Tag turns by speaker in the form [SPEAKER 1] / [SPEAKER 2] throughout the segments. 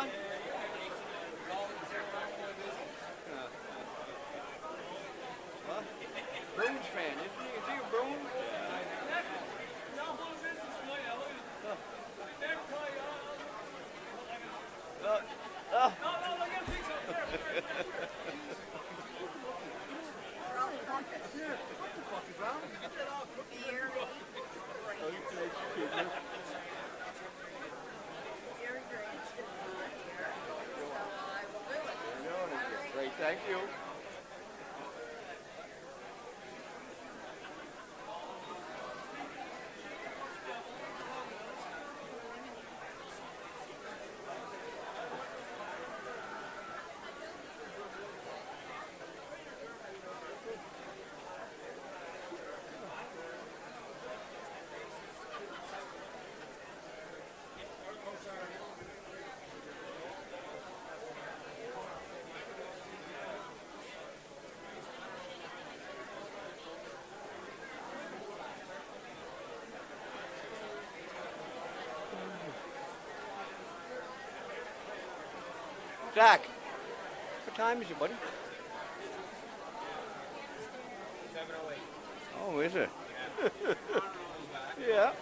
[SPEAKER 1] on? Huh? Bruins fan, isn't he? Is he a Bruins? Great, thank you. Zach, what time is it, buddy?
[SPEAKER 2] 7:08.
[SPEAKER 1] Oh, is it? Yeah.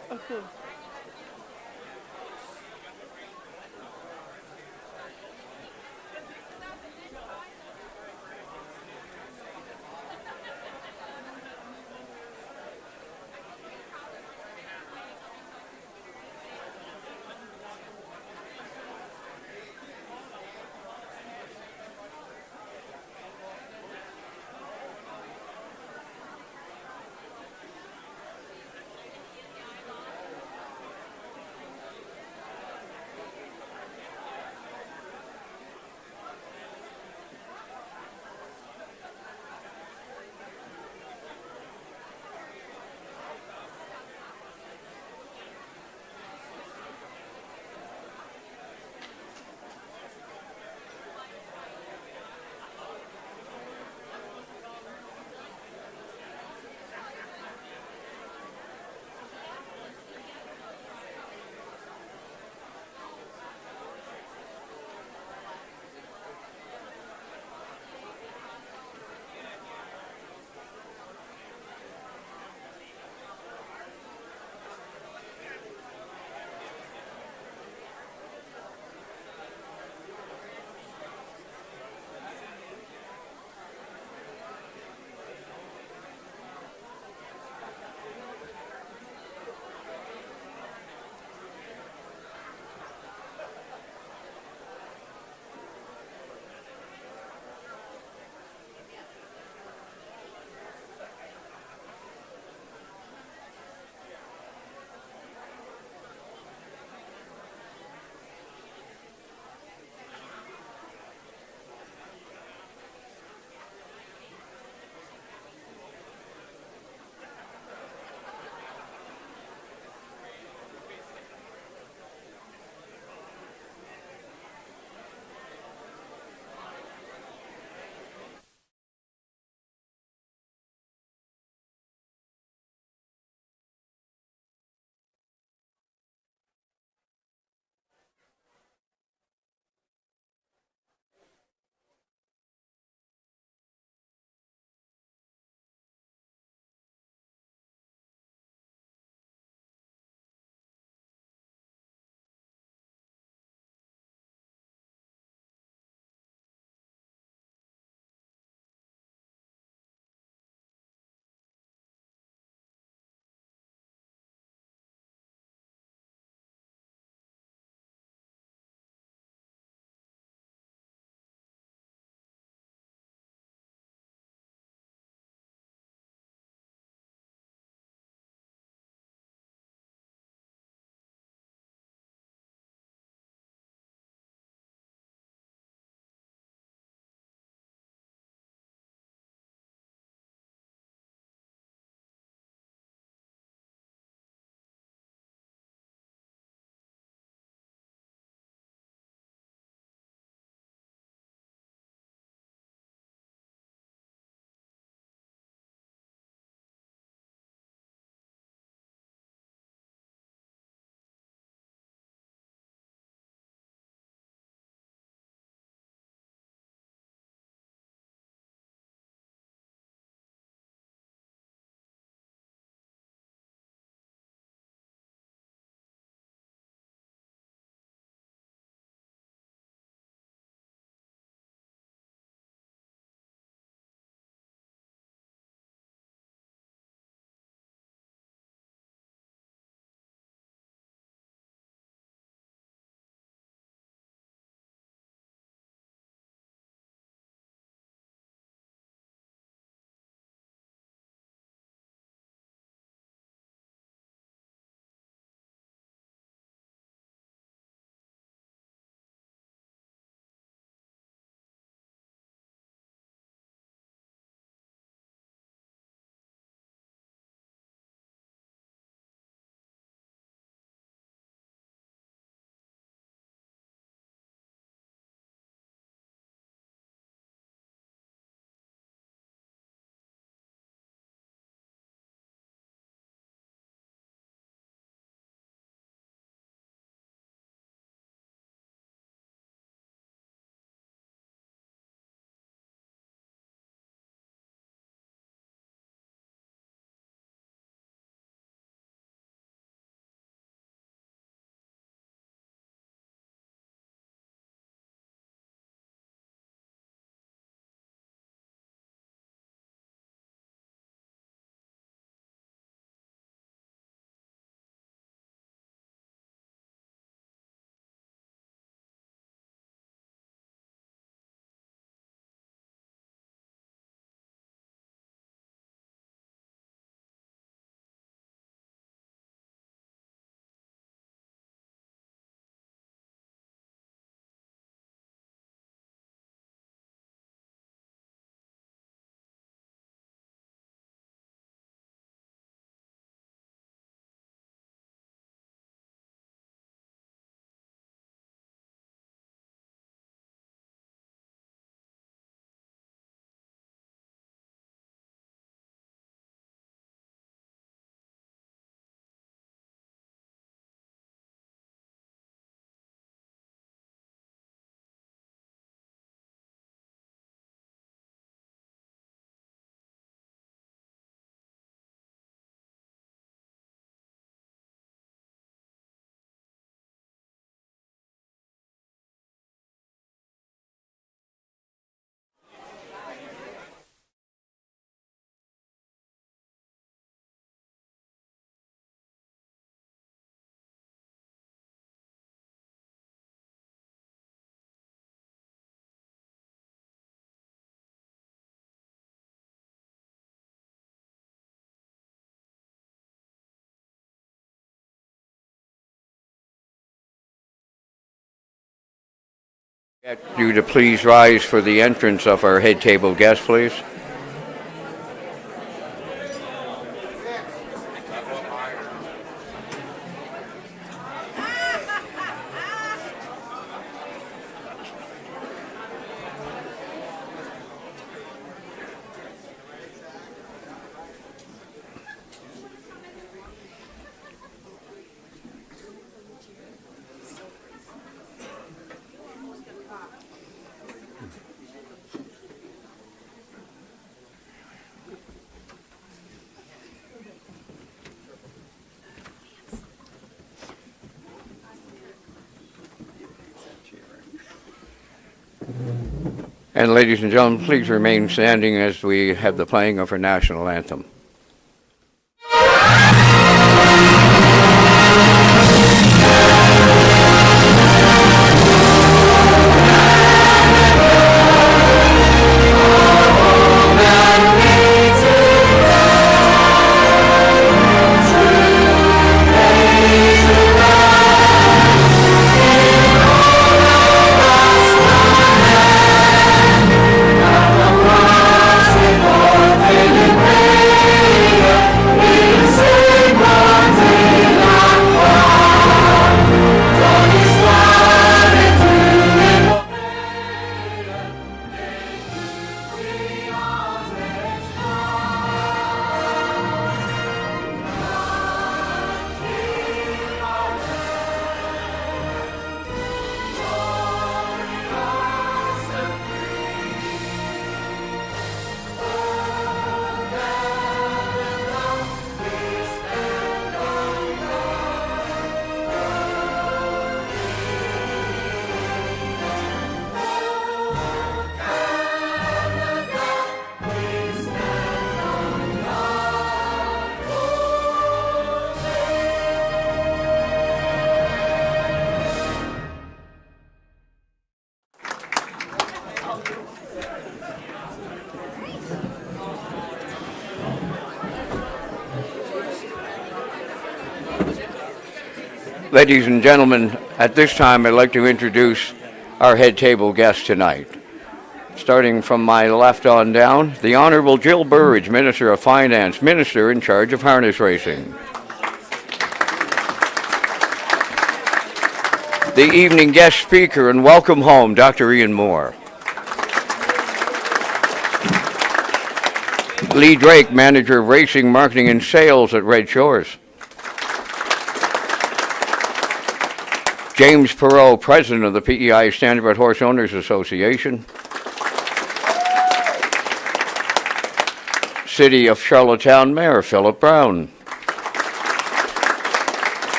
[SPEAKER 1] Get you to please rise for the entrance of our head table guests, please. And ladies and gentlemen, please remain standing as we have the playing of our national anthem. Ladies and gentlemen, at this time I'd like to introduce our head table guest tonight. Starting from my left on down, the Honorable Jill Burridge, Minister of Finance, Minister in charge of harness racing. The evening guest speaker and welcome home, Dr. Ian Moore. Lee Drake, Manager of Racing, Marketing and Sales at Red Shores. James Perot, President of the PEI Standardbred Horse Owners Association. City of Charlottetown Mayor Philip Brown.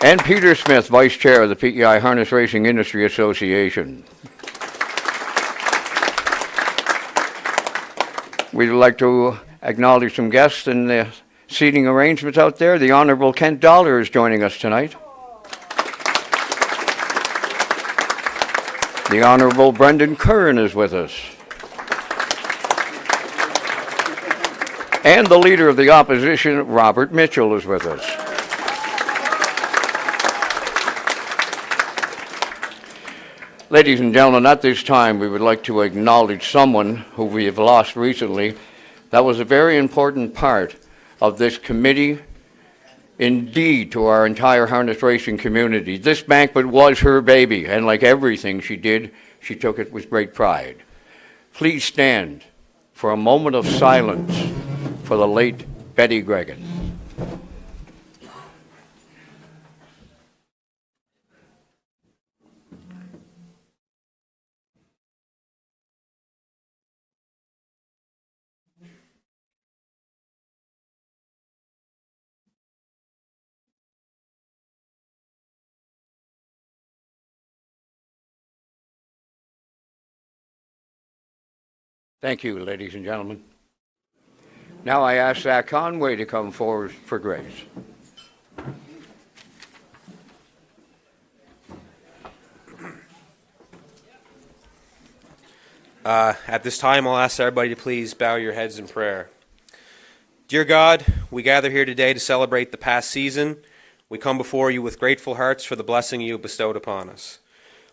[SPEAKER 1] And Peter Smith, Vice Chair of the PEI Harness Racing Industry Association. We'd like to acknowledge some guests in the seating arrangements out there. The Honorable Kent Dollar is joining us tonight. The Honorable Brendan Curran is with us. And the Leader of the Opposition, Robert Mitchell, is with us. Ladies and gentlemen, at this time we would like to acknowledge someone who we have lost recently that was a very important part of this committee, indeed to our entire harness racing community. This banquet was her baby, and like everything she did, she took it with great pride. Please stand for a moment of silence for the late Betty Gregan. Thank you, ladies and gentlemen. Now I ask Zach Conway to come forward for grace.
[SPEAKER 2] At this time, I'll ask everybody to please bow your heads in prayer. Dear God, we gather here today to celebrate the past season. We come before you with grateful hearts for the blessing you have bestowed upon us.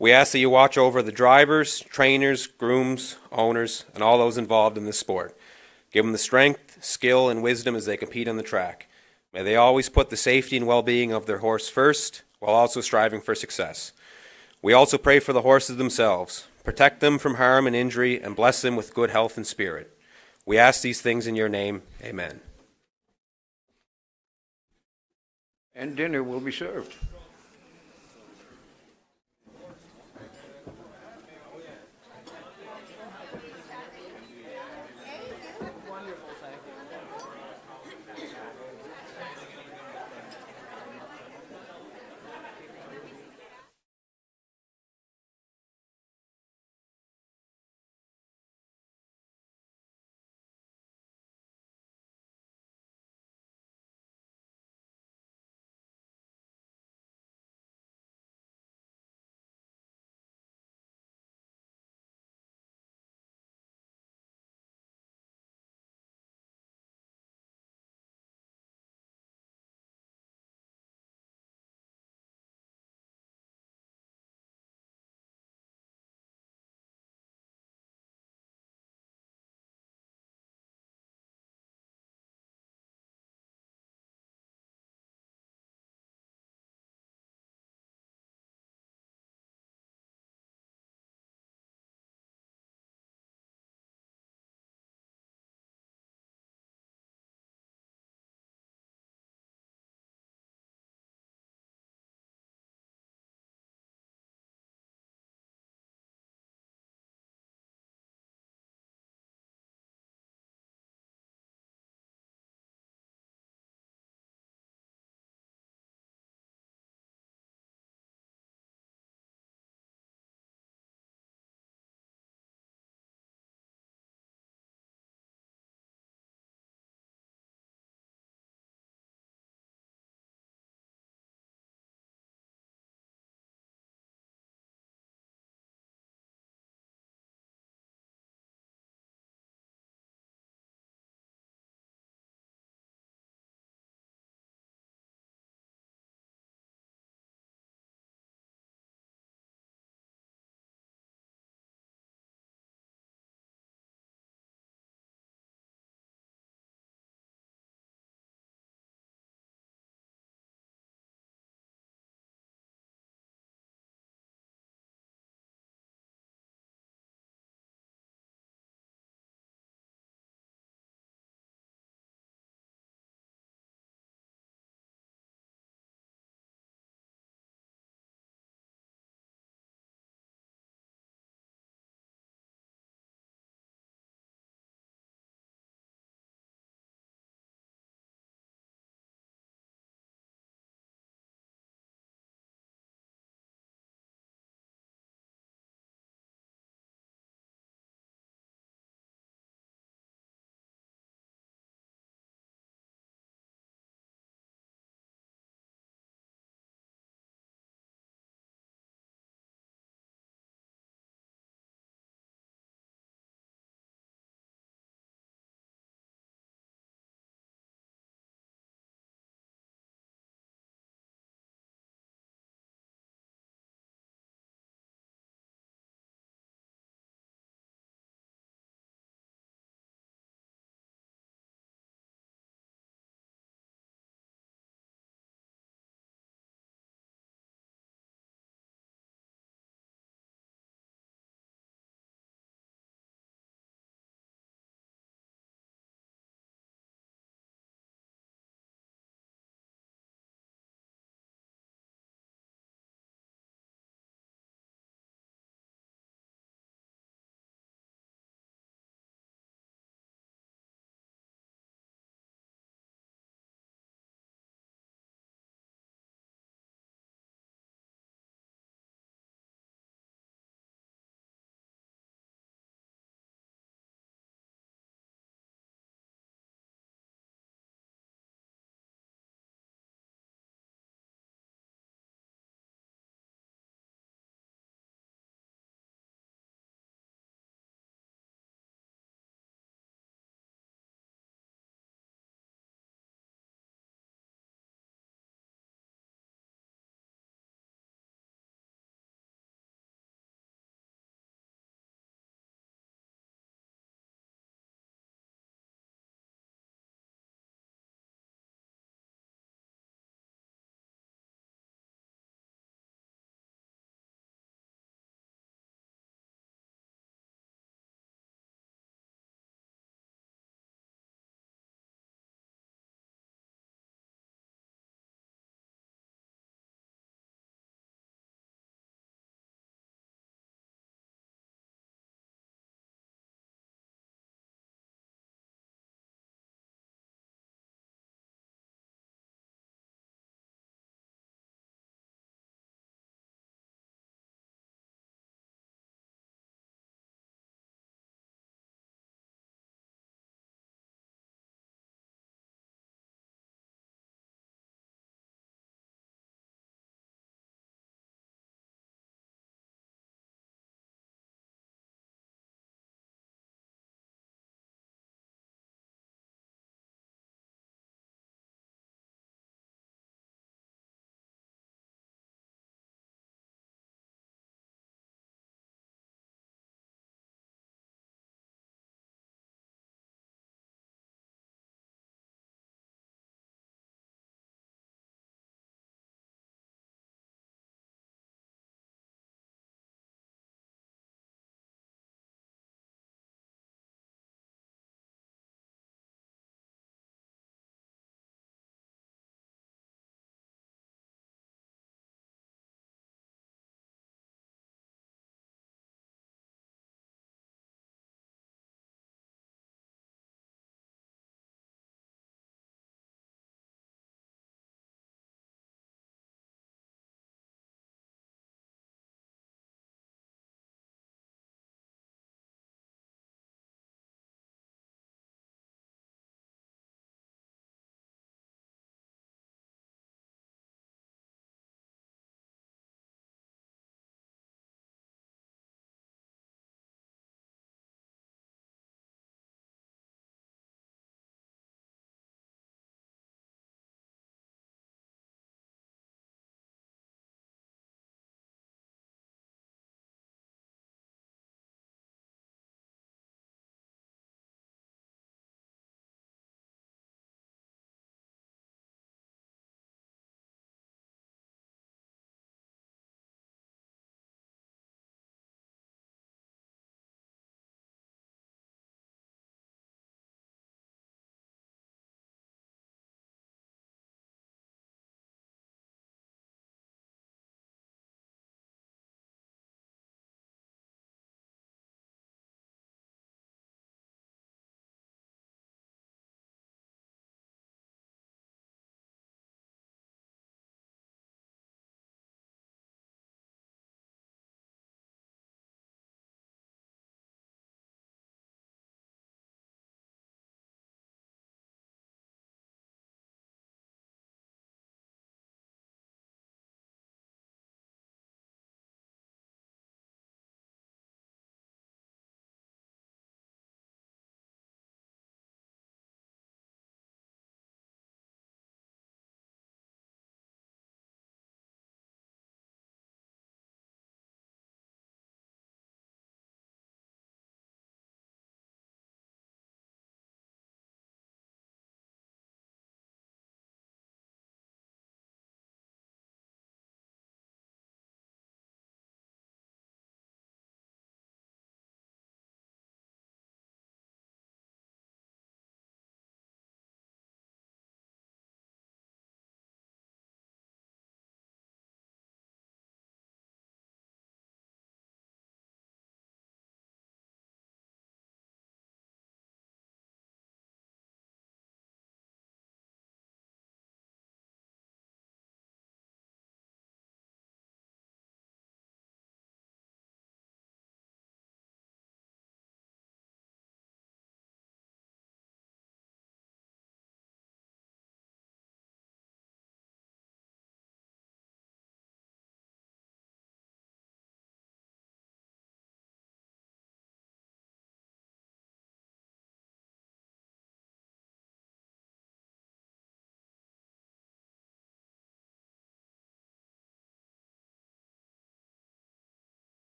[SPEAKER 2] We ask that you watch over the drivers, trainers, grooms, owners, and all those involved in this sport. Give them the strength, skill, and wisdom as they compete on the track. May they always put the safety and well-being of their horse first, while also striving for success. We also pray for the horses themselves. Protect them from harm and injury, and bless them with good health and spirit. We ask these things in your name. Amen.
[SPEAKER 1] And dinner will be served.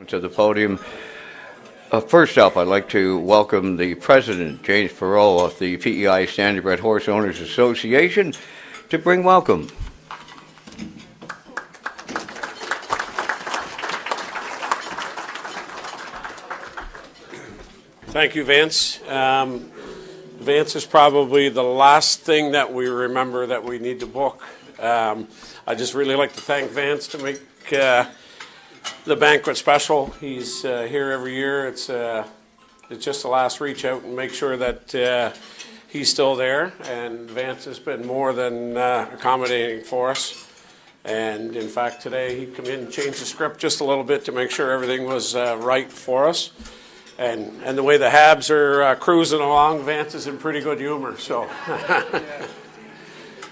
[SPEAKER 1] To the podium. First up, I'd like to welcome the President, James Perot, of the PEI Standardbred Horse Owners Association to bring welcome.
[SPEAKER 3] Thank you, Vance. Vance is probably the last thing that we remember that we need to book. I just really like to thank Vance to make the banquet special. He's here every year. It's just the last reach out and make sure that he's still there. And Vance has been more than accommodating for us. And in fact, today he come in and changed the script just a little bit to make sure everything was right for us. And the way the Habs are cruising along, Vance is in pretty good humor. So,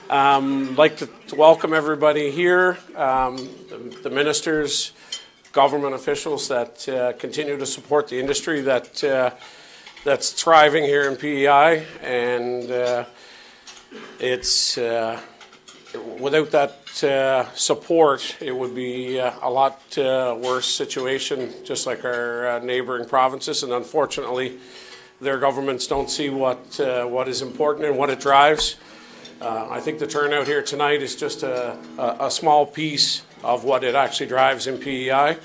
[SPEAKER 3] I'd like to welcome everybody here, the ministers, government officials that continue to support the industry that's thriving here in PEI, and it's without that support, it would be a lot worse situation, just like our neighboring provinces. And unfortunately, their governments don't see what is important and what it drives. I think the turnout here tonight is just a small piece of what it actually drives in PEI,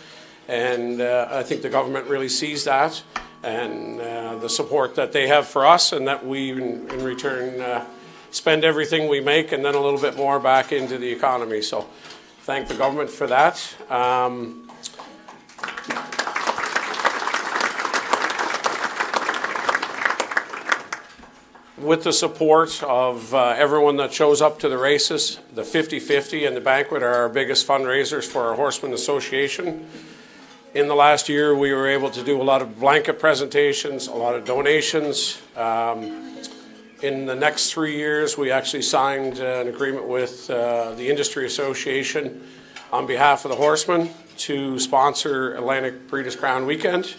[SPEAKER 3] and I think the government really sees that and the support that they have for us, and that we in return spend everything we make and then a little bit more back into the economy. So thank the government for that. With the support of everyone that shows up to the races, the 50-50 and the Banquet are our biggest fundraisers for our Horseman Association. In the last year, we were able to do a lot of blanket presentations, a lot of donations. In the next 3 years, we actually signed an agreement with the Industry Association on behalf of the horsemen to sponsor Atlantic Breeders' Crown Weekend.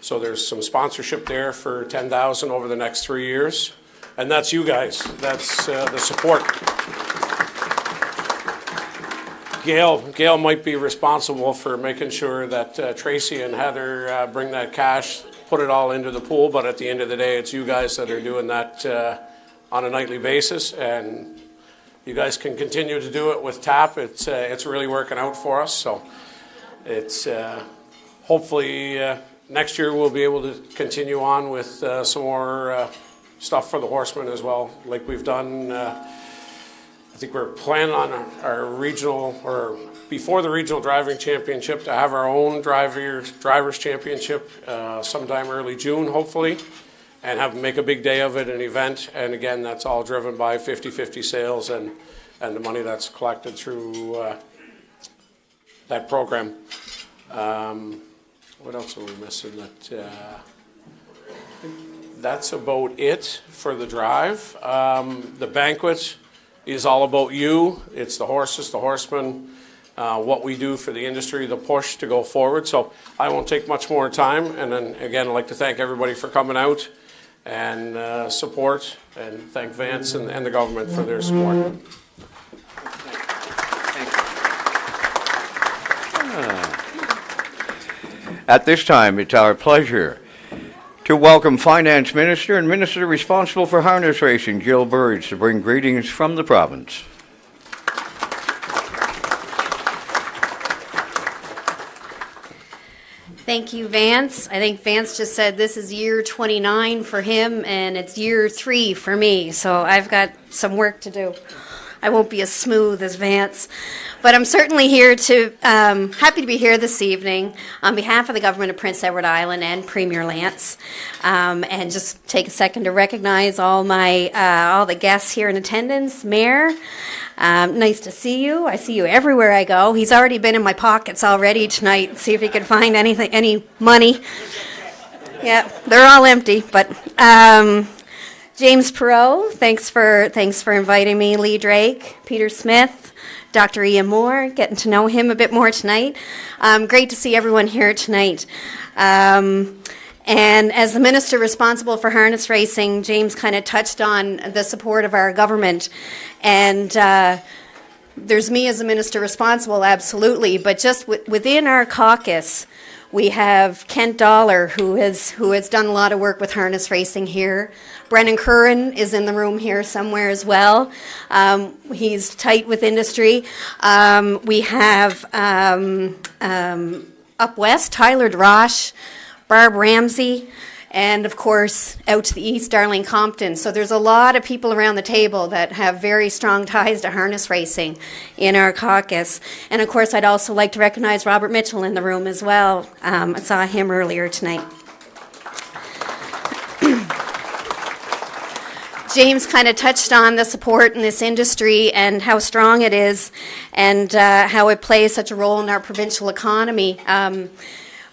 [SPEAKER 3] So there's some sponsorship there for $10,000 over the next 3 years. And that's you guys. That's the support. Gail might be responsible for making sure that Tracy and Heather bring that cash, put it all into the pool, but at the end of the day, it's you guys that are doing that on a nightly basis, and you guys can continue to do it with TAP. It's really working out for us, so it's hopefully next year we'll be able to continue on with some more stuff for the horsemen as well, like we've done. I think we're planning on our regional, or before the regional driving championship, to have our own drivers championship sometime early June, hopefully, and make a big day of it, an event. And again, that's all driven by 50-50 sales and the money that's collected through that program. What else are we missing? That's about it for the drive. The banquet is all about you. It's the horses, the horsemen, what we do for the industry, the push to go forward. So I won't take much more time. And then again, I'd like to thank everybody for coming out and support, and thank Vance and the government for their support.
[SPEAKER 1] At this time, it's our pleasure to welcome Finance Minister and Minister responsible for harness racing, Jill Burge, to bring greetings from the province.
[SPEAKER 4] Thank you, Vance. I think Vance just said this is year 29 for him, and it's year 3 for me, so I've got some work to do. I won't be as smooth as Vance, but I'm certainly here to, happy to be here this evening on behalf of the government of Prince Edward Island and Premier Lance, and just take a second to recognize all the guests here in attendance. Mayor, nice to see you. I see you everywhere I go. He's already been in my pockets already tonight. See if he could find any money. Yeah, they're all empty, but. James Perot, thanks for inviting me. Lee Drake, Peter Smith, Dr. Ian Moore, getting to know him a bit more tonight. Great to see everyone here tonight. And as the minister responsible for harness racing, James kind of touched on the support of our government. And there's me as a minister responsible, absolutely, but just within our caucus, We have Kent Dollar, who has done a lot of work with harness racing here. Brennan Curran is in the room here somewhere as well. He's tight with industry. We have up west, Tyler DeRoche, Barb Ramsey, and of course, out to the east, Darlene Compton. So there's a lot of people around the table that have very strong ties to harness racing in our caucus. And of course, I'd also like to recognize Robert Mitchell in the room as well. I saw him earlier tonight. James kind of touched on the support in this industry and how strong it is and how it plays such a role in our provincial economy.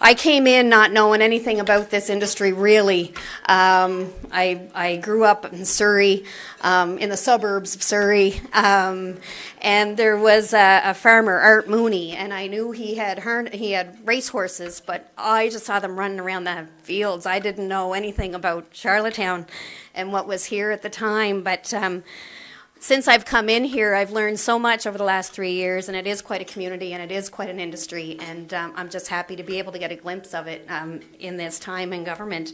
[SPEAKER 4] I came in not knowing anything about this industry, really. I grew up in Surrey, in the suburbs of Surrey, and there was a farmer, Art Mooney, and I knew he had racehorses, but I just saw them running around the fields. I didn't know anything about Charlottetown and what was here at the time, but since I've come in here, I've learned so much over the last 3 years, and it is quite a community, and it is quite an industry, and I'm just happy to be able to get a glimpse of it in this time in government.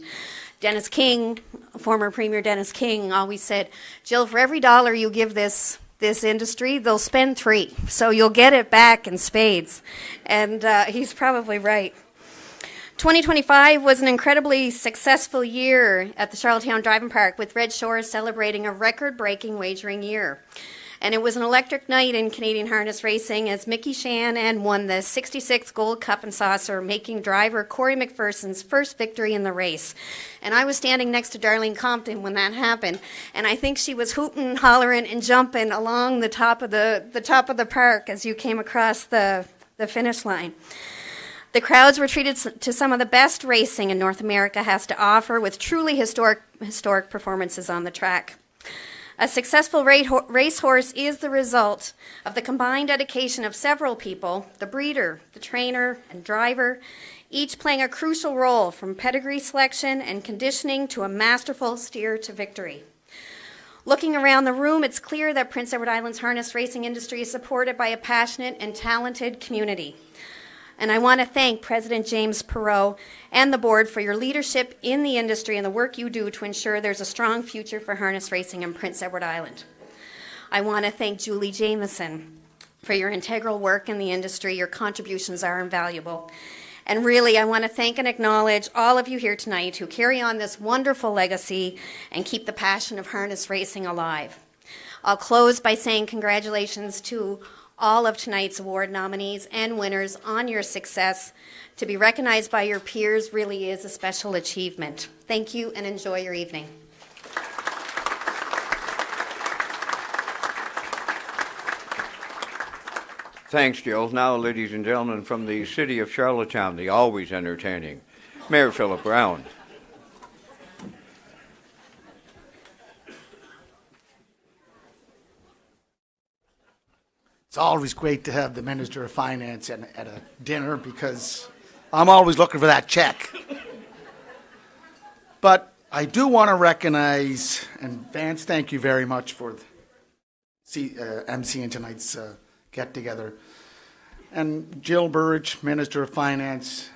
[SPEAKER 4] Dennis King, former Premier Dennis King, always said, Jill, for every dollar you give this industry, they'll spend 3, so you'll get it back in spades, and he's probably right. 2025 was an incredibly successful year at the Charlottetown Driving Park, with Red Shores celebrating a record-breaking wagering year. And it was an electric night in Canadian harness racing as Mickey Shanahan won the 66th Gold Cup and Saucer, making driver Corey McPherson's first victory in the race. And I was standing next to Darlene Compton when that happened, and I think she was hooting, hollering, and jumping along the top of the park as you came across the finish line. The crowds were treated to some of the best racing in North America has to offer, with truly historic performances on the track. A successful racehorse is the result of the combined dedication of several people, the breeder, the trainer, and driver, each playing a crucial role from pedigree selection and conditioning to a masterful steer to victory. Looking around the room, it's clear that Prince Edward Island's harness racing industry is supported by a passionate and talented community. And I want to thank President James Perot and the board for your leadership in the industry and the work you do to ensure there's a strong future for harness racing in Prince Edward Island. I want to thank Julie Jameson for your integral work in the industry. Your contributions are invaluable. And really, I want to thank and acknowledge all of you here tonight who carry on this wonderful legacy and keep the passion of harness racing alive. I'll close by saying congratulations to all of tonight's award nominees and winners on your success. To be recognized by your peers really is a special achievement. Thank you and enjoy your evening.
[SPEAKER 1] Thanks, Jill. Now, ladies and gentlemen, from the city of Charlottetown, the always entertaining Mayor Philip Brown.
[SPEAKER 5] It's always great to have the Minister of Finance at a dinner because I'm always looking for that check. But I do want to recognize, and Vance, thank you very much for emceeing tonight's get-together. And Jill Burridge, Minister of Finance,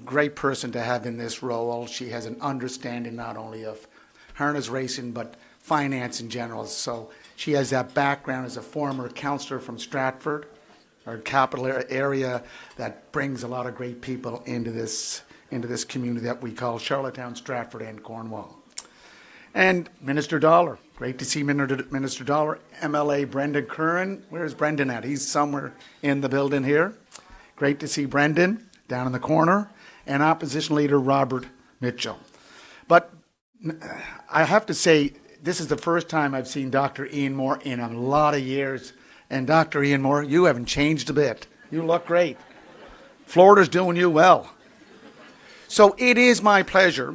[SPEAKER 5] great person to have in this role. She has an understanding not only of harness racing, but finance in general. So she has that background as a former councillor from Stratford, our capital area, that brings a lot of great people into this community that we call Charlottetown, Stratford, and Cornwall. And Minister Dollar, great to see Minister Dollar. MLA Brendan Curran, where's Brendan at? He's somewhere in the building here. Great to see Brendan down in the corner. And Opposition Leader Robert Mitchell. But I have to say, this is the first time I've seen Dr. Ian Moore in a lot of years. And Dr. Ian Moore, you haven't changed a bit. You look great. Florida's doing you well. So it is my pleasure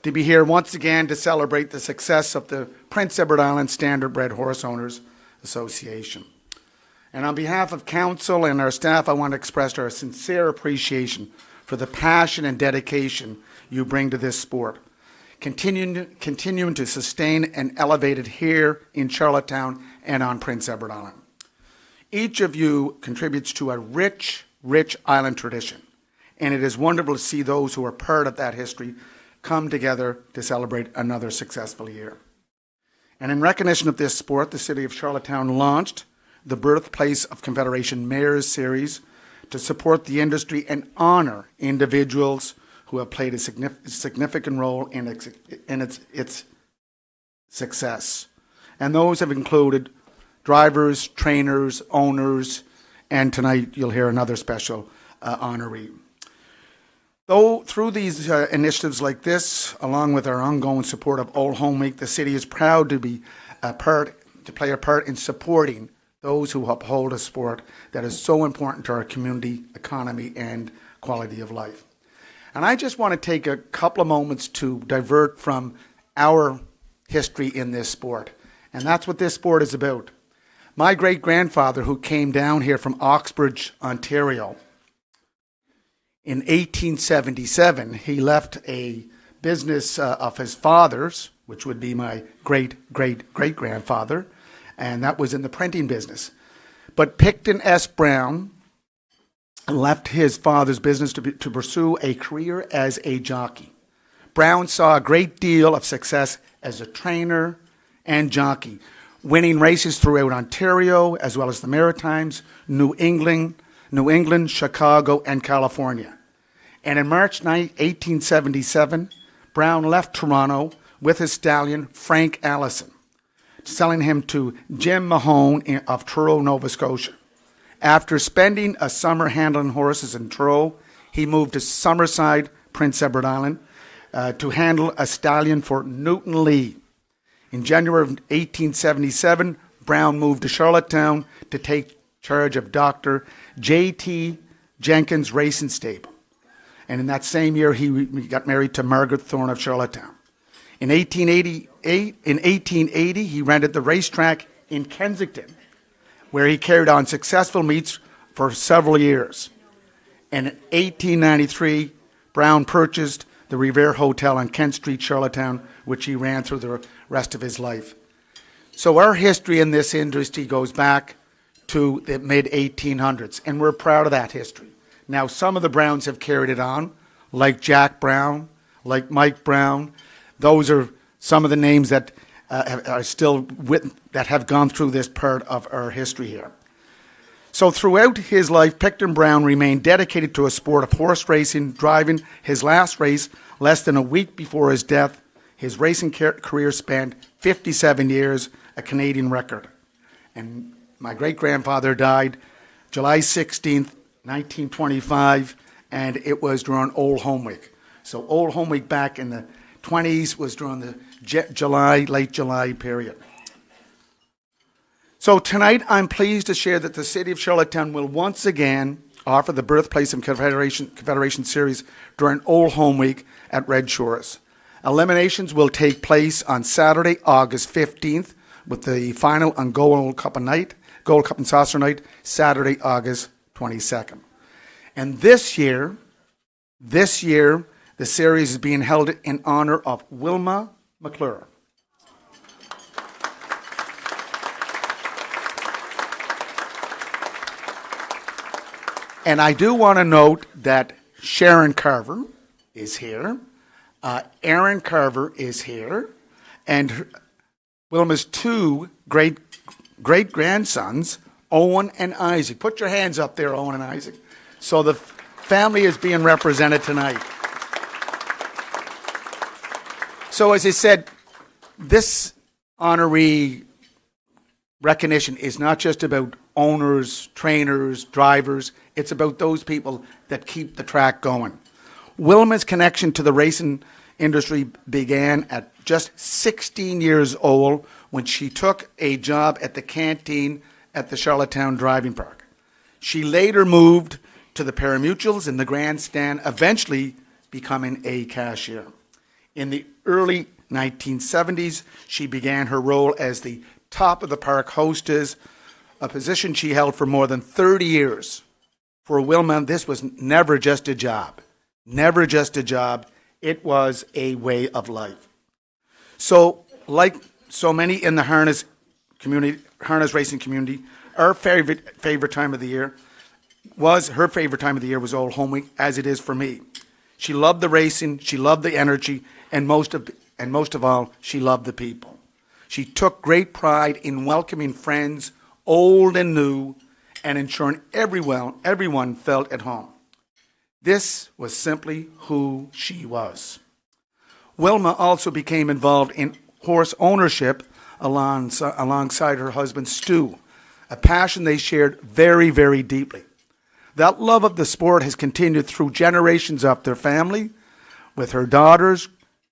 [SPEAKER 5] to be here once again to celebrate the success of the Prince Edward Island Standardbred Horse Owners Association. And on behalf of Council and our staff, I want to express our sincere appreciation for the passion and dedication you bring to this sport, continuing to sustain and elevate it here in Charlottetown and on Prince Edward Island. Each of you contributes to a rich, rich island tradition, and it is wonderful to see those who are part of that history come together to celebrate another successful year. And in recognition of this sport, the City of Charlottetown launched the Birthplace of Confederation Mayors Series to support the industry and honor individuals who have played a significant role in its success. And those have included drivers, trainers, owners, and tonight you'll hear another special honoree. Though through these initiatives like this, along with our ongoing support of Old Home Week, the city is proud to play a part in supporting those who uphold a sport that is so important to our community, economy, and quality of life. And I just want to take a couple of moments to divert from our history in this sport. And that's what this sport is about. My great-grandfather, who came down here from Oxbridge, Ontario, in 1877, he left a business of his father's, which would be my great-great-great-grandfather, and that was in the printing business. But Picton S. Brown left his father's business to pursue a career as a jockey. Brown saw a great deal of success as a trainer and jockey, winning races throughout Ontario, as well as the Maritimes, New England, Chicago, and California. And in March 1877, Brown left Toronto with his stallion, Frank Allison, selling him to Jim Mahone of Truro, Nova Scotia. After spending a summer handling horses in Truro, he moved to Summerside, Prince Edward Island, to handle a stallion for Newton Lee. In January of 1877, Brown moved to Charlottetown to take charge of Dr. J.T. Jenkins Racing Stable. And in that same year, he got married to Margaret Thorne of Charlottetown. In 1880, he rented the racetrack in Kensington, where he carried on successful meets for several years. And in 1893, Brown purchased the Revere Hotel on Kent Street, Charlottetown, which he ran through the rest of his life. So our history in this industry goes back to the mid-1800s, and we're proud of that history. Now, some of the Browns have carried it on, like Jack Brown, like Mike Brown. Those are some of the names that are still that have gone through this part of our history here. So throughout his life, Picton Brown remained dedicated to a sport of horse racing, driving his last race less than a week before his death. His racing career spanned 57 years, a Canadian record. And my great-grandfather died July 16th, 1925, and it was during Old Home Week. So Old Home Week back in the 20s was during the late July period. So tonight, I'm pleased to share that the City of Charlottetown will once again offer the Birthplace of Confederation Series during Old Home Week at Red Shores. Eliminations will take place on Saturday, August 15th, with the final on Gold Cup and Saucer Night, Saturday, August 22nd. And this year, the series is being held in honor of Wilma McClure. And I do want to note that Sharon Carver is here, Aaron Carver is here, and Wilma's two great-grandsons, Owen and Isaac. Put your hands up there, Owen and Isaac. So the family is being represented tonight. So as I said, this honoree recognition is not just about owners, trainers, drivers. It's about those people that keep the track going. Wilma's connection to the racing industry began at just 16 years old when she took a job at the canteen at the Charlottetown Driving Park. She later moved to the Parimutuels in the grandstand, eventually becoming a cashier. In the early 1970s, she began her role as the top of the park hostess, a position she held for more than 30 years. For Wilma, this was never just a job. Never just a job. It was a way of life. So, like so many in the harness racing community, our favorite time of the year her favorite time of the year was Old Home Week, as it is for me. She loved the racing, she loved the energy, and most of all, she loved the people. She took great pride in welcoming friends, old and new, and ensuring everyone felt at home. This was simply who she was. Wilma also became involved in horse ownership alongside her husband Stu, a passion they shared very, very deeply. That love of the sport has continued through generations of their family, with her daughters,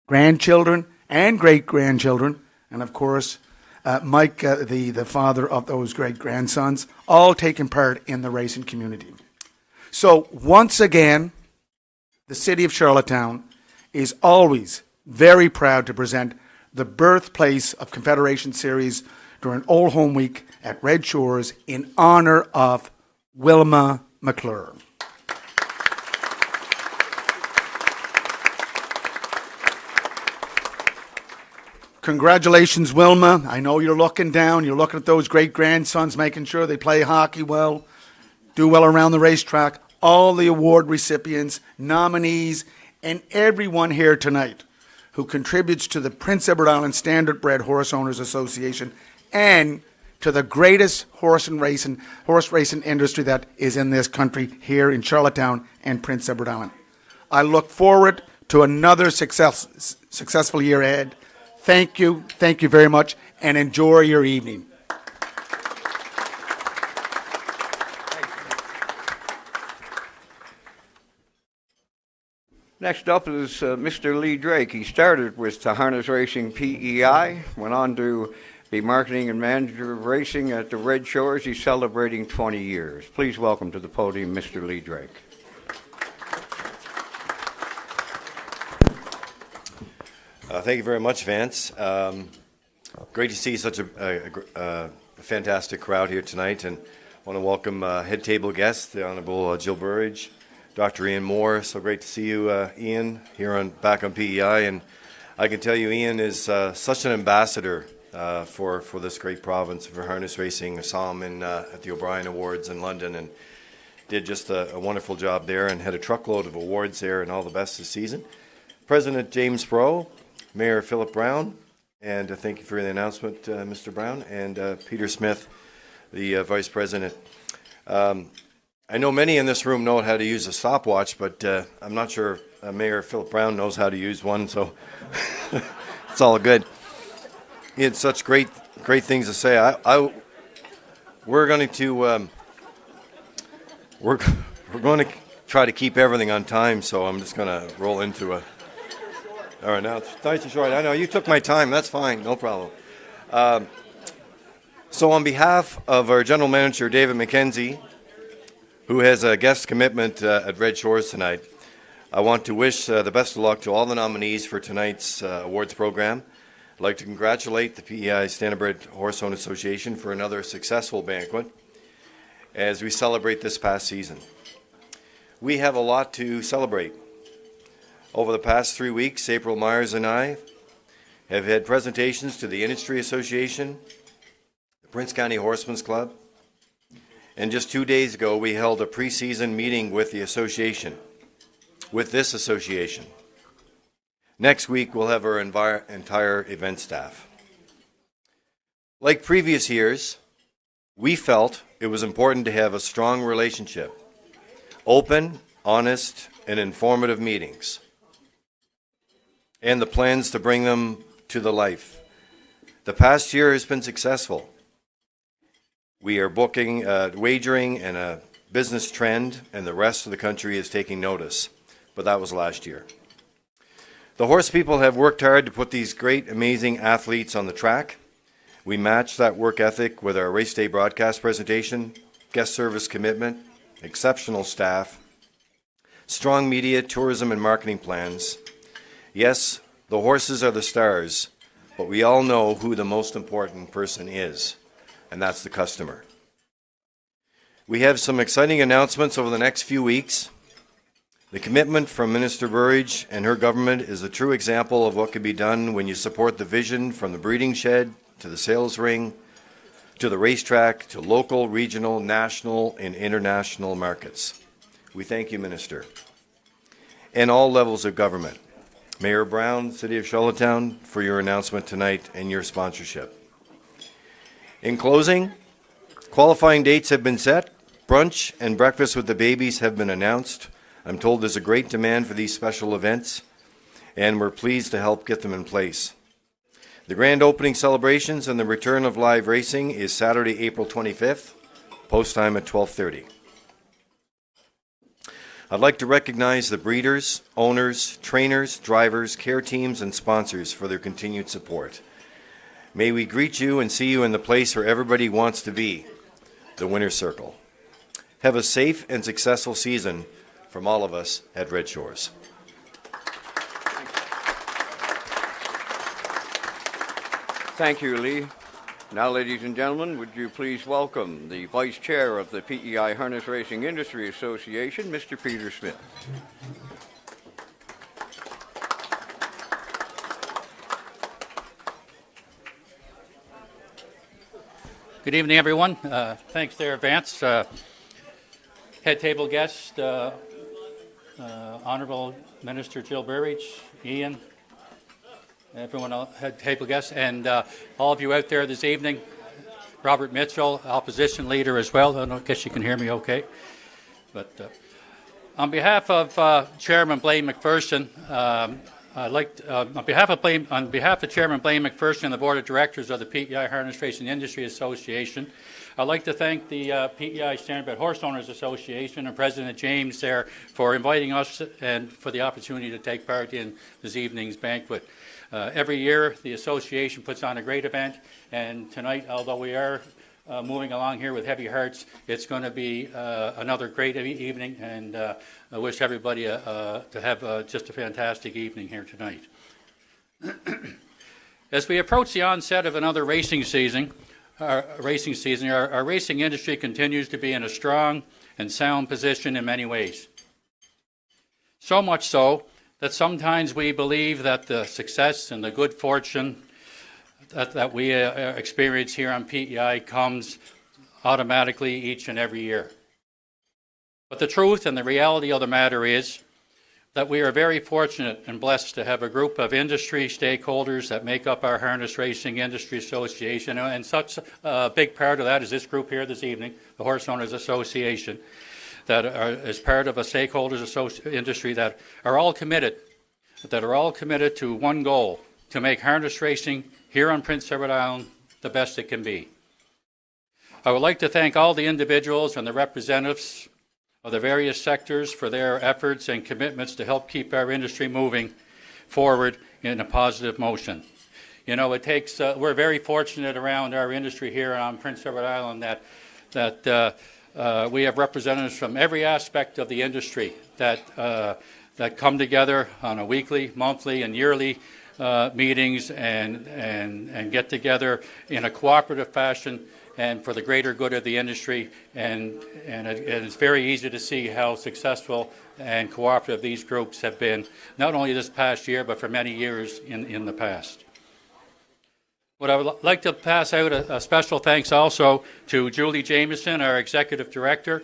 [SPEAKER 5] grandchildren, and great-grandchildren, and of course, Mike, the father of those great-grandsons, all taking part in the racing community. So once again, the city of Charlottetown is always very proud to present the birthplace of Confederation Series during Old Home Week at Red Shores in honor of Wilma McClure. Congratulations, Wilma. I know you're looking down. You're looking at those great-grandsons, making sure they play hockey well, do well around the racetrack. All the award recipients, nominees, and everyone here tonight who contributes to the Prince Edward Island Standardbred Horse Owners Association and to the greatest horse racing industry that is in this country here in Charlottetown and Prince Edward Island. I look forward to another successful year ahead. Thank you very much, and enjoy your evening.
[SPEAKER 1] Next up is Mr. Lee Drake. He started with the Harness Racing PEI, went on to be marketing and manager of racing at the Red Shores. He's celebrating 20 years. Please welcome to the podium Mr. Lee Drake.
[SPEAKER 6] Thank you very much, Vance. Great to see such a fantastic crowd here tonight, and I want to welcome head table guests, the Honorable Jill Burridge, Dr. Ian Moore. So great to see you, Ian, here back on PEI, and I can tell you Ian is such an ambassador for this great province for harness racing. I saw him at the O'Brien Awards in London and did just a wonderful job there and had a truckload of awards there, and all the best this season. President James Sproul, Mayor Philip Brown, and thank you for the announcement, Mr. Brown, and Peter Smith, the Vice President. I know many in this room know how to use a stopwatch, but I'm not sure Mayor Philip Brown knows how to use one, so it's all good. He had such great things to say. We're going to try to keep everything on time, so I'm just going to roll into a. All right, now it's nice and short. I know you took my time. That's fine, no problem. So on behalf of our General Manager, David McKenzie, who has a guest commitment at Red Shores tonight, I want to wish the best of luck to all the nominees for tonight's awards program. I'd like to congratulate the PEI Standardbred Horse Owners Association for another successful banquet as we celebrate this past season. We have a lot to celebrate. Over the past 3 weeks, April Myers and I have had presentations to the Industry Association, the Prince County Horsemen's Club, and just 2 days ago we held a preseason meeting with this association. Next week we'll have our entire event staff. Like previous years, we felt it was important to have a strong relationship, open, honest, and informative meetings, and the plans to bring them to the life. The past year has been successful. We are booking, wagering, and a business trend, and the rest of the country is taking notice. But that was last year. The horse people have worked hard to put these great, amazing athletes on the track. We matched that work ethic with our race day broadcast presentation, guest service commitment, exceptional staff, strong media, tourism, and marketing plans. Yes, the horses are the stars, but we all know who the most important person is, and that's the customer. We have some exciting announcements over the next few weeks. The commitment from Minister Burridge and her government is a true example of what can be done when you support the vision from the breeding shed to the sales ring to the racetrack, to local, regional, national, and international markets. We thank you, Minister, and all levels of government. Mayor Brown, City of Charlottetown, for your announcement tonight and your sponsorship. In closing, qualifying dates have been set. Brunch and breakfast with the babies have been announced. I'm told there's a great demand for these special events, and we're pleased to help get them in place. The grand opening celebrations and the return of live racing is Saturday, April 25th, post time at 12:30. I'd like to recognize the breeders, owners, trainers, drivers, care teams, and sponsors for their continued support. May we greet you and see you in the place where everybody wants to be, the winner's circle. Have a safe and successful season from all of us at Red Shores.
[SPEAKER 1] Thank you, Lee. Now, ladies and gentlemen, would you please welcome the Vice Chair of the PEI Harness Racing Industry Association, Mr. Peter Smith.
[SPEAKER 7] Good evening, everyone. Thanks there, Vance. Head table guest, Honorable Minister Jill Burridge, Ian, everyone else, head table guests, and all of you out there this evening. Robert Mitchell, opposition leader as well. I guess you can hear me okay. But on behalf of Chairman Blaine McPherson, on behalf of Chairman Blaine McPherson and the Board of Directors of the PEI Harness Racing Industry Association, I'd like to thank the PEI Standardbred Horse Owners Association and President James there for inviting us and for the opportunity to take part in this evening's banquet. Every year, the association puts on a great event, and tonight, although we are moving along here with heavy hearts, it's going to be another great evening, and I wish everybody to have just a fantastic evening here tonight. As we approach the onset of another racing season, our racing industry continues to be in a strong and sound position in many ways. So much so that sometimes we believe that the success and the good fortune that we experience here on PEI comes automatically each and every year. But the truth and the reality of the matter is that we are very fortunate and blessed to have a group of industry stakeholders that make up our Harness Racing Industry Association, and such a big part of that is this group here this evening, the Horse Owners Association, that is part of a stakeholders industry that are all committed to one goal, to make harness racing here on Prince Edward Island the best it can be. I would like to thank all the individuals and the representatives of the various sectors for their efforts and commitments to help keep our industry moving forward in a positive motion. You know, it takes, we're very fortunate around our industry here on Prince Edward Island that we have representatives from every aspect of the industry that come together on a weekly, monthly, and yearly meetings and get together in a cooperative fashion and for the greater good of the industry. And it's very easy to see how successful and cooperative these groups have been, not only this past year, but for many years in the past. What I would like to pass out a special thanks also to Julie Jameson, our Executive Director,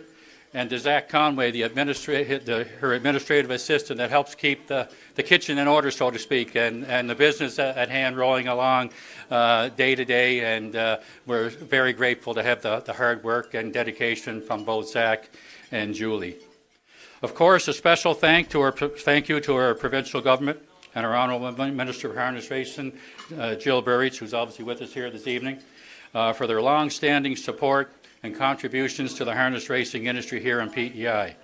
[SPEAKER 7] and to Zach Conway, her administrative assistant that helps keep the kitchen in order, so to speak, and the business at hand rolling along day to day. And we're very grateful to have the hard work and dedication from both Zach and Julie. Of course, a special thank you to our provincial government and our Honourable Minister of Harness Racing, Jill Burridge, who's obviously with us here this evening, for their long-standing support and contributions to the harness racing industry here in PEI.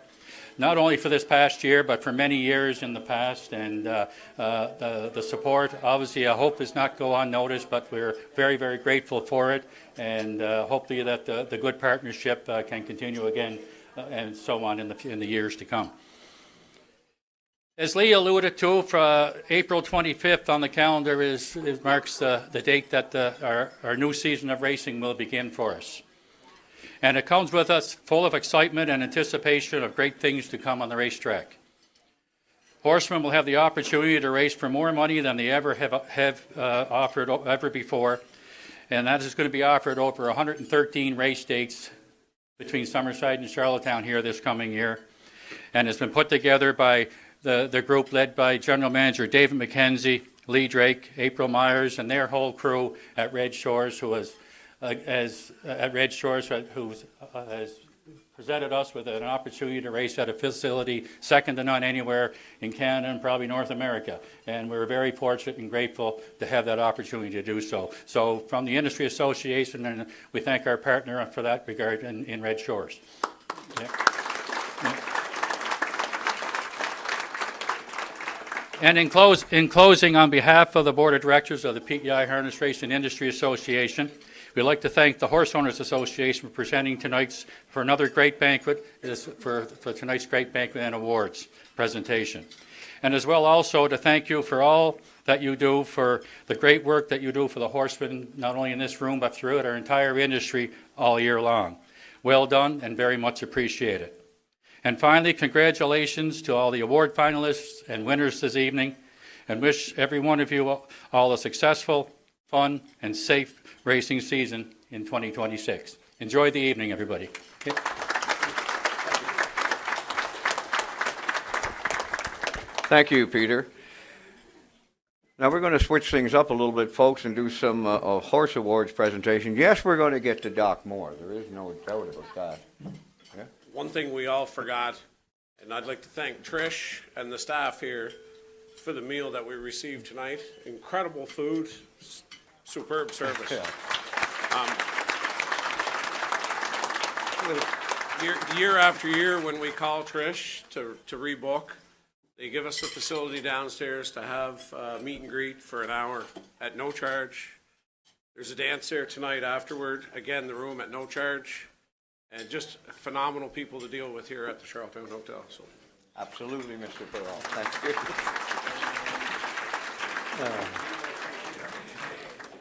[SPEAKER 7] Not only for this past year, but for many years in the past. And the support, obviously, I hope does not go unnoticed, but we're very, very grateful for it. And hopefully that the good partnership can continue again and so on in the years to come. As Lee alluded to, for April 25th on the calendar marks the date that our new season of racing will begin for us. And it comes with us full of excitement and anticipation of great things to come on the racetrack. Horsemen will have the opportunity to race for more money than they ever have offered ever before. and that is going to be offered over 113 race dates between Summerside and Charlottetown here this coming year. And it's been put together by the group led by General Manager David McKenzie, Lee Drake, April Myers, and their whole crew at Red Shores, who has presented us with an opportunity to race at a facility second to none anywhere in Canada and probably North America. And we're very fortunate and grateful to have that opportunity to do so. So from the Industry Association, and we thank our partner for that regard in Red Shores. Yeah. Yeah. And in closing, on behalf of the Board of Directors of the PEI Harness Racing Industry Association, we'd like to thank the Horse Owners Association for presenting for another great banquet, for tonight's great banquet and awards presentation. And as well also to thank you for all that you do, for the great work that you do for the horsemen, not only in this room, but throughout our entire industry all year long. Well done and very much appreciated. And finally, congratulations to all the award finalists and winners this evening, and wish every one of you all a successful, fun, and safe racing season in 2026. Enjoy the evening, everybody. Okay.
[SPEAKER 1] Thank you, Peter. Now we're going to switch things up a little bit, folks, and do some horse awards presentation. Yes, we're going to get to Doc Moore. There is no doubt about that. Yeah?
[SPEAKER 3] One thing we all forgot, and I'd like to thank Trish and the staff here for the meal that we received tonight. Incredible food, superb service.
[SPEAKER 1] Yeah.
[SPEAKER 3] Year after year, when we call Trish to rebook, they give us the facility downstairs to have meet and greet for an hour at no charge. There's a dance there tonight afterward. Again, the room at no charge. And just phenomenal people to deal with here at the Charlottetown Hotel. So,
[SPEAKER 1] Absolutely, Mr. Perrault. Thank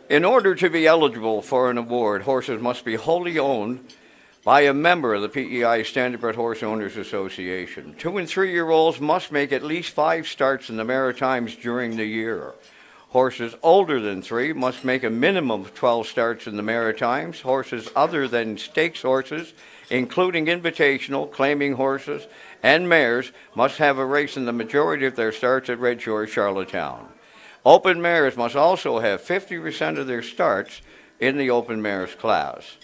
[SPEAKER 1] you. In order to be eligible for an award, horses must be wholly owned by a member of the PEI Standardbred Horse Owners Association. 2- and 3-year-olds must make at least 5 starts in the Maritimes during the year. Horses older than 3 must make a minimum of 12 starts in the Maritimes. Horses other than stakes horses, including invitational, claiming horses, and mares, must have a race in the majority of their starts at Red Shore, Charlottetown. Open mares must also have 50% of their starts in the open mares class.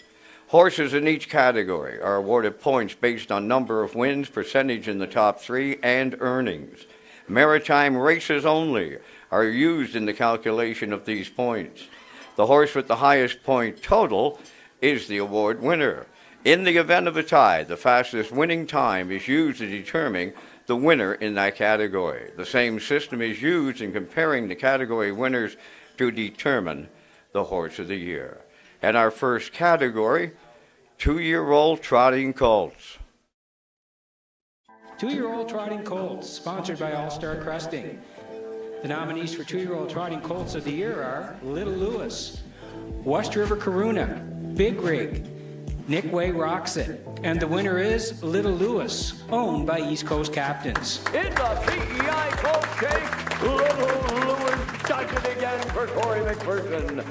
[SPEAKER 1] Horses in each category are awarded points based on number of wins, percentage in the top 3, and earnings. Maritime races only are used in the calculation of these points. The horse with the highest point total is the award winner. In the event of a tie, the fastest winning time is used to determine the winner in that category. The same system is used in comparing the category winners to determine the horse of the year. And our first category, 2-year-old trotting colts.
[SPEAKER 8] 2-year-old trotting colts, sponsored by All-Star Cresting. The nominees for 2-year-old trotting colts of the year are Little Lewis, West River Karuna, Big Rig, Nick Way rocks it, and the winner is Little Lewis, owned by East Coast Captains.
[SPEAKER 1] In the PEI Colt Chase, Little Lewis does it again for Corey McPherson.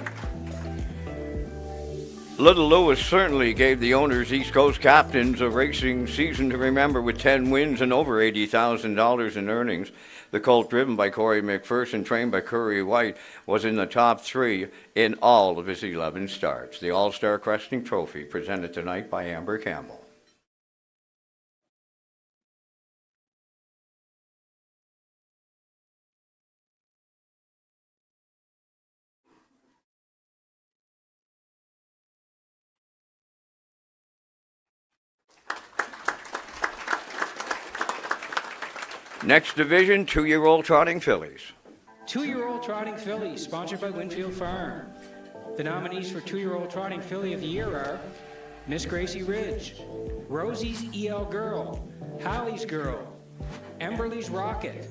[SPEAKER 1] Little Lewis certainly gave the owners, East Coast Captains, a racing season to remember with 10 wins and over $80,000 in earnings. The colt, driven by Corey McPherson, trained by Curry White, was in the top 3 in all of his 11 starts. The All-Star Cresting Trophy presented tonight by Amber Campbell. Next division, 2-year-old trotting fillies.
[SPEAKER 8] 2-year-old trotting fillies, sponsored by Winfield Farm. The nominees for 2-year-old trotting filly of the year are Miss Gracie Ridge, Rosie's EL Girl, Hallie's Girl, Emberly's Rocket,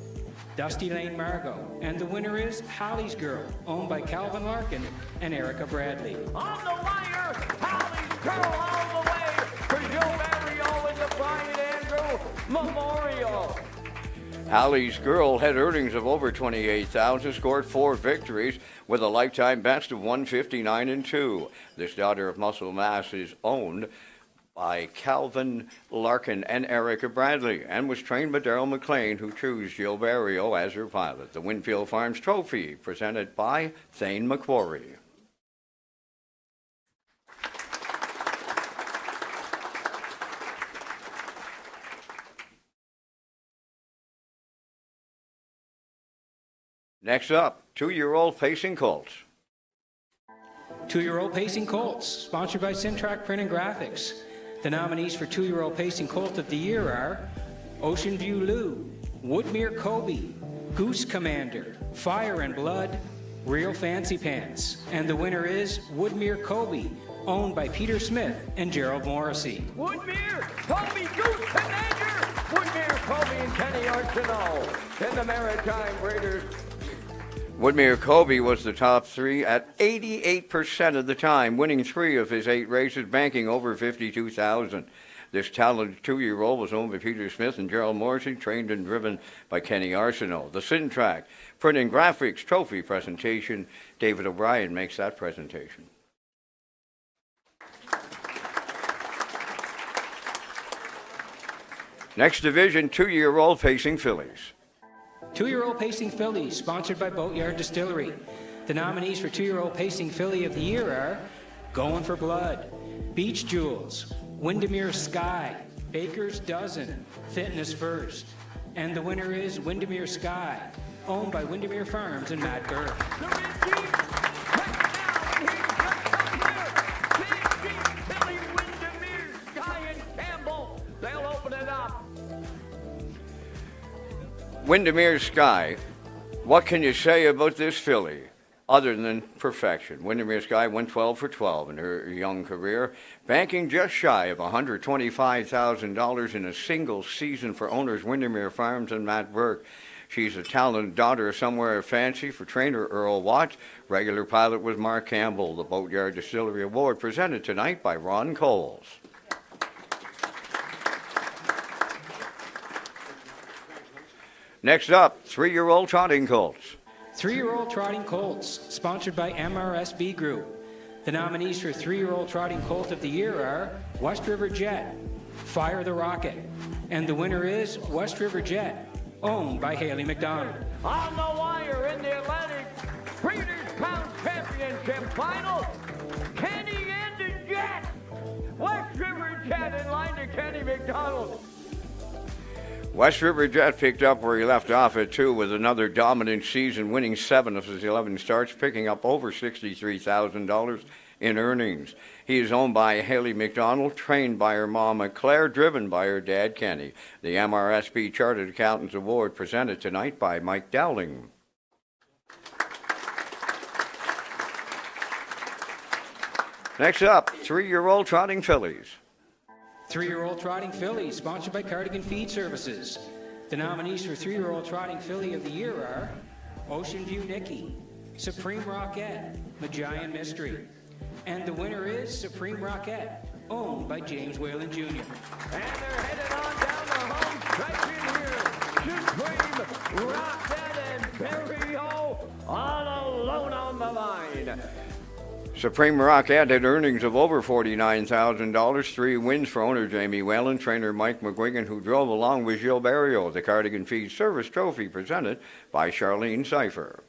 [SPEAKER 8] Dusty Lane Margot, and the winner is Hallie's Girl, owned by Calvin Larkin and Erica Bradley.
[SPEAKER 1] On the wire, Hallie's Girl all the way for Joe Barrio in the Brian Andrew Memorial. Allie's Girl had earnings of over $28,000, scored 4 victories with a lifetime best of 159-2. This daughter of muscle mass is owned by Calvin Larkin and Erica Bradley, and was trained by Daryl McLean, who chose Jill Barrio as her pilot. The Winfield Farms Trophy, presented by Thane McQuarrie. Next up, 2-year-old Pacing Colts.
[SPEAKER 8] 2-year-old Pacing Colts, sponsored by Syntrack Print and Graphics. The nominees for 2-year-old Pacing Colt of the Year are Ocean View Lou, Woodmere Kobe, Goose Commander, Fire and Blood, Real Fancy Pants. And the winner is Woodmere Kobe, owned by Peter Smith and Gerald Morrissey.
[SPEAKER 9] Woodmere Kobe, Goose Commander, Woodmere Kobe and Kenny Arsenault. And the Maritime Raiders.
[SPEAKER 1] Woodmere Kobe was the top 3 at 88% of the time, winning 3 of his 8 races, banking over $52,000. This talented 2-year-old was owned by Peter Smith and Gerald Morrissey, trained and driven by Kenny Arsenault. The Syntrack Print and Graphics Trophy presentation, David O'Brien makes that presentation. Next division, 2-year-old Pacing Fillies.
[SPEAKER 8] 2-year-old Pacing Fillies, sponsored by Boatyard Distillery. The nominees for 2-year-old Pacing Filly of the Year are Going for Blood, Beach Jewels, Windermere Sky, Baker's Dozen, Fitness First. And the winner is Windermere Sky, owned by Windermere Farms and Matt Burke.
[SPEAKER 9] They'll open it up.
[SPEAKER 1] Windermere Sky, what can you say about this filly other than perfection? Windermere Sky went 12 for 12 in her young career, banking just shy of $125,000 in a single season for owners Windermere Farms and Matt Burke. She's a talented daughter of Somewhere Fancy for trainer Earl Watts. Regular pilot was Mark Campbell. The Boatyard Distillery Award presented tonight by Ron Coles. Next up, 3-year-old Trotting Colts.
[SPEAKER 8] 3-year-old Trotting Colts, sponsored by MRSB Group. The nominees for 3-year-old Trotting Colt of the Year are West River Jet, Fire the Rocket, and the winner is West River Jet, owned by Haley McDonald.
[SPEAKER 9] On the wire in the Atlantic Breeders' Pound Championship Final, Kenny and the Jet. West River Jet in line to Kenny McDonald.
[SPEAKER 1] West River Jet picked up where he left off at 2 with another dominant season, winning 7 of his 11 starts, picking up over $63,000 in earnings. He is owned by Haley McDonald, trained by her mama Claire, driven by her dad Kenny. The MRSP Chartered Accountants Award presented tonight by Mike Dowling. Next up, 3-year-old Trotting Fillies.
[SPEAKER 8] 3-year-old Trotting Filly, sponsored by Cardigan Feed Services. The nominees for 3-year-old Trotting Filly of the Year are Ocean View Nikki, Supreme Rockette, Magian Mystery. And the winner is Supreme Rockette, owned by James Whalen Jr.
[SPEAKER 9] And they're headed on down the home stretch in here. Supreme Rockette and Barrio all alone on the line.
[SPEAKER 1] Supreme Rockette had earnings of over $49,000, 3 wins for owner Jamie Whalen, trainer Mike McGuigan, who drove along with Gilles Barrio. The Cardigan Feed Service Trophy presented by Charlene Cipher.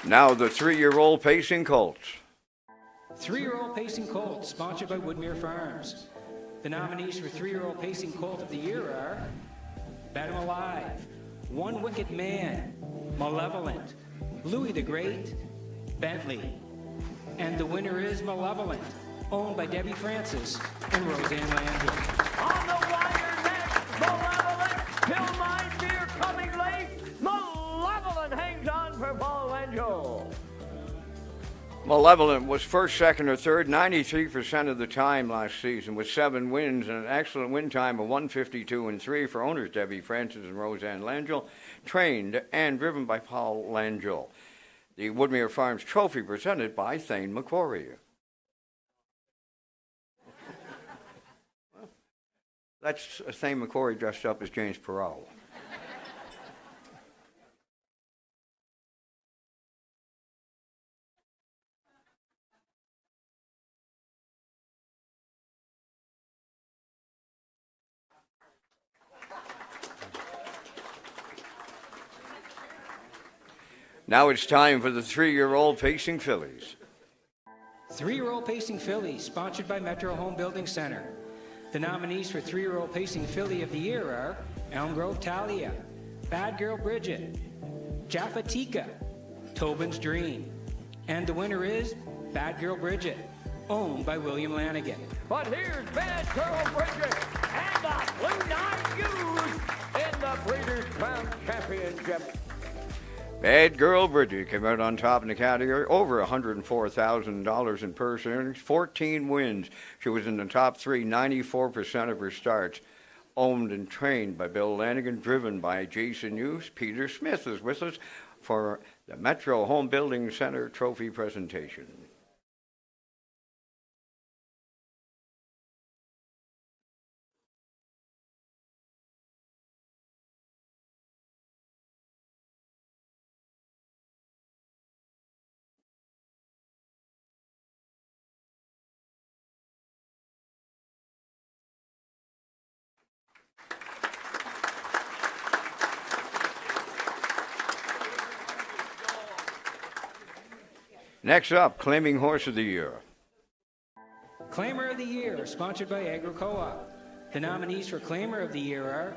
[SPEAKER 1] Now the 3-year-old Pacing Colts.
[SPEAKER 8] 3-year-old Pacing Colt, sponsored by Woodmere Farms. The nominees for 3-year-old Pacing Colt of the Year are Bet 'em Alive, One Wicked Man, Malevolent, Louis the Great, Bentley. And the winner is Malevolent, owned by Debbie Francis and Roseanne Landry.
[SPEAKER 9] On the wire next, Malevolent, Till My Dear coming late. Malevolent hangs on for Paul Angel.
[SPEAKER 1] Malevolent was first, second, or third 93% of the time last season with 7 wins and an excellent win time of 152 and 3 for owners Debbie Francis and Roseanne Langell, trained and driven by Paul Langell. The Woodmere Farms Trophy presented by Thane McQuarrie. That's Thane McQuarrie dressed up as James Perot. Now it's time for the 3-year-old Pacing Fillies.
[SPEAKER 8] 3-year-old Pacing Filly, sponsored by Metro Home Building Center. The nominees for 3-year-old Pacing Filly of the Year are Elm Grove Talia, Bad Girl Bridget, Jaffa Tika, Tobin's Dream, and the winner is Bad Girl Bridget, owned by William Lanigan.
[SPEAKER 9] But here's Bad Girl Bridget and the Blue Nine Ewes in the Breeders' Crown Championship.
[SPEAKER 1] Bad Girl Bridget came out on top in the category, over $104,000 in purse earnings, 14 wins. She was in the top 3, 94% of her starts. Owned and trained by Bill Lanigan, driven by Jason Hughes. Peter Smith is with us for the Metro Home Building Center Trophy presentation. Next up, Claiming Horse of the Year.
[SPEAKER 8] Claimer of the Year, sponsored by Agro Co-op. The nominees for Claimer of the Year are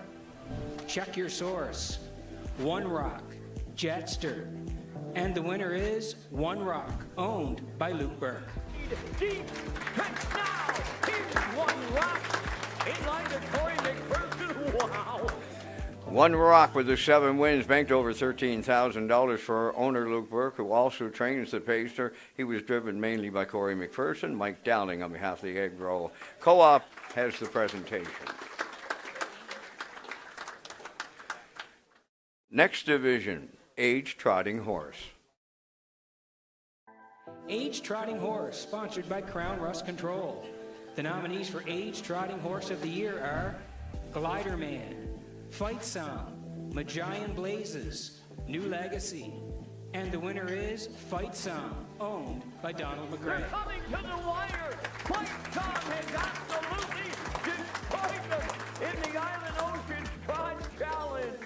[SPEAKER 8] Check Your Source, One Rock, Jetster, and the winner is One Rock, owned by Luke Burke.
[SPEAKER 9] Deep stretch now. Here's One Rock in line to Corey McPherson. Wow.
[SPEAKER 1] One Rock with the 7 wins banked over $13,000 for owner Luke Burke, who also trains the pacer. He was driven mainly by Corey McPherson. Mike Dowling on behalf of the Agro Co-op has the presentation. Next division, Age Trotting Horse.
[SPEAKER 8] Age Trotting Horse, sponsored by Crown Rust Control. The nominees for Age Trotting Horse of the Year are Glider Man, Fight Song, Magian Blazes, New Legacy, and the winner is Fight Song, owned by Donald McGray.
[SPEAKER 9] They're coming to the wire. Fight Song has absolutely destroyed them in the Island Ocean Trot Challenge.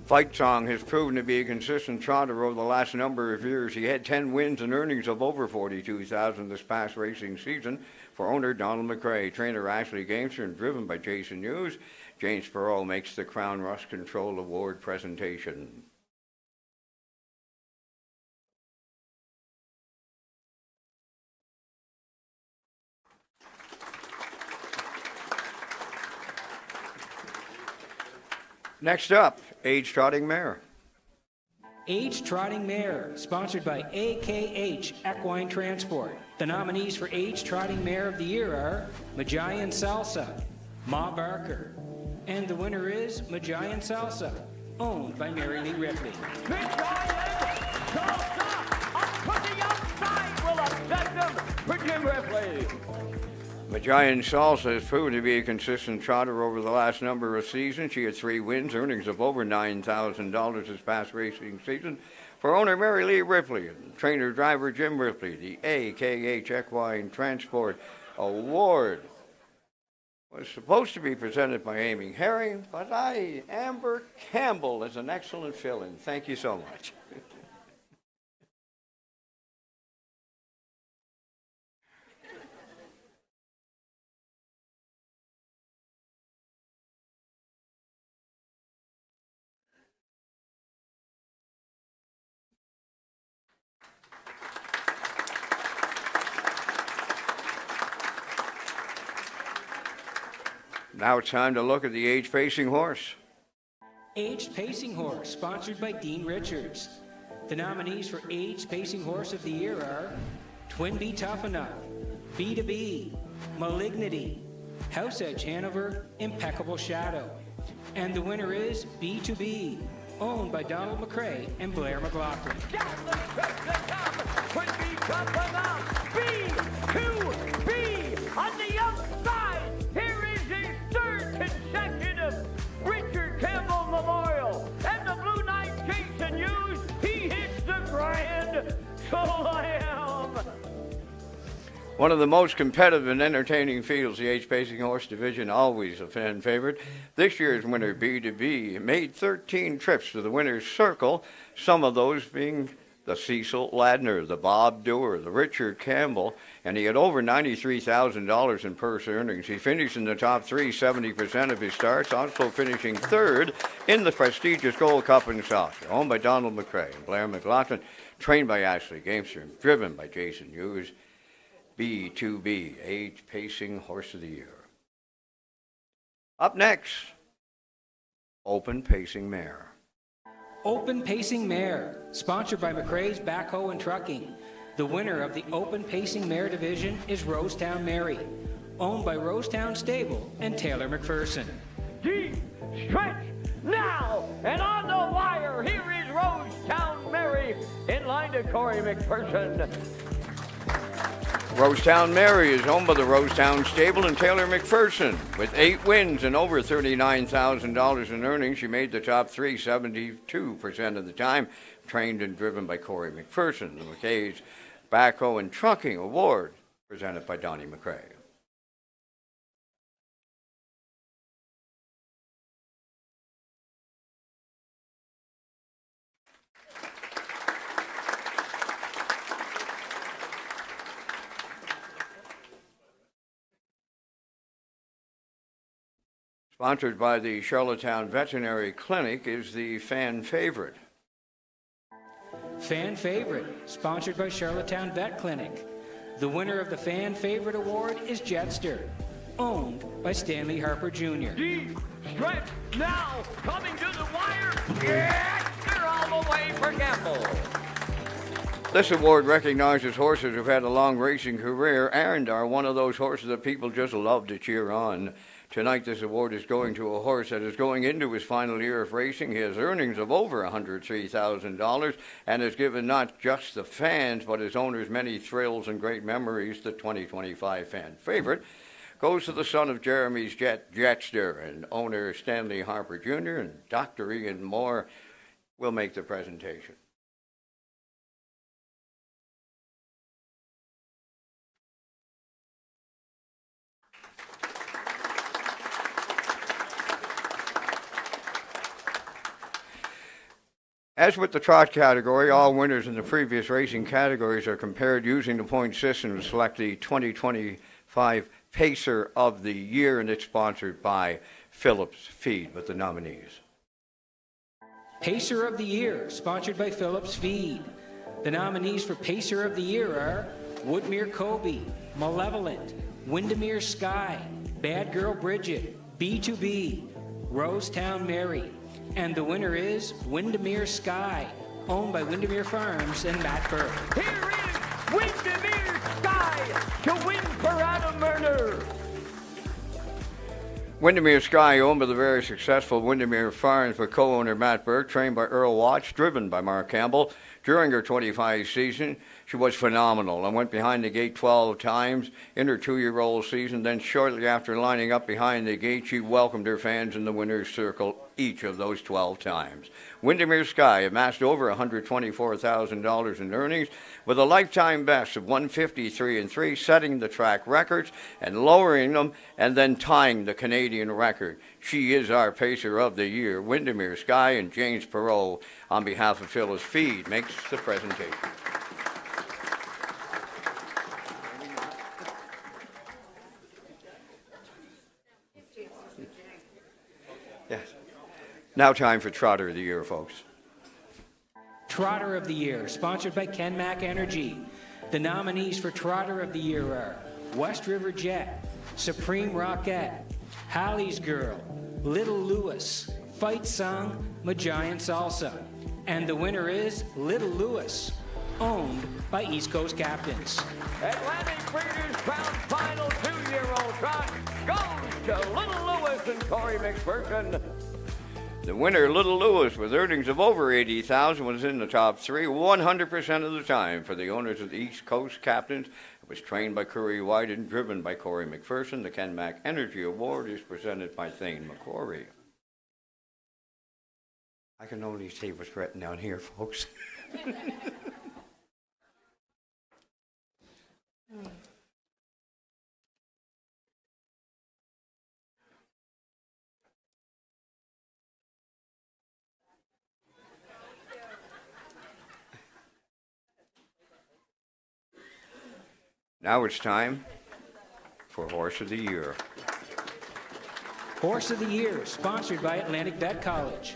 [SPEAKER 1] Fight Song has proven to be a consistent trotter over the last number of years. He had 10 wins and earnings of over $42,000 this past racing season for owner Donald McRae, trainer Ashley Gamester, and driven by Jason Hughes. James Perot makes the Crown Rust Control Award presentation. Next up, Age Trotting Mare.
[SPEAKER 8] Age Trotting Mare, sponsored by AKH Equine Transport. The nominees for Age Trotting Mare of the Year are Magian Salsa, Ma Barker, and the winner is Magian Salsa, owned by Mary Lee Ripley.
[SPEAKER 9] Magian Salsa up to the outside will upset them for Jim Ripley.
[SPEAKER 1] Magian Salsa has proven to be a consistent trotter over the last number of seasons. She had 3 wins, earnings of over $9,000 this past racing season. For owner Mary Lee Ripley and trainer driver Jim Ripley, the AKH Equine Transport Award was supposed to be presented by Amy Herring, but Amber Campbell is an excellent fill-in. Thank you so much. Now it's time to look at the age-pacing horse.
[SPEAKER 8] Aged Pacing Horse, sponsored by Dean Richards. The nominees for Age Pacing Horse of the Year are Twin Bee Tough Enough, B2B, Malignity, House Edge Hanover, Impeccable Shadow. And the winner is B2B, owned by Donald McCrae and Blair McLaughlin.
[SPEAKER 9] Down the stretch to come. Twin Bee Tough Enough. B2B on the outside. Here is his third consecutive Richard Campbell Memorial. And the Blue Knight Jason Hughes, he hits the grand slam.
[SPEAKER 1] One of the most competitive and entertaining fields, the Age Pacing Horse Division, always a fan favorite. This year's winner, B2B, made 13 trips to the winner's circle, some of those being the Cecil Ladner, the Bob Doer, the Richard Campbell, and he had over $93,000 in purse earnings. He finished in the top three 70% of his starts, also finishing third in the prestigious Gold Cup in Sasha, owned by Donald McCrae and Blair McLaughlin, trained by Ashley Gamester, and driven by Jason Hughes. B2B, Age Pacing Horse of the Year. Up next, Open Pacing Mare.
[SPEAKER 8] Open Pacing Mare, sponsored by McCrae's Backhoe and Trucking. The winner of the Open Pacing Mare division is Rosetown Mary, owned by Rosetown Stable and Taylor McPherson.
[SPEAKER 9] Deep stretch now, and on the wire, here is Rosetown Mary in line to Corey McPherson.
[SPEAKER 1] Rosetown Mary is owned by the Rosetown Stable and Taylor McPherson. With 8 wins and over $39,000 in earnings, she made the top three 72% of the time, trained and driven by Corey McPherson. The McKay's Backhoe and Trucking Award, presented by Donnie McCrae. Sponsored by the Charlottetown Veterinary Clinic is the Fan Favorite.
[SPEAKER 8] Fan Favorite, sponsored by Charlottetown Vet Clinic. The winner of the Fan Favorite Award is Jetster, owned by Stanley Harper Jr.
[SPEAKER 9] Deep stretch now, coming to the wire. Yes, they're all the way for Campbell.
[SPEAKER 1] This award recognizes horses who've had a long racing career and are one of those horses that people just love to cheer on. Tonight, this award is going to a horse that is going into his final year of racing. He has earnings of over $103,000 and has given not just the fans, but his owners many thrills and great memories. The 2025 Fan Favorite goes to the son of Jeremy's Jetster and owner Stanley Harper Jr. and Dr. Ian Moore will make the presentation. As with the trot category, all winners in the previous racing categories are compared using the point system to select the 2025 Pacer of the Year, and it's sponsored by Phillips Feed with the nominees.
[SPEAKER 8] Pacer of the Year, sponsored by Phillips Feed. The nominees for Pacer of the Year are Woodmere Kobe, Malevolent, Windermere Sky, Bad Girl Bridget, B2B, Rosetown Mary. And the winner is Windermere Sky, owned by Windermere Farms and Matt Burke.
[SPEAKER 9] Here is Windermere Sky to win for Adam Murner.
[SPEAKER 1] Windermere Sky, owned by the very successful Windermere Farms with co-owner Matt Burke, trained by Earl Watts, driven by Mark Campbell. During her 25 season, she was phenomenal and went behind the gate 12 times in her 2-year-old season. Then shortly after lining up behind the gate, she welcomed her fans in the winner's circle each of those 12 times. Windermere Sky amassed over $124,000 in earnings with a lifetime best of 153-3, setting the track records and lowering them and then tying the Canadian record. She is our Pacer of the Year. Windermere Sky, and James Perot, on behalf of Phyllis Feed, makes the presentation. Yes. Now time for Trotter of the Year, folks.
[SPEAKER 8] Trotter of the Year, sponsored by KenMac Energy. The nominees for Trotter of the Year are West River Jet, Supreme Rockette, Hallie's Girl, Little Lewis, Fight Song, Magiant Salsa. And the winner is Little Lewis, owned by East Coast Captains.
[SPEAKER 9] Atlantic Breeders' Crown Final 2-year-old trot goes to Little Lewis and Corey McPherson.
[SPEAKER 1] The winner, Little Lewis, with earnings of over $80,000, was in the top three 100% of the time for the owners of the East Coast Captains. It was trained by Curry White and driven by Corey McPherson. The Ken Mack Energy Award is presented by Thane McCrory. I can only see what's written down here, folks. Now it's time for Horse of the Year.
[SPEAKER 8] Horse of the Year, sponsored by Atlantic Bet College.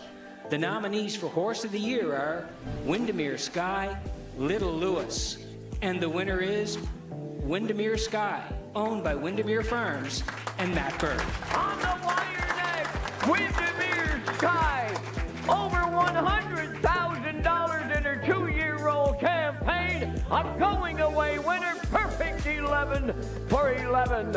[SPEAKER 8] The nominees for Horse of the Year are Windermere Sky, Little Lewis. And the winner is Windermere Sky, owned by Windermere Farms and Matt Bird.
[SPEAKER 9] On the wire next, Windermere Sky, over $100,000 in her 2-year-old campaign. A going away winner, perfect 11 for 11.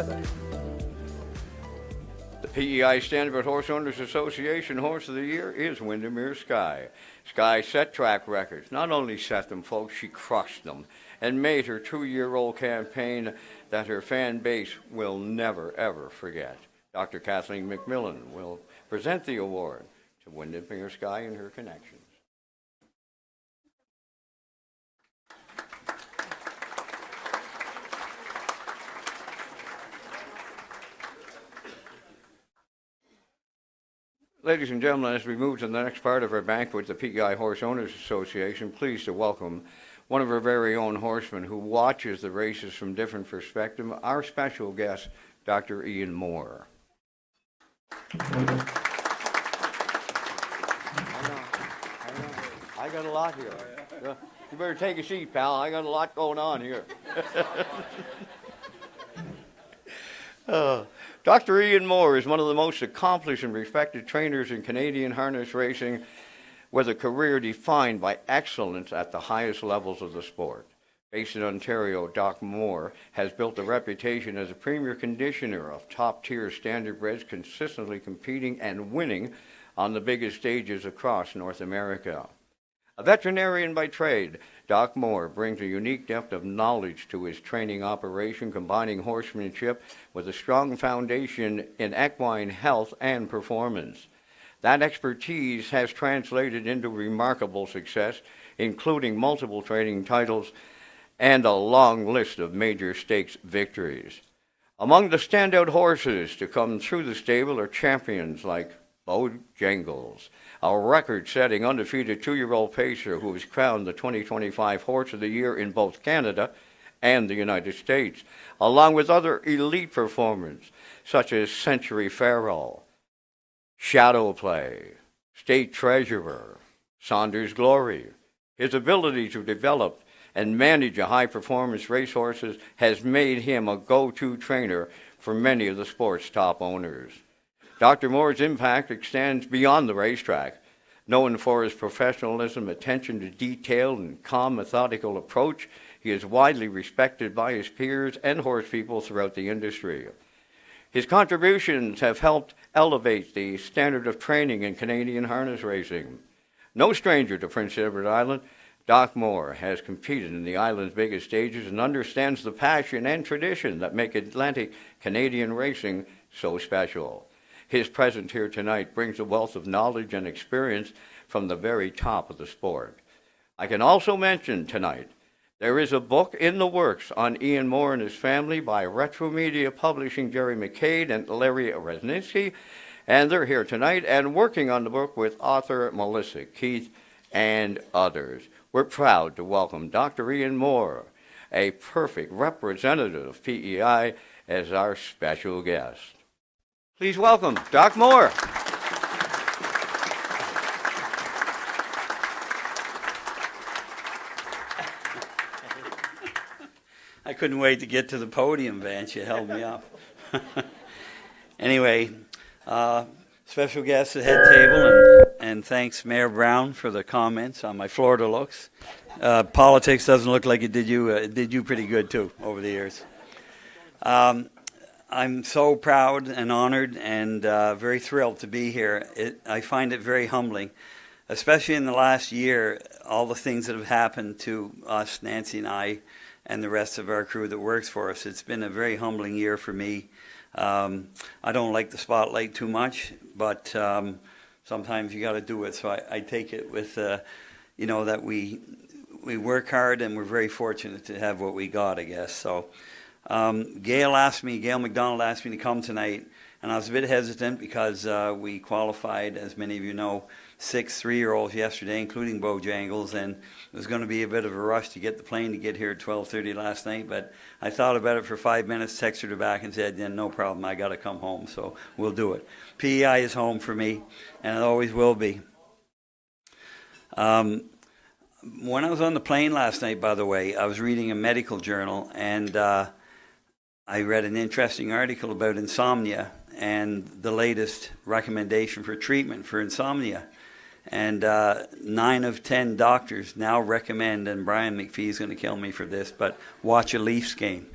[SPEAKER 1] The PEI Standard Horse Owners Association Horse of the Year is Windermere Sky. Sky set track records. Not only set them, folks, she crushed them and made her 2-year-old campaign that her fan base will never, ever forget. Dr. Kathleen McMillan will present the award to Windermere Sky and her connections. Ladies and gentlemen, as we move to the next part of our banquet, the PEI Horse Owners Association, pleased to welcome one of our very own horsemen who watches the races from different perspectives, our special guest, Dr. Ian Moore. I got a lot here. You better take a seat, pal. I got a lot going on here. Dr. Ian Moore is one of the most accomplished and respected trainers in Canadian harness racing, with a career defined by excellence at the highest levels of the sport. Based in Ontario, Doc Moore has built a reputation as a premier conditioner of top-tier standardbreds, consistently competing and winning on the biggest stages across North America. A veterinarian by trade, Doc Moore brings a unique depth of knowledge to his training operation, combining horsemanship with a strong foundation in equine health and performance. That expertise has translated into remarkable success, including multiple training titles and a long list of major stakes victories. Among the standout horses to come through the stable are champions like Bojangles, a record-setting undefeated 2-year-old pacer who was crowned the 2025 Horse of the Year in both Canada and the United States, along with other elite performers such as Century Farrell, Shadow Play, State Treasurer, Saunders Glory. His ability to develop and manage a high-performance racehorses has made him a go-to trainer for many of the sport's top owners. Dr. Moore's impact extends beyond the racetrack. Known for his professionalism, attention to detail, and calm, methodical approach, he is widely respected by his peers and horse people throughout the industry. His contributions have helped elevate the standard of training in Canadian harness racing. No stranger to Prince Edward Island, Doc Moore has competed in the island's biggest stages and understands the passion and tradition that make Atlantic Canadian racing so special. His presence here tonight brings a wealth of knowledge and experience from the very top of the sport. I can also mention tonight, there is a book in the works on Ian Moore and his family by Retro Media Publishing, Jerry McCade and Larry Resnitzky, and they're here tonight and working on the book with author Melissa Keith and others. We're proud to welcome Dr. Ian Moore, a perfect representative of PEI, as our special guest. Please welcome Doc Moore.
[SPEAKER 10] I couldn't wait to get to the podium, Vance. You held me up. Anyway, special guest at head table and thanks Mayor Brown for the comments on my Florida looks. Politics doesn't look like it did you. It did you pretty good too over the years. I'm so proud and honored and very thrilled to be here. I find it very humbling, especially in the last year, all the things that have happened to us, Nancy and I, and the rest of our crew that works for us. It's been a very humbling year for me. I don't like the spotlight too much, but sometimes you got to do it. So I take it with, that we work hard and we're very fortunate to have what we got, I guess. So Gail McDonald asked me to come tonight, and I was a bit hesitant because we qualified, as many of you know, 6 3-year-olds yesterday, including Bojangles, and it was going to be a bit of a rush to get the plane to get here at 12:30 last night, but I thought about it for 5 minutes, texted her back and said, yeah, no problem, I got to come home, so we'll do it. PEI is home for me, and it always will be. When I was on the plane last night, by the way, I was reading a medical journal, and I read an interesting article about insomnia and the latest recommendation for treatment for insomnia. And 9 of 10 doctors now recommend, and Brian McPhee is going to kill me for this, but watch a Leafs game.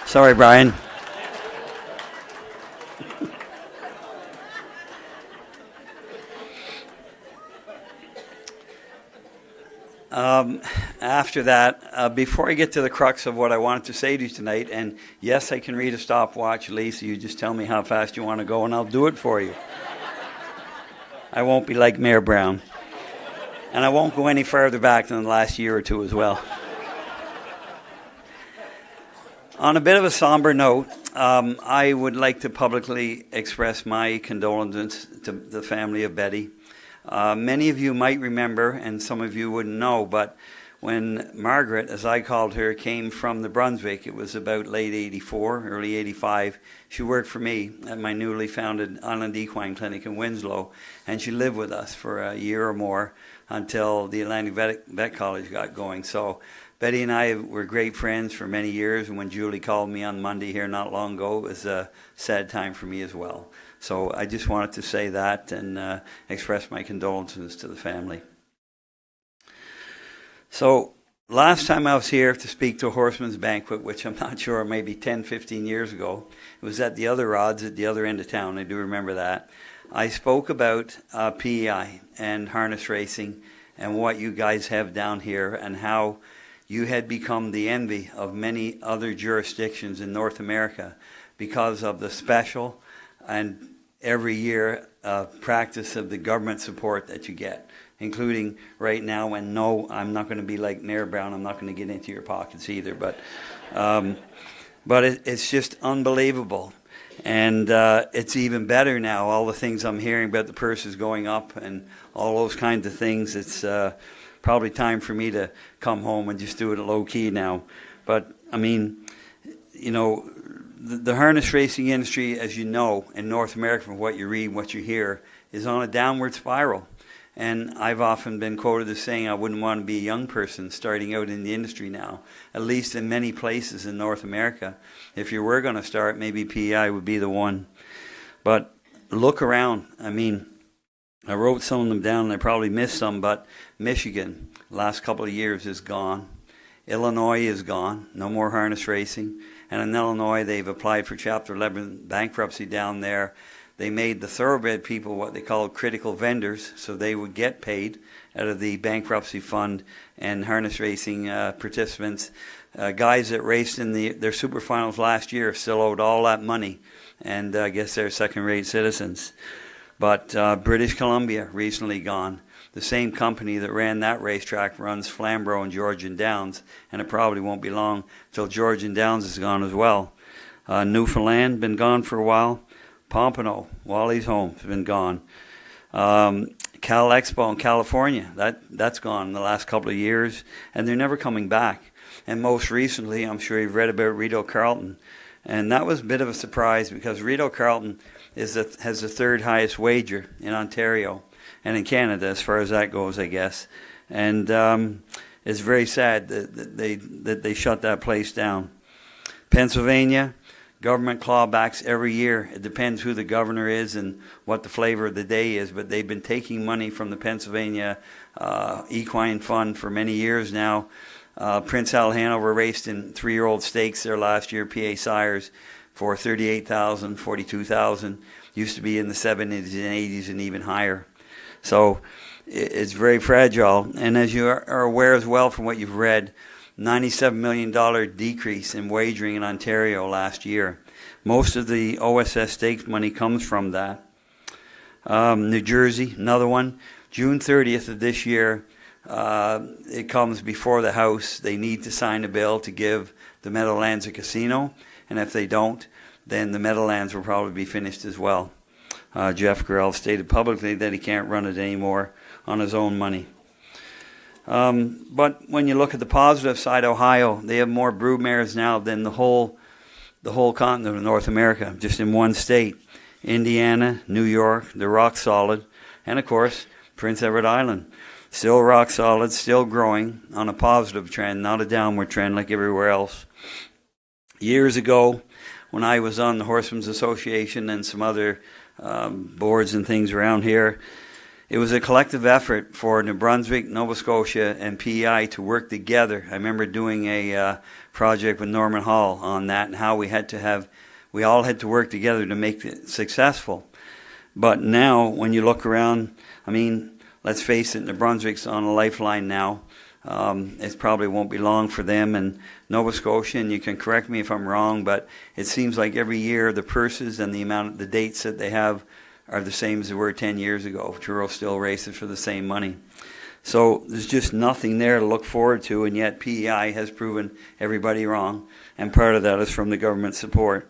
[SPEAKER 10] Sorry, Brian. After that, before I get to the crux of what I wanted to say to you tonight, and yes, I can read a stopwatch, Lisa, you just tell me how fast you want to go and I'll do it for you. I won't be like Mayor Brown. And I won't go any further back than the last year or two as well. On a bit of a somber note, I would like to publicly express my condolences to the family of Betty. Many of you might remember, and some of you wouldn't know, but when Margaret, as I called her, came from the Brunswick, it was about late 84, early 85, she worked for me at my newly founded Island Equine Clinic in Winslow, and she lived with us for a year or more until the Atlantic Vet College got going. So Betty and I were great friends for many years, and when Julie called me on Monday here not long ago, it was a sad time for me as well. So I just wanted to say that and express my condolences to the family. So last time I was here to speak to a horseman's banquet, which I'm not sure, maybe 10, 15 years ago, it was at the other rods at the other end of town. I do remember that. I spoke about PEI and harness racing and what you guys have down here and how you had become the envy of many other jurisdictions in North America because of the special and every year practice of the government support that you get, including right now. And no, I'm not going to be like Mayor Brown. I'm not going to get into your pockets either. But it's just unbelievable. And it's even better now, all the things I'm hearing about the purses going up and all those kinds of things. It's probably time for me to come home and just do it low key now. But, I mean, the harness racing industry, as you know, in North America, from what you read, what you hear, is on a downward spiral. And I've often been quoted as saying I wouldn't want to be a young person starting out in the industry now, at least in many places in North America. If you were going to start, maybe PEI would be the one. But look around. I mean, I wrote some of them down and I probably missed some, but Michigan, last couple of years, is gone. Illinois is gone. No more harness racing. And in Illinois, they've applied for Chapter 11 bankruptcy down there. They made the thoroughbred people what they call critical vendors, so they would get paid out of the bankruptcy fund, and harness racing participants, guys that raced in their super finals last year still owed all that money, and I guess they're second-rate citizens. But British Columbia recently gone. The same company that ran that racetrack runs Flamborough and Georgian Downs, and it probably won't be long till Georgian Downs is gone as well. Newfoundland, been gone for a while. Pompano, Wally's home, has been gone. Cal Expo in California, that's gone in the last couple of years, and they're never coming back. And most recently, I'm sure you've read about Rideau Carleton, and that was a bit of a surprise because Rideau Carleton has the third highest wager in Ontario and in Canada, as far as that goes, I guess. And it's very sad that they shut that place down. Pennsylvania, government clawbacks every year. It depends who the governor is and what the flavor of the day is, but they've been taking money from the Pennsylvania Equine Fund for many years now. Prince Al Hanover raced in 3-year-old stakes there last year, PA Sires, for $38,000, $42,000. Used to be in the 70s and 80s and even higher. So it's very fragile. And as you are aware as well from what you've read, $97 million decrease in wagering in Ontario last year. Most of the OSS stakes money comes from that. New Jersey, another one. June 30th of this year, it comes before the House. They need to sign a bill to give the Meadowlands a casino, and if they don't, then the Meadowlands will probably be finished as well. Jeff Grell stated publicly that he can't run it anymore on his own money. But when you look at the positive side, Ohio, they have more broodmares now than the whole continent of North America, just in one state. Indiana, New York, they're rock solid. And of course, Prince Edward Island, still rock solid, still growing on a positive trend, not a downward trend like everywhere else. Years ago, when I was on the Horsemen's Association and some other boards and things around here, it was a collective effort for New Brunswick, Nova Scotia, and PEI to work together. I remember doing a project with Norman Hall on that and how we all had to work together to make it successful. But now, when you look around, I mean, let's face it, New Brunswick's on a lifeline now. It probably won't be long for them, and Nova Scotia, and you can correct me if I'm wrong, but it seems like every year the purses and the dates that they have are the same as they were 10 years ago. Truro still races for the same money. So there's just nothing there to look forward to, and yet PEI has proven everybody wrong, and part of that is from the government support.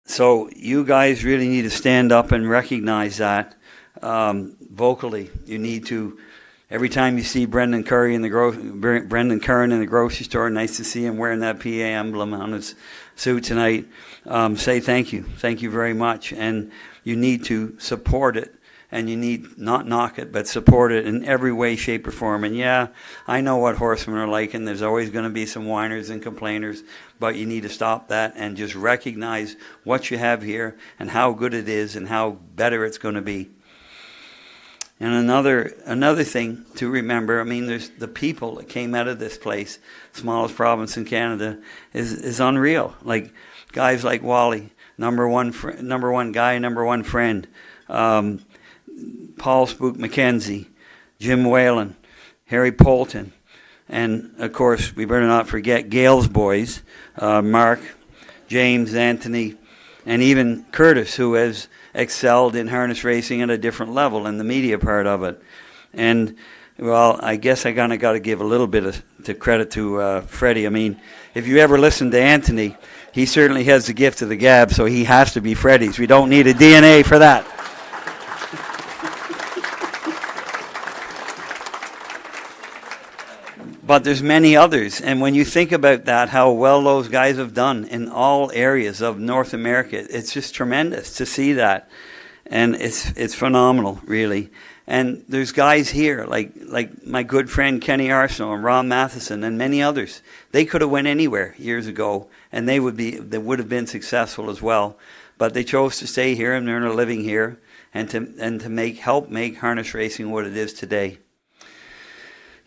[SPEAKER 10] So you guys really need to stand up and recognize that vocally. You need to, every time you see Brendan Curran in the grocery store, nice to see him wearing that PA emblem on his suit tonight, say thank you. Thank you very much. And you need to support it. And you need not knock it, but support it in every way, shape, or form. And yeah, I know what horsemen are like, and there's always going to be some whiners and complainers, but you need to stop that and just recognize what you have here and how good it is and how better it's going to be. And another thing to remember, I mean, there's the people that came out of this place, smallest province in Canada, is unreal. Like guys like Wally, number one guy, number one friend. Paul Spook McKenzie, Jim Whalen, Harry Polton, and of course we better not forget Gail's boys, Mark, James, Anthony, and even Curtis, who has excelled in harness racing at a different level in the media part of it. And well, I guess I kind of got to give a little bit of credit to Freddie. I mean, if you ever listen to Anthony, he certainly has the gift of the gab, so he has to be Freddie's. We don't need a DNA for that. But there's many others, and when you think about that, how well those guys have done in all areas of North America, it's just tremendous to see that, and it's phenomenal, really. And there's guys here like my good friend Kenny Arsenault and Ron Matheson and many others. They could have went anywhere years ago, and they would have been successful as well. But they chose to stay here and earn a living here, and to help make harness racing what it is today.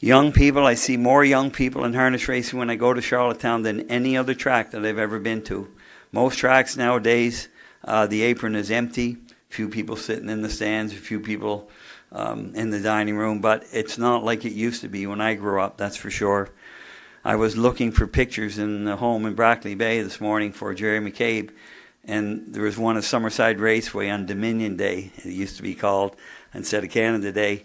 [SPEAKER 10] Young people, I see more young people in harness racing when I go to Charlottetown than any other track that I've ever been to. Most tracks nowadays, the apron is empty, few people sitting in the stands, a few people in the dining room, but it's not like it used to be when I grew up, that's for sure. I was looking for pictures in the home in Brackley Bay this morning for Jerry McCabe, and there was one at Summerside Raceway on Dominion Day, it used to be called, instead of Canada Day,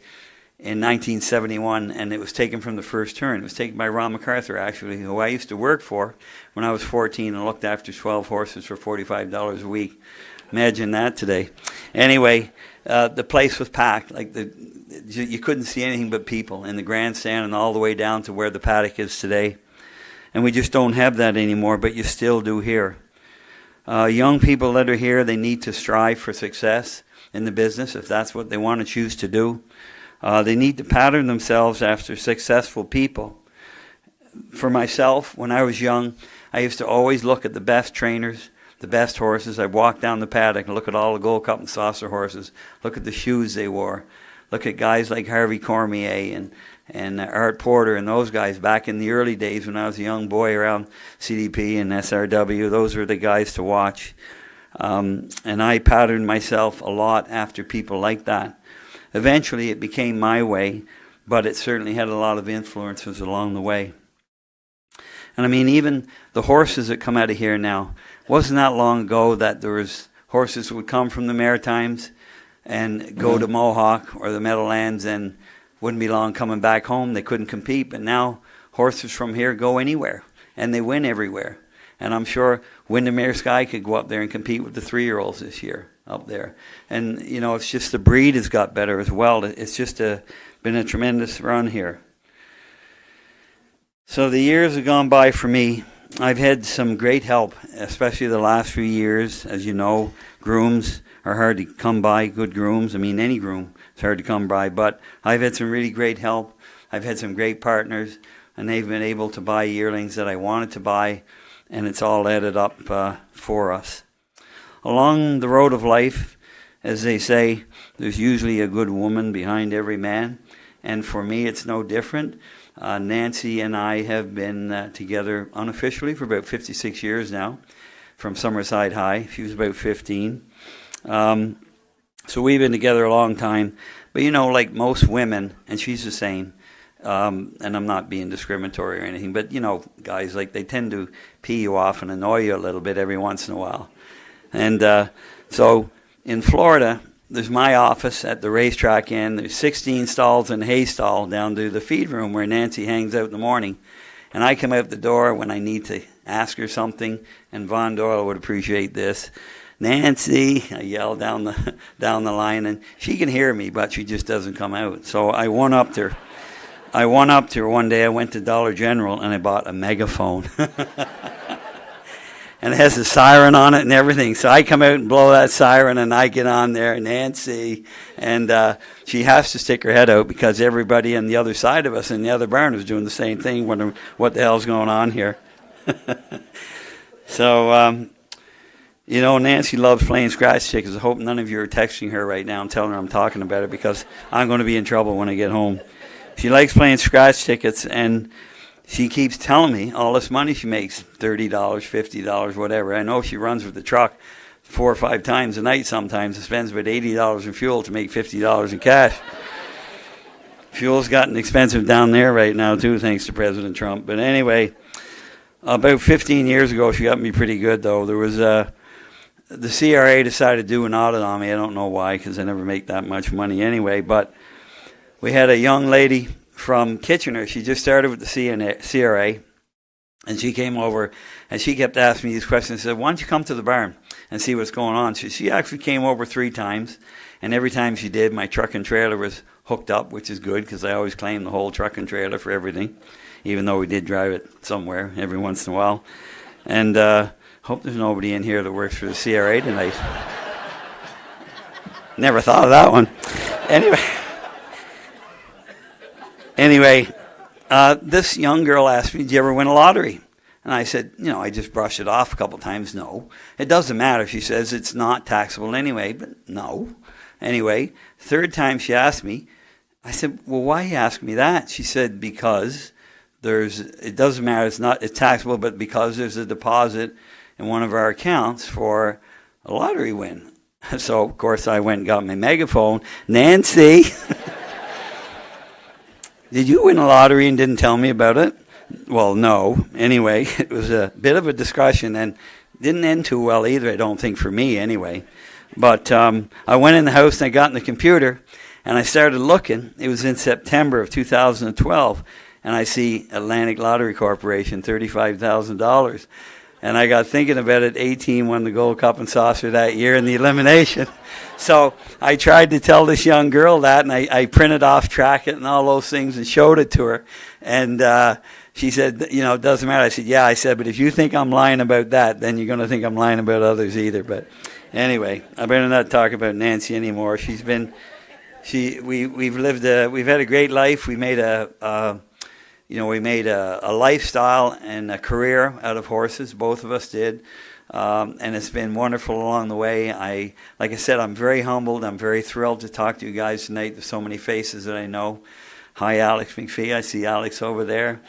[SPEAKER 10] in 1971, and it was taken from the first turn. It was taken by Ron MacArthur, actually, who I used to work for when I was 14 and looked after 12 horses for $45 a week. Imagine that today. Anyway, the place was packed. You couldn't see anything but people in the grandstand and all the way down to where the paddock is today. And we just don't have that anymore, but you still do here. Young people that are here, they need to strive for success in the business if that's what they want to choose to do. They need to pattern themselves after successful people. For myself, when I was young, I used to always look at the best trainers, the best horses. I'd walk down the paddock and look at all the Gold Cup and Saucer horses, look at the shoes they wore, look at guys like Harvey Cormier and Art Porter and those guys back in the early days when I was a young boy around CDP and SRW. Those were the guys to watch. And I patterned myself a lot after people like that. Eventually it became my way, but it certainly had a lot of influences along the way. And I mean, even the horses that come out of here now, wasn't that long ago that there was horses that would come from the Maritimes and go to Mohawk or the Meadowlands and wouldn't be long coming back home. They couldn't compete, but now horses from here go anywhere and they win everywhere. And I'm sure Windermere Sky could go up there and compete with the 3-year-olds this year up there. And, you know, it's just the breed has got better as well. It's just been a tremendous run here. So the years have gone by for me. I've had some great help, especially the last few years. As you know, grooms are hard to come by, good grooms. I mean, any groom is hard to come by. But I've had some really great help. I've had some great partners, and they've been able to buy yearlings that I wanted to buy, and it's all added up for us. Along the road of life, as they say, there's usually a good woman behind every man, and for me it's no different. Nancy and I have been together unofficially for about 56 years now, from Summerside High. She was about 15. So we've been together a long time. But, you know, like most women, and she's the same, and I'm not being discriminatory or anything, but, you know, guys, like, they tend to pee you off and annoy you a little bit every once in a while. And so in Florida, there's my office at the racetrack end. There's 16 stalls and a hay stall down to the feed room where Nancy hangs out in the morning. And I come out the door when I need to ask her something, and Von Doyle would appreciate this. Nancy, I yell down the line, and she can hear me, but she just doesn't come out. So I one-upped her. One day. I went to Dollar General, and I bought a megaphone. And it has a siren on it and everything. So I come out and blow that siren, and I get on there, Nancy. And she has to stick her head out because everybody on the other side of us in the other barn was doing the same thing, wondering what the hell's going on here. So, you know, Nancy loves playing scratch tickets. I hope none of you are texting her right now and telling her I'm talking about it, because I'm going to be in trouble when I get home. She likes playing scratch tickets, and she keeps telling me all this money she makes, $30, $50, whatever. I know she runs with the truck 4 or 5 times a night sometimes and spends about $80 in fuel to make $50 in cash. Fuel's gotten expensive down there right now, too, thanks to President Trump. But anyway, about 15 years ago, she got me pretty good, though. There was the CRA decided to do an audit on me. I don't know why, because I never make that much money anyway. But we had a young lady from Kitchener. She just started with the CRA, and she came over, and she kept asking me these questions. She said, why don't you come to the barn and see what's going on? She actually came over 3 times, and every time she did, my truck and trailer was hooked up, which is good, because I always claim the whole truck and trailer for everything, even though we did drive it somewhere every once in a while. And hope there's nobody in here that works for the CRA tonight. Never thought of that one. Anyway, this young girl asked me, did you ever win a lottery? And I said, you know, I just brushed it off a couple of times. No. It doesn't matter. She says it's not taxable anyway, but no. Anyway, 3rd time she asked me, I said, well, why you ask me that? She said, because it doesn't matter, it's taxable, but because there's a deposit in one of our accounts for a lottery win. So, of course, I went and got my megaphone. Nancy, did you win a lottery and didn't tell me about it? Well, no. Anyway, it was a bit of a discussion and didn't end too well either, I don't think, for me anyway. But I went in the house and I got in the computer and I started looking. It was in September of 2012, and I see Atlantic Lottery Corporation, $35,000. And I got thinking about it. 18 won the Gold Cup and Saucer that year in the elimination. So I tried to tell this young girl that, and I printed off, track it, and all those things, and showed it to her. And she said, you know, it doesn't matter. I said, yeah. I said, but if you think I'm lying about that, then you're going to think I'm lying about others either. But anyway, I better not talk about Nancy anymore. We've had a great life. We made we made a lifestyle and a career out of horses. Both of us did. And it's been wonderful along the way. Like I said, I'm very humbled. I'm very thrilled to talk to you guys tonight. There's so many faces that I know. Hi, Alex McPhee. I see Alex over there.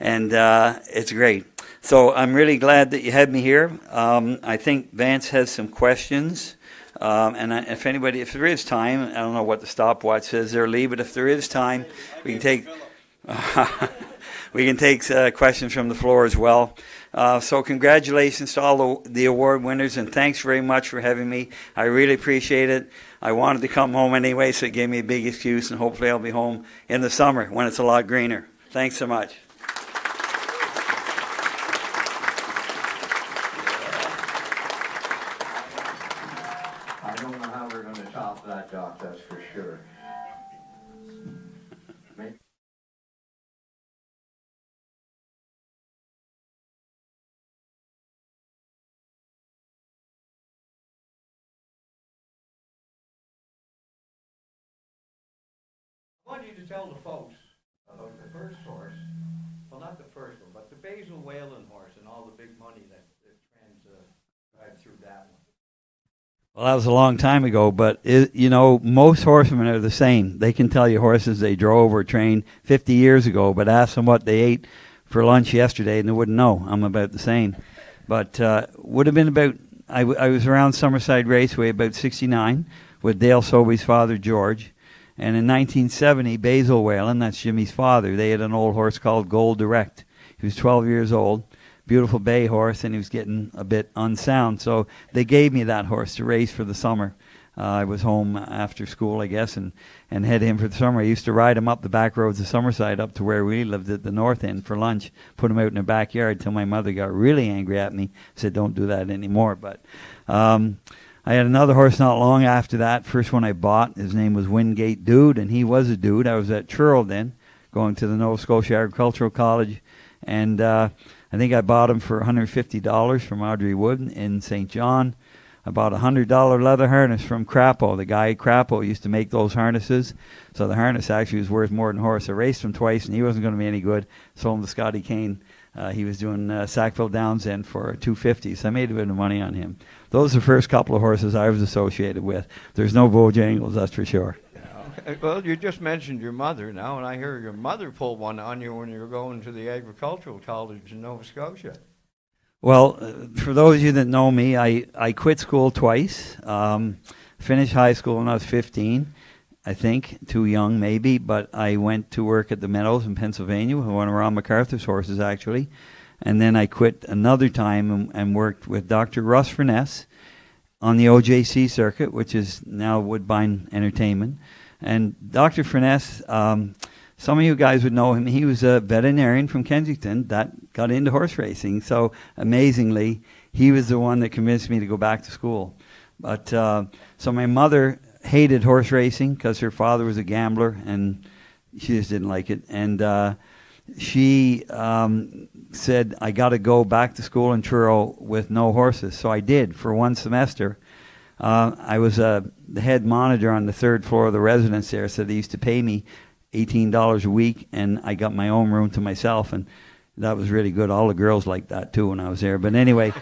[SPEAKER 10] And it's great. So I'm really glad that you had me here. I think Vance has some questions. If there is time, I don't know what the stopwatch says there, Lee, but if there is time, we can take questions from the floor as well. So congratulations to all the award winners, and thanks very much for having me. I really appreciate it. I wanted to come home anyway, so it gave me a big excuse, and hopefully I'll be home in the summer when it's a lot greener. Thanks so much.
[SPEAKER 1] I don't know how we're going to top that, Doc, that's for sure. I want you to tell the folks about the first horse, well, not the first one, but the Basil Whalen horse and all the big money that transpired through that one.
[SPEAKER 10] Well, that was a long time ago, but most horsemen are the same. They can tell you horses they drove or trained 50 years ago, but ask them what they ate for lunch yesterday, and they wouldn't know. I'm about the same. But would have been about, I was around Summerside Raceway about 69 with Dale Sobey's father, George. And in 1970, Basil Whalen, that's Jimmy's father, they had an old horse called Gold Direct. He was 12 years old, beautiful bay horse, and he was getting a bit unsound. So they gave me that horse to race for the summer. I was home after school, I guess, and had him for the summer. I used to ride him up the back roads of Summerside up to where we lived at the north end for lunch, put him out in the backyard till my mother got really angry at me, said don't do that anymore. But I had another horse not long after that. First one I bought, his name was Wingate Dude, and he was a dude. I was at Churl then, going to the Nova Scotia Agricultural College, and I think I bought him for $150 from Audrey Wood in St. John. I bought a $100 leather harness from Crapo. The guy Crapo used to make those harnesses, so the harness actually was worth more than the horse. I raced him twice, and he wasn't going to be any good. Sold him to Scotty Kane. He was doing Sackville Downs then for $250, so I made a bit of money on him. Those are the first couple of horses I was associated with. There's no Bojangles, that's for sure.
[SPEAKER 1] Well, you just mentioned your mother now, and I hear your mother pulled one on you when you were going to the agricultural college in Nova Scotia.
[SPEAKER 10] Well, for those of you that know me, I quit school twice. Finished high school when I was 15, I think, too young maybe, but I went to work at the Meadows in Pennsylvania with one of Ron MacArthur's horses, actually. And then I quit another time and worked with Dr. Russ Furness on the OJC circuit, which is now Woodbine Entertainment. And Dr. Furness, some of you guys would know him. He was a veterinarian from Kensington that got into horse racing. So amazingly, he was the one that convinced me to go back to school. But so my mother hated horse racing because her father was a gambler, and she just didn't like it. And she said, I got to go back to school in Truro with no horses. So I did for one semester. I was the head monitor on the third floor of the residence there, so they used to pay me $18 a week, and I got my own room to myself, and that was really good. All the girls liked that too when I was there. But anyway,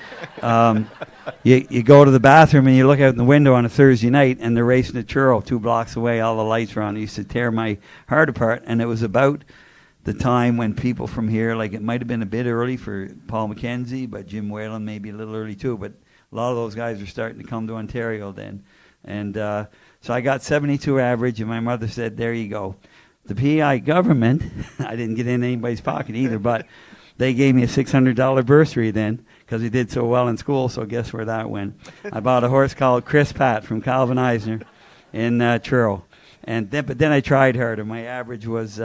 [SPEAKER 10] you go to the bathroom and you look out in the window on a Thursday night, and they're racing at Truro 2 blocks away. All the lights were on. It used to tear my heart apart, and it was about the time when people from here, like it might have been a bit early for Paul McKenzie, but Jim Whalen maybe a little early too, but a lot of those guys were starting to come to Ontario then. And so I got 72 average, and my mother said, there you go. The PEI government, I didn't get in anybody's pocket either, but they gave me a $600 bursary then because he did so well in school, so guess where that went. I bought a horse called Chris Pat from Calvin Eisner in Truro. But then I tried harder. My average was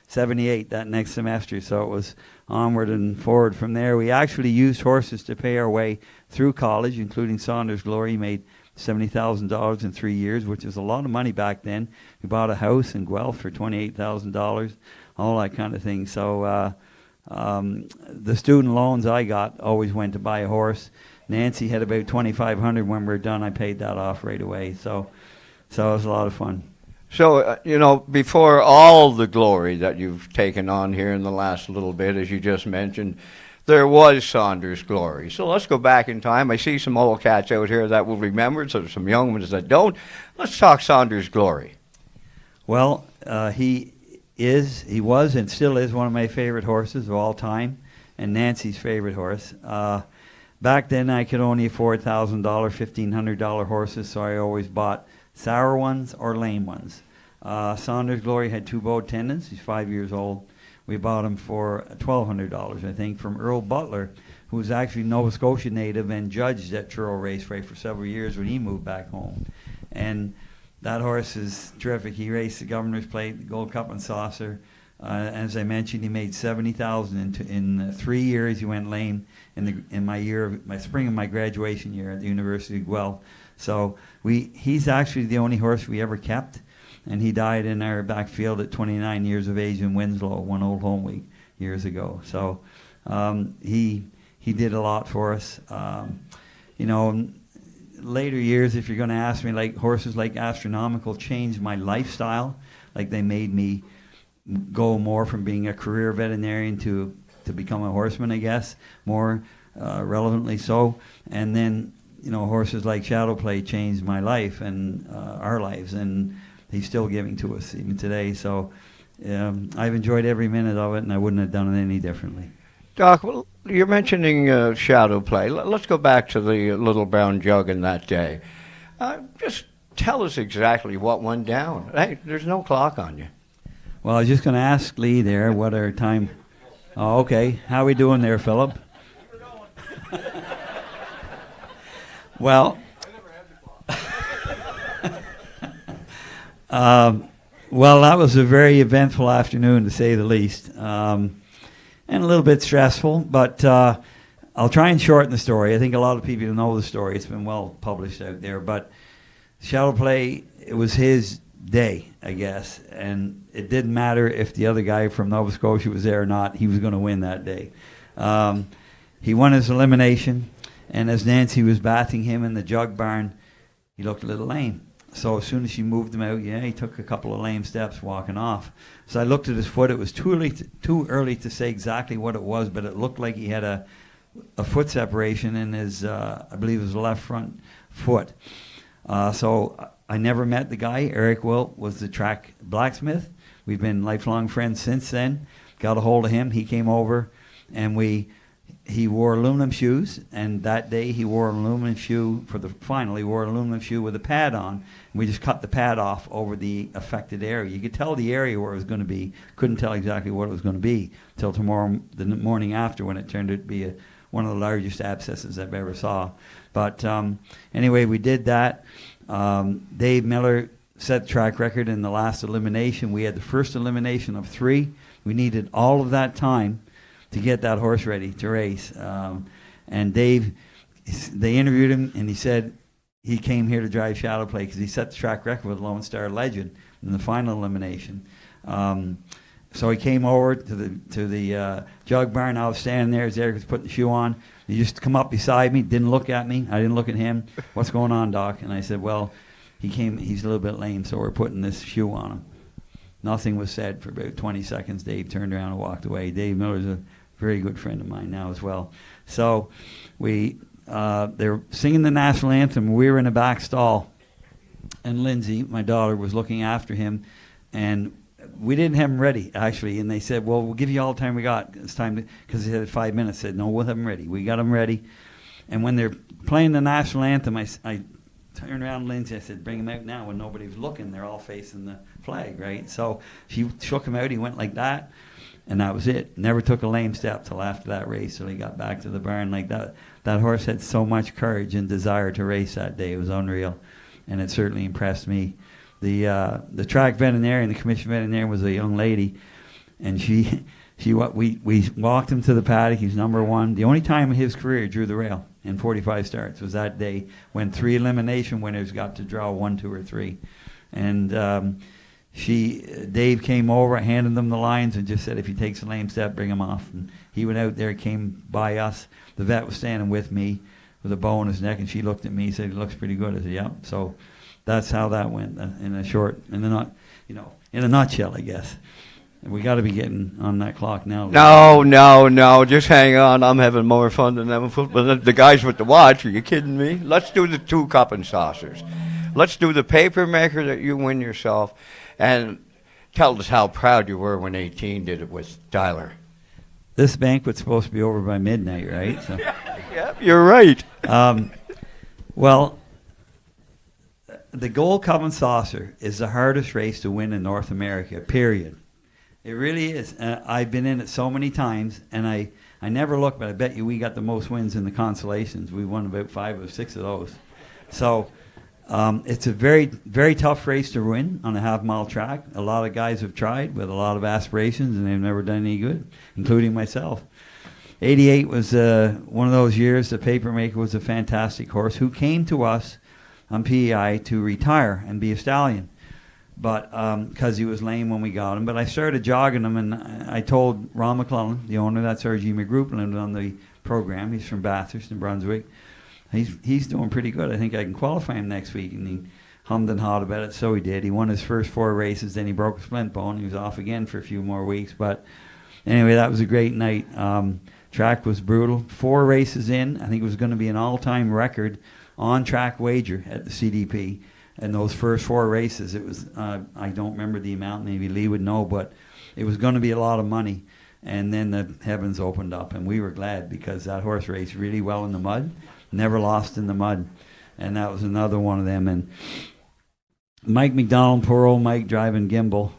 [SPEAKER 10] 78 that next semester, so it was onward and forward from there. We actually used horses to pay our way through college, including Saunders Glory. He made $70,000 in 3 years, which is a lot of money back then. We bought a house in Guelph for $28,000, all that kind of thing. So the student loans I got always went to buy a horse. Nancy had about $2,500 when we were done. I paid that off right away. So it was a lot of fun.
[SPEAKER 1] So, before all the glory that you've taken on here in the last little bit, as you just mentioned, there was Saunders' glory. So let's go back in time. I see some old cats out here that will remember, so some young ones that don't. Let's talk Saunders' glory.
[SPEAKER 10] Well, he was, and still is one of my favorite horses of all time, and Nancy's favorite horse. Back then, I could only afford $1,000, $1,500 horses, so I always bought sour ones or lame ones. Saunders' Glory had 2 bowed tendons. He's 5 years old. We bought him for $1,200, I think, from Earl Butler, who was actually Nova Scotia native and judged at Truro Raceway for several years when he moved back home. And that horse is terrific. He raced the Governor's Plate, the Gold Cup and Saucer. As I mentioned, he made $70,000 in 3 years. He went lame in my spring of my graduation year at the University of Guelph. So he's actually the only horse we ever kept, and he died in our backfield at 29 years of age in Winslow, one Old Home Week years ago. So he did a lot for us. Later years, if you're going to ask me, like horses like Astronomical changed my lifestyle, like they made me go more from being a career veterinarian to become a horseman, I guess, more relevantly so. And then, horses like Shadow Play changed my life and our lives, and he's still giving to us even today. So I've enjoyed every minute of it, and I wouldn't have done it any differently.
[SPEAKER 1] Doc, well, you're mentioning Shadow Play. Let's go back to the Little Brown Jug in that day. Just tell us exactly what went down. Hey, there's no clock on you.
[SPEAKER 10] Well, I was just going to ask Lee there what our time... Oh, okay. How are we doing there, Philip? Well... well, that was a very eventful afternoon, to say the least. And a little bit stressful, but I'll try and shorten the story. I think a lot of people know the story. It's been well published out there. But Shadow Play, it was his day, I guess, and it didn't matter if the other guy from Nova Scotia was there or not. He was going to win that day. He won his elimination, and as Nancy was bathing him in the jug barn, he looked a little lame. So as soon as she moved him out, he took a couple of lame steps walking off. So I looked at his foot. It was too early to say exactly what it was, but it looked like he had a foot separation in his, I believe it was left front foot. So I never met the guy. Eric Wilt was the track blacksmith. We've been lifelong friends since then. Got a hold of him. He came over, and he wore aluminum shoes, and that day he wore an aluminum shoe for the final. He wore an aluminum shoe with a pad on, and we just cut the pad off over the affected area. You could tell the area where it was going to be. Couldn't tell exactly what it was going to be till tomorrow, the morning after, when it turned out to be one of the largest abscesses I've ever saw. But anyway, we did that. Dave Miller set the track record in the last elimination. We had the first elimination of 3. We needed all of that time to get that horse ready to race. And Dave, they interviewed him, and he said he came here to drive Shadow Play because he set the track record with Lone Star Legend in the final elimination. So he came over to the jug barn. I was standing there as Eric was putting the shoe on. He just come up beside me, didn't look at me. I didn't look at him. What's going on, Doc? And I said, well, he's a little bit lame, so we're putting this shoe on him. Nothing was said for about 20 seconds. Dave turned around and walked away. Dave Miller's a very good friend of mine now as well. So they were singing the national anthem. We were in a back stall, and Lindsay, my daughter, was looking after him, and we didn't have him ready, actually. And they said, well, we'll give you all the time we got. It's time because they had 5 minutes. Said, no, we'll have him ready. We got him ready. And when they're playing the national anthem, I turned around to Lindsay. I said, bring him out now when nobody was looking. They're all facing the flag, right? So she shook him out. He went like that. And that was it. Never took a lame step till after that race till he got back to the barn like that. That horse had so much courage and desire to race that day. It was unreal. And it certainly impressed me. The track veterinarian, the commission veterinarian, was a young lady. And we walked him to the paddock. He's number 1. The only time in his career he drew the rail in 45 starts was that day when 3 elimination winners got to draw 1, 2, or 3. And Dave came over, handed them the lines, and just said, if he takes a lame step, bring him off. And he went out there, came by us. The vet was standing with me with a bow in his neck, and she looked at me and said, he looks pretty good. I said, yeah. So that's how that went in a nutshell, I guess. We got to be getting on that clock now.
[SPEAKER 1] No, just hang on. I'm having more fun than them. The guys with the watch, are you kidding me? Let's do the 2 cup and saucers. Let's do the paper maker that you win yourself. And tell us how proud you were when 18 did it with Tyler.
[SPEAKER 10] This banquet's supposed to be over by midnight, right? So.
[SPEAKER 1] Yeah, you're right.
[SPEAKER 10] Well, the Gold Cup and Saucer is the hardest race to win in North America, period. It really is. I've been in it so many times, and I never look, but I bet you we got the most wins in the consolations. We won about 5 or 6 of those. So it's a very, very tough race to win on a half-mile track. A lot of guys have tried with a lot of aspirations, and they've never done any good, including myself. 88 was one of those years. The Papermaker was a fantastic horse who came to us on PEI to retire and be a stallion. But because he was lame when we got him. But I started jogging him, and I told Ron McClellan, the owner, that's R.G. McGroup, and on the program. He's from Bathurst, New Brunswick. He's doing pretty good. I think I can qualify him next week. And he hummed and hawed about it, so he did. He won his first 4 races, then he broke a splint bone. He was off again for a few more weeks. But anyway, that was a great night. Track was brutal. 4 races in. I think it was going to be an all-time record on-track wager at the CDP. And those first 4 races, it was, I don't remember the amount, maybe Lee would know, but it was going to be a lot of money. And then the heavens opened up, and we were glad because that horse raced really well in the mud, never lost in the mud. And that was another one of them. And Mike McDonald, poor old Mike driving gimbal,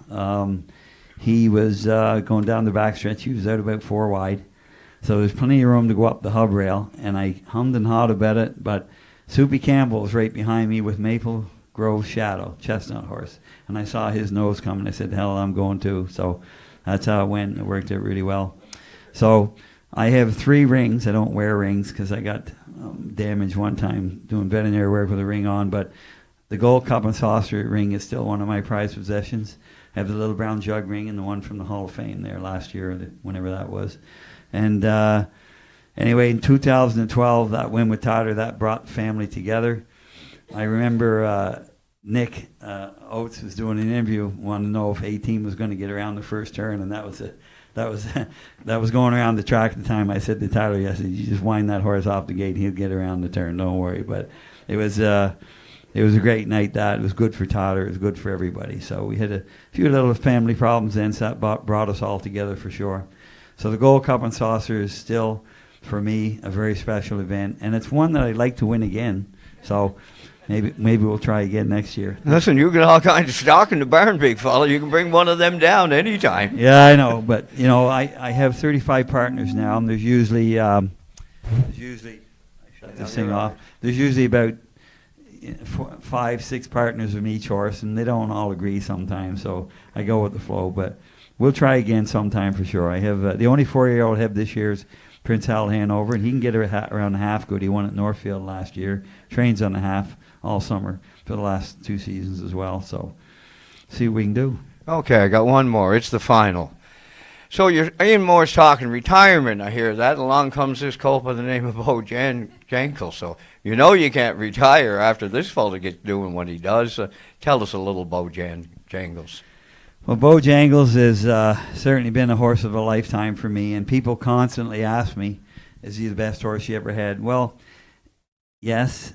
[SPEAKER 10] he was going down the backstretch. He was out about 4 wide. So there's plenty of room to go up the hub rail, and I hummed and hawed about it, but Soupy Campbell was right behind me with Maple Grove Shadow, chestnut horse. And I saw his nose coming. I said, hell, I'm going too. So that's how it went. It worked out really well. So I have 3 rings. I don't wear rings because I got damaged one time doing veterinary work with a ring on. But the Gold Cup and Saucer ring is still one of my prized possessions. I have the little brown jug ring and the one from the Hall of Fame there last year, whenever that was. And anyway, in 2012, that win with Tyler, that brought the family together. I remember Nick Oates was doing an interview, wanted to know if 18 was going to get around the first turn, and that was going around the track at the time. I said to Tyler, I said, you just wind that horse off the gate, he'll get around the turn, don't worry. But it was a great night. It was good for Tyler, it was good for everybody. So we had a few little family problems then, so that brought us all together for sure. So the Gold Cup and Saucer is still, for me, a very special event, and it's one that I'd like to win again. So maybe we'll try again next year.
[SPEAKER 1] Listen, you got all kinds of stock in the barn, big fella. You can bring one of them down anytime.
[SPEAKER 10] Yeah, I know, but I have 35 partners now, and there's usually I shut this thing off. There's usually about 5, 6 partners of each horse, and they don't all agree sometimes. So I go with the flow, but we'll try again sometime for sure. I have the only 4-year-old I have this year is Prince Hal Hanover, and he can get around the half good. He won at Northfield last year. Trains on the half all summer for the last 2 seasons as well. So see what we can do.
[SPEAKER 1] Okay, I got one more. It's the final. So Ian Moore's talking retirement, I hear that. Along comes this colt by the name of Bo Jankel. So you can't retire after this fella gets doing what he does. Tell us a little Bo Jangles.
[SPEAKER 10] Well, Bojangles has certainly been a horse of a lifetime for me, and people constantly ask me, is he the best horse you ever had? Well, yes,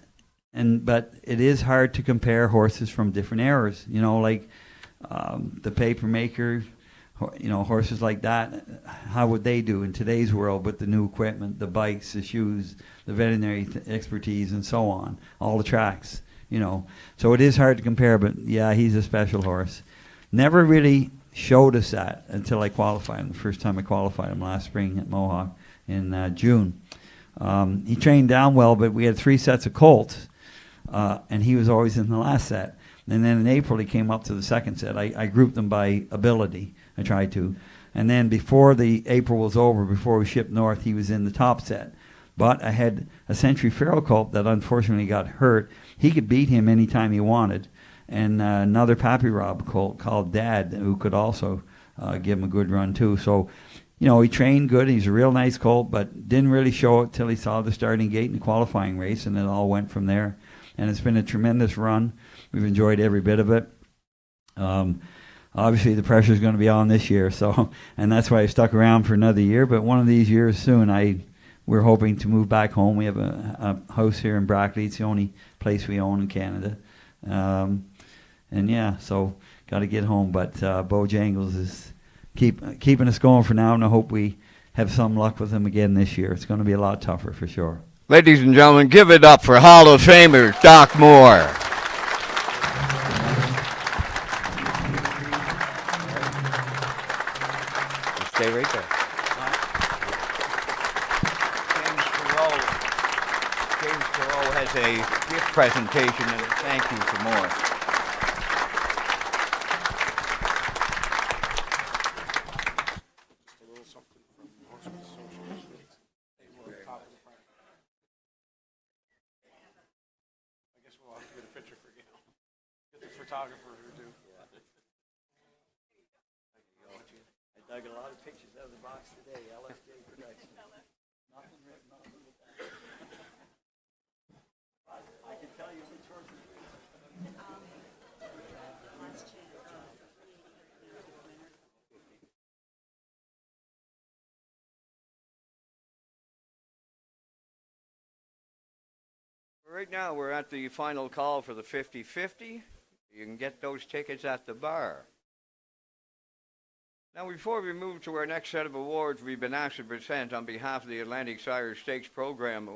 [SPEAKER 10] but it is hard to compare horses from different eras. Like the Papermaker, horses like that, how would they do in today's world with the new equipment, the bikes, the shoes, the veterinary expertise, and so on, all the tracks, So it is hard to compare, but yeah, he's a special horse. Never really showed us that until I qualified him. The first time I qualified him last spring at Mohawk in June. He trained down well, but we had 3 sets of colts, and he was always in the last set. And then in April, he came up to the second set. I grouped them by ability. I tried to. And then before the April was over, before we shipped north, he was in the top set. But I had a Century Pharaoh colt that unfortunately got hurt. He could beat him anytime he wanted. And another Pappy Rob colt called Dad, who could also give him a good run too. So, he trained good. He's a real nice colt, but didn't really show it till he saw the starting gate in the qualifying race, and it all went from there. and it's been a tremendous run. We've enjoyed every bit of it. Obviously, the pressure is going to be on this year, so, and that's why I stuck around for another year. But one of these years soon, we're hoping to move back home. We have a house here in Brackley. It's the only place we own in Canada, and yeah, so got to get home. But Bojangles is keeping us going for now, and I hope we have some luck with them again this year. It's going to be a lot tougher for sure.
[SPEAKER 1] Ladies and gentlemen, give it up for Hall of Famer Doc Moore. Stay right there. James Thoreau has a gift presentation and a thank you for Moore.
[SPEAKER 3] Photographer who do.
[SPEAKER 10] I dug a lot of pictures out of the box today. LSJ production. Nothing written on it. I can tell you which horse it is.
[SPEAKER 1] Right now, we're at the final call for the 50-50. You can get those tickets at the bar. Now, before we move to our next set of awards, we've been asked to present on behalf of the Atlantic Sire Stakes program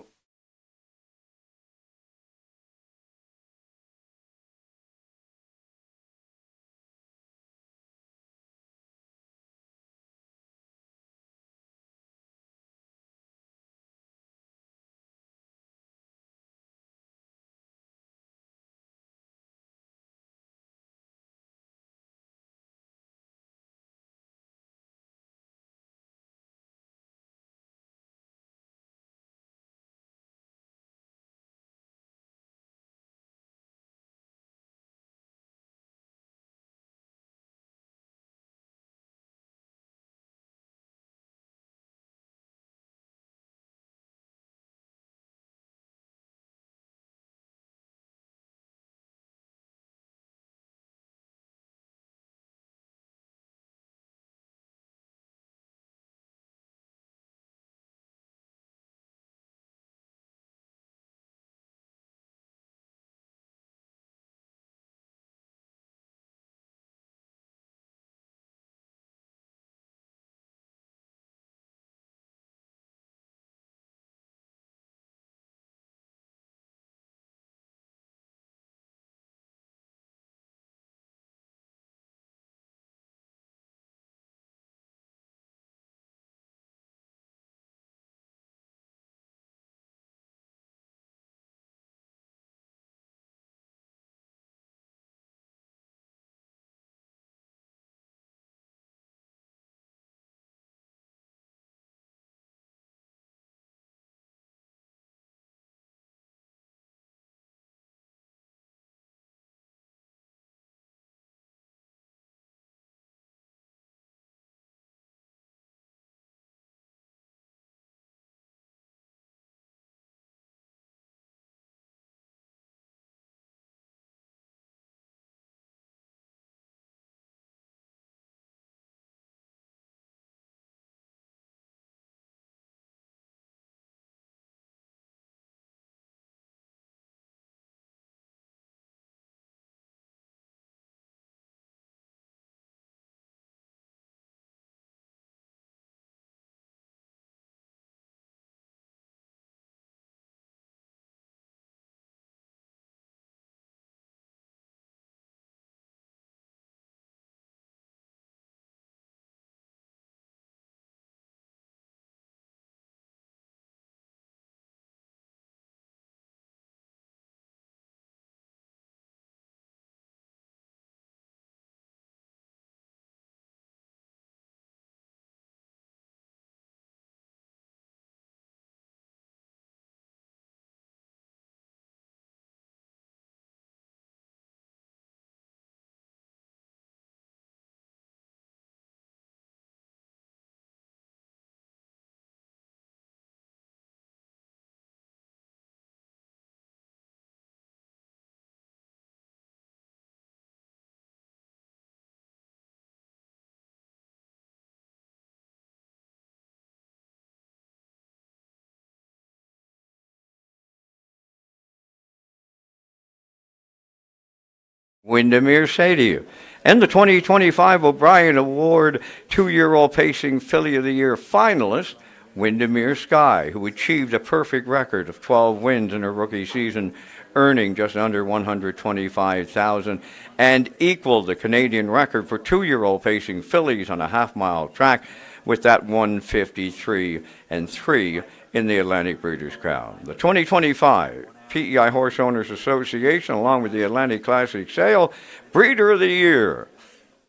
[SPEAKER 1] Windermere Sadie. And the 2025 O'Brien Award 2-year-old pacing filly of the year finalist, Windermere Sky, who achieved a perfect record of 12 wins in her rookie season, earning just under $125,000 and equaled the Canadian record for 2-year-old pacing fillies on a half-mile track with that 153-3 in the Atlantic Breeders' Crown. The 2025 PEI Horse Owners Association, along with the Atlantic Classic Sale, Breeder of the Year,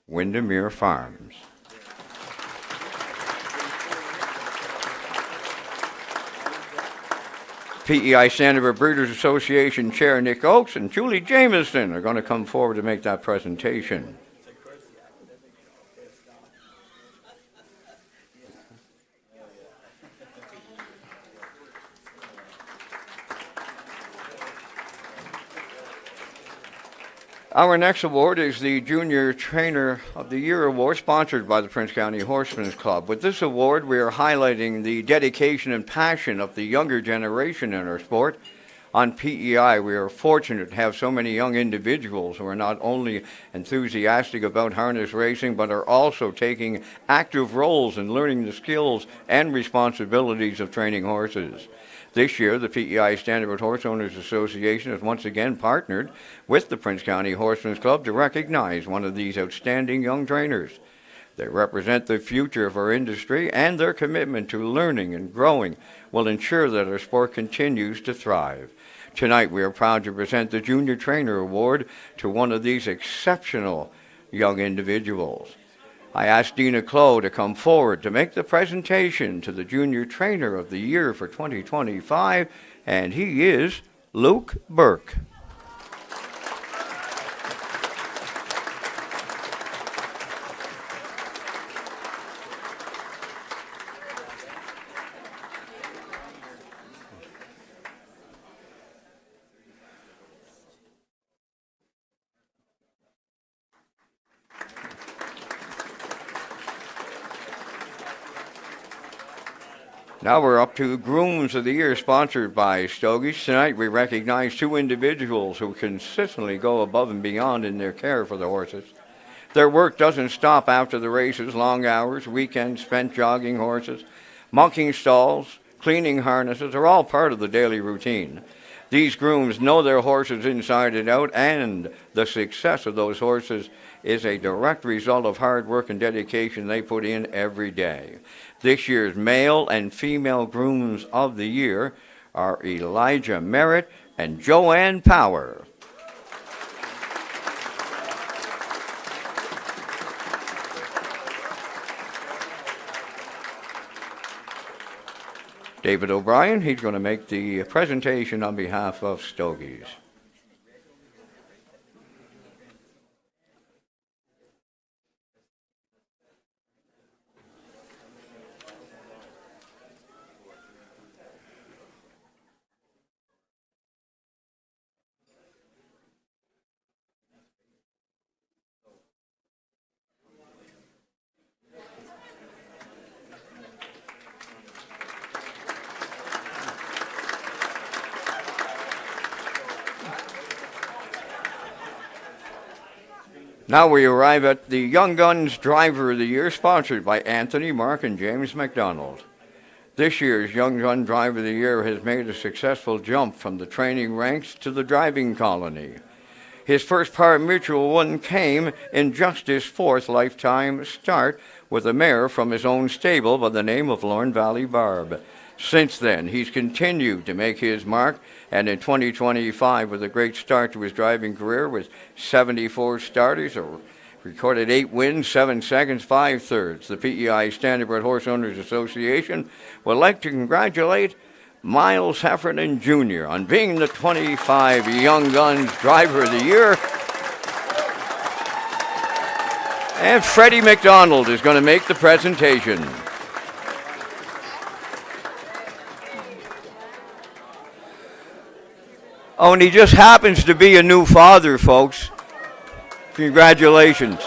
[SPEAKER 1] Windermere Farms. PEI Standard Breeders Association Chair Nick Oakes and Julie Jameson are going to come forward to make that presentation. Our next award is the Junior Trainer of the Year Award, sponsored by the Prince County Horsemen's Club. With this award, we are highlighting the dedication and passion of the younger generation in our sport. On PEI, we are fortunate to have so many young individuals who are not only enthusiastic about harness racing, but are also taking active roles in learning the skills and responsibilities of training horses. This year, the PEI Standard Horse Owners Association has once again partnered with the Prince County Horsemen's Club to recognize one of these outstanding young trainers. They represent the future of our industry, and their commitment to learning and growing will ensure that our sport continues to thrive. Tonight, we are proud to present the Junior Trainer Award to one of these exceptional young individuals. I asked Dina Clow to come forward to make the presentation to the Junior Trainer of the Year for 2025, and he is Luke Burke. Now we're up to Grooms of the Year, sponsored by Stogies. Tonight we recognize two individuals who consistently go above and beyond in their care for the horses. Their work doesn't stop after the races. Long hours, weekends spent jogging horses, mucking stalls, cleaning harnesses are all part of the daily routine. These grooms know their horses inside and out, and the success of those horses is a direct result of hard work and dedication they put in every day. This year's male and female Grooms of the Year are Elijah Merritt and Joanne Power. David O'Brien, he's going to make the presentation on behalf of Stogies. Now we arrive at the Young Guns Driver of the Year, sponsored by Anthony, Mark, and James McDonald. This year's Young Gun Driver of the Year has made a successful jump from the training ranks to the driving colony. His first pari-mutuel win came in just his fourth lifetime start with a mare from his own stable by the name of Lorne Valley Barb. Since then, he's continued to make his mark, and in 2025, with a great start to his driving career with 74 starters, recorded 8 wins, 7 seconds, 5 thirds. The PEI Standardbred Horse Owners Association would like to congratulate Miles Heffernan Jr. on being the 25 Young Guns Driver of the Year. And Freddie McDonald is going to make the presentation. Oh, and he just happens to be a new father, folks. Congratulations.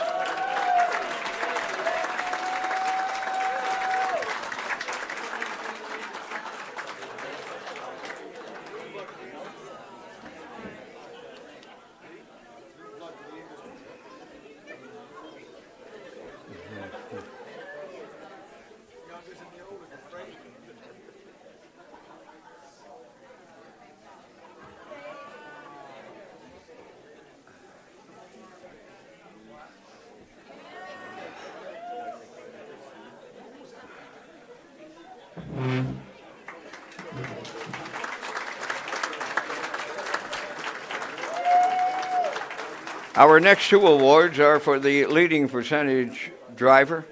[SPEAKER 1] Our next two awards are for the leading percentage driver,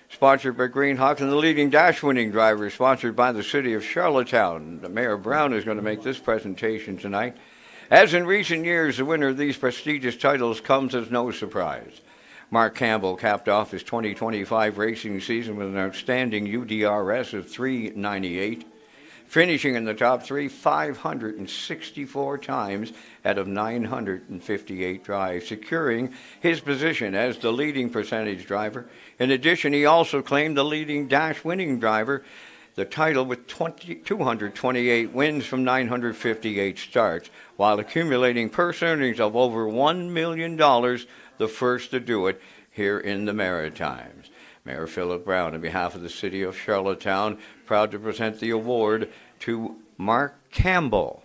[SPEAKER 1] sponsored by Greenhawk, and the leading dash winning driver, sponsored by the City of Charlottetown. Mayor Brown is going to make this presentation tonight. As in recent years, the winner of these prestigious titles comes as no surprise. Mark Campbell capped off his 2025 racing season with an outstanding UDRS of 398, finishing in the top three 564 times out of 958 drives, securing his position as the leading percentage driver. In addition, he also claimed the leading dash winning driver, the title with 228 wins from 958 starts, while accumulating purse earnings of over $1 million, the first to do it here in the Maritimes. Mayor Philip Brown, on behalf of the City of Charlottetown, proud to present the award to Mark Campbell.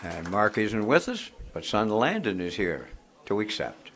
[SPEAKER 1] And Mark isn't with us, but son Landon is here to accept.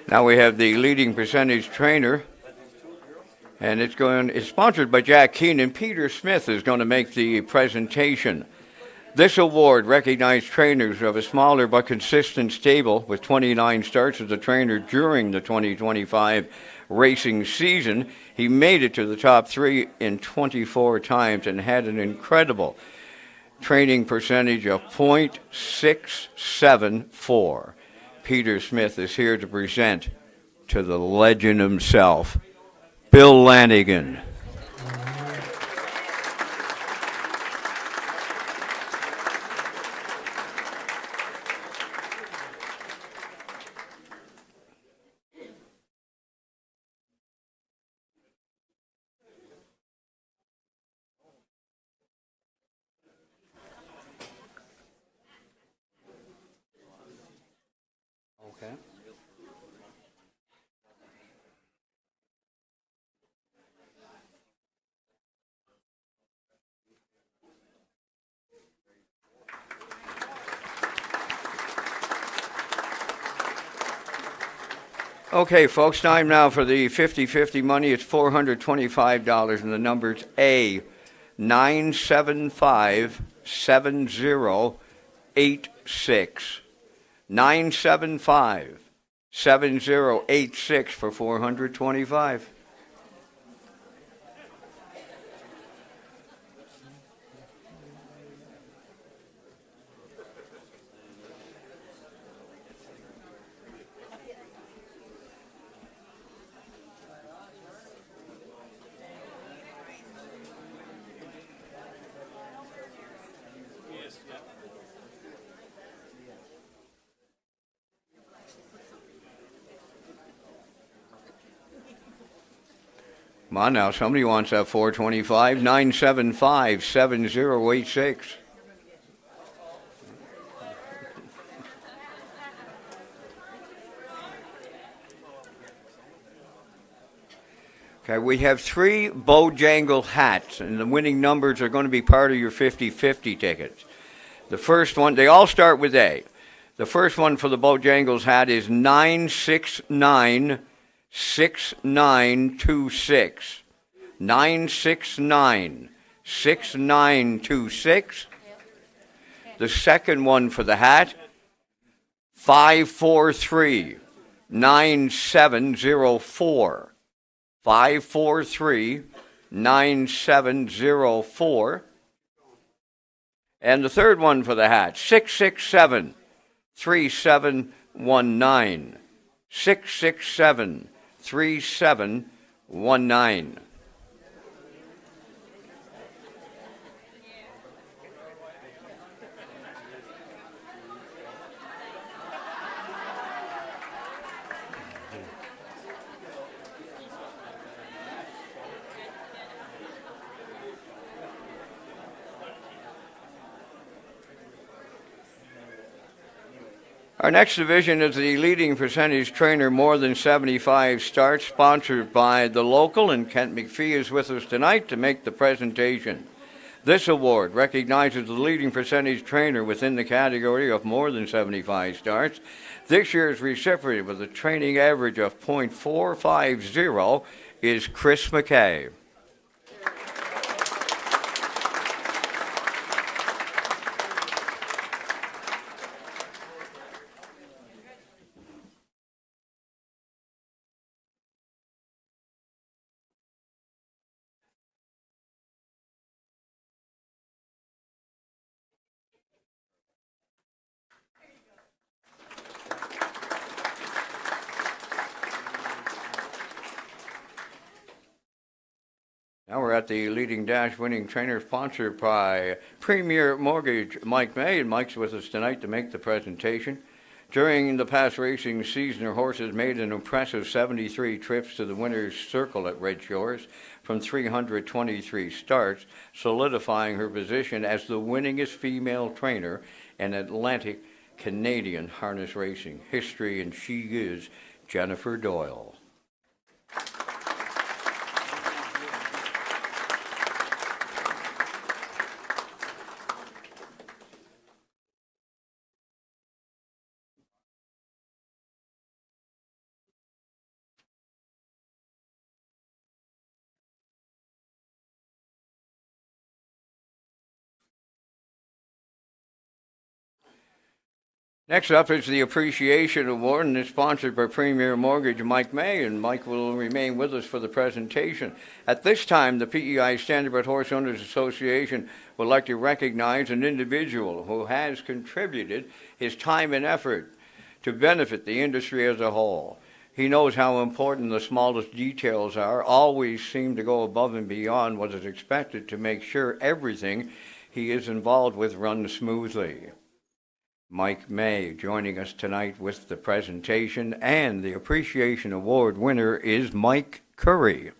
[SPEAKER 1] Now we have the leading percentage trainer, and it's sponsored by Jack Keenan. Peter Smith is going to make the presentation. This award recognized trainers of a smaller but consistent stable with 29 starts as a trainer during the 2025 racing season. He made it to the top three in 24 times and had an incredible training percentage of .674. Peter Smith is here to present to the legend himself, Bill Lanigan. Okay, folks, time now for the 50-50 money. It's $425, and the number's A, 975-7086. 975-7086 for $425. Come on now, somebody wants that 425. 975-7086. Okay, we have 3 Bojangle hats, and the winning numbers are going to be part of your 50-50 tickets. The first one, they all start with A. The first one for the Bojangles hat is 969-6926. 969-6926. The second one for the hat, 543-9704. 543-9704. And the third one for the hat, 667-3719. 667-3719. Our next division is the leading percentage trainer, more than 75 starts, sponsored by the local, and Kent McPhee is with us tonight to make the presentation. This award recognizes the leading percentage trainer within the category of more than 75 starts. This year's recipient with a training average of .450 is Chris McKay. Now we're at the leading dash winning trainer, sponsored by Premier Mortgage, Mike May, and Mike's with us tonight to make the presentation. During the past racing season, her horses made an impressive 73 trips to the winner's circle at Red Shores from 323 starts, solidifying her position as the winningest female trainer in Atlantic Canadian harness racing history, and she is Jennifer Doyle. Next up is the Appreciation Award, and it's sponsored by Premier Mortgage, Mike May, and Mike will remain with us for the presentation. At this time, the PEI Standardbred Horse Owners Association would like to recognize an individual who has contributed his time and effort to benefit the industry as a whole. He knows how important the smallest details are, always seem to go above and beyond what is expected to make sure everything he is involved with runs smoothly. Mike May joining us tonight with the presentation, and the Appreciation Award winner is Mike Curry.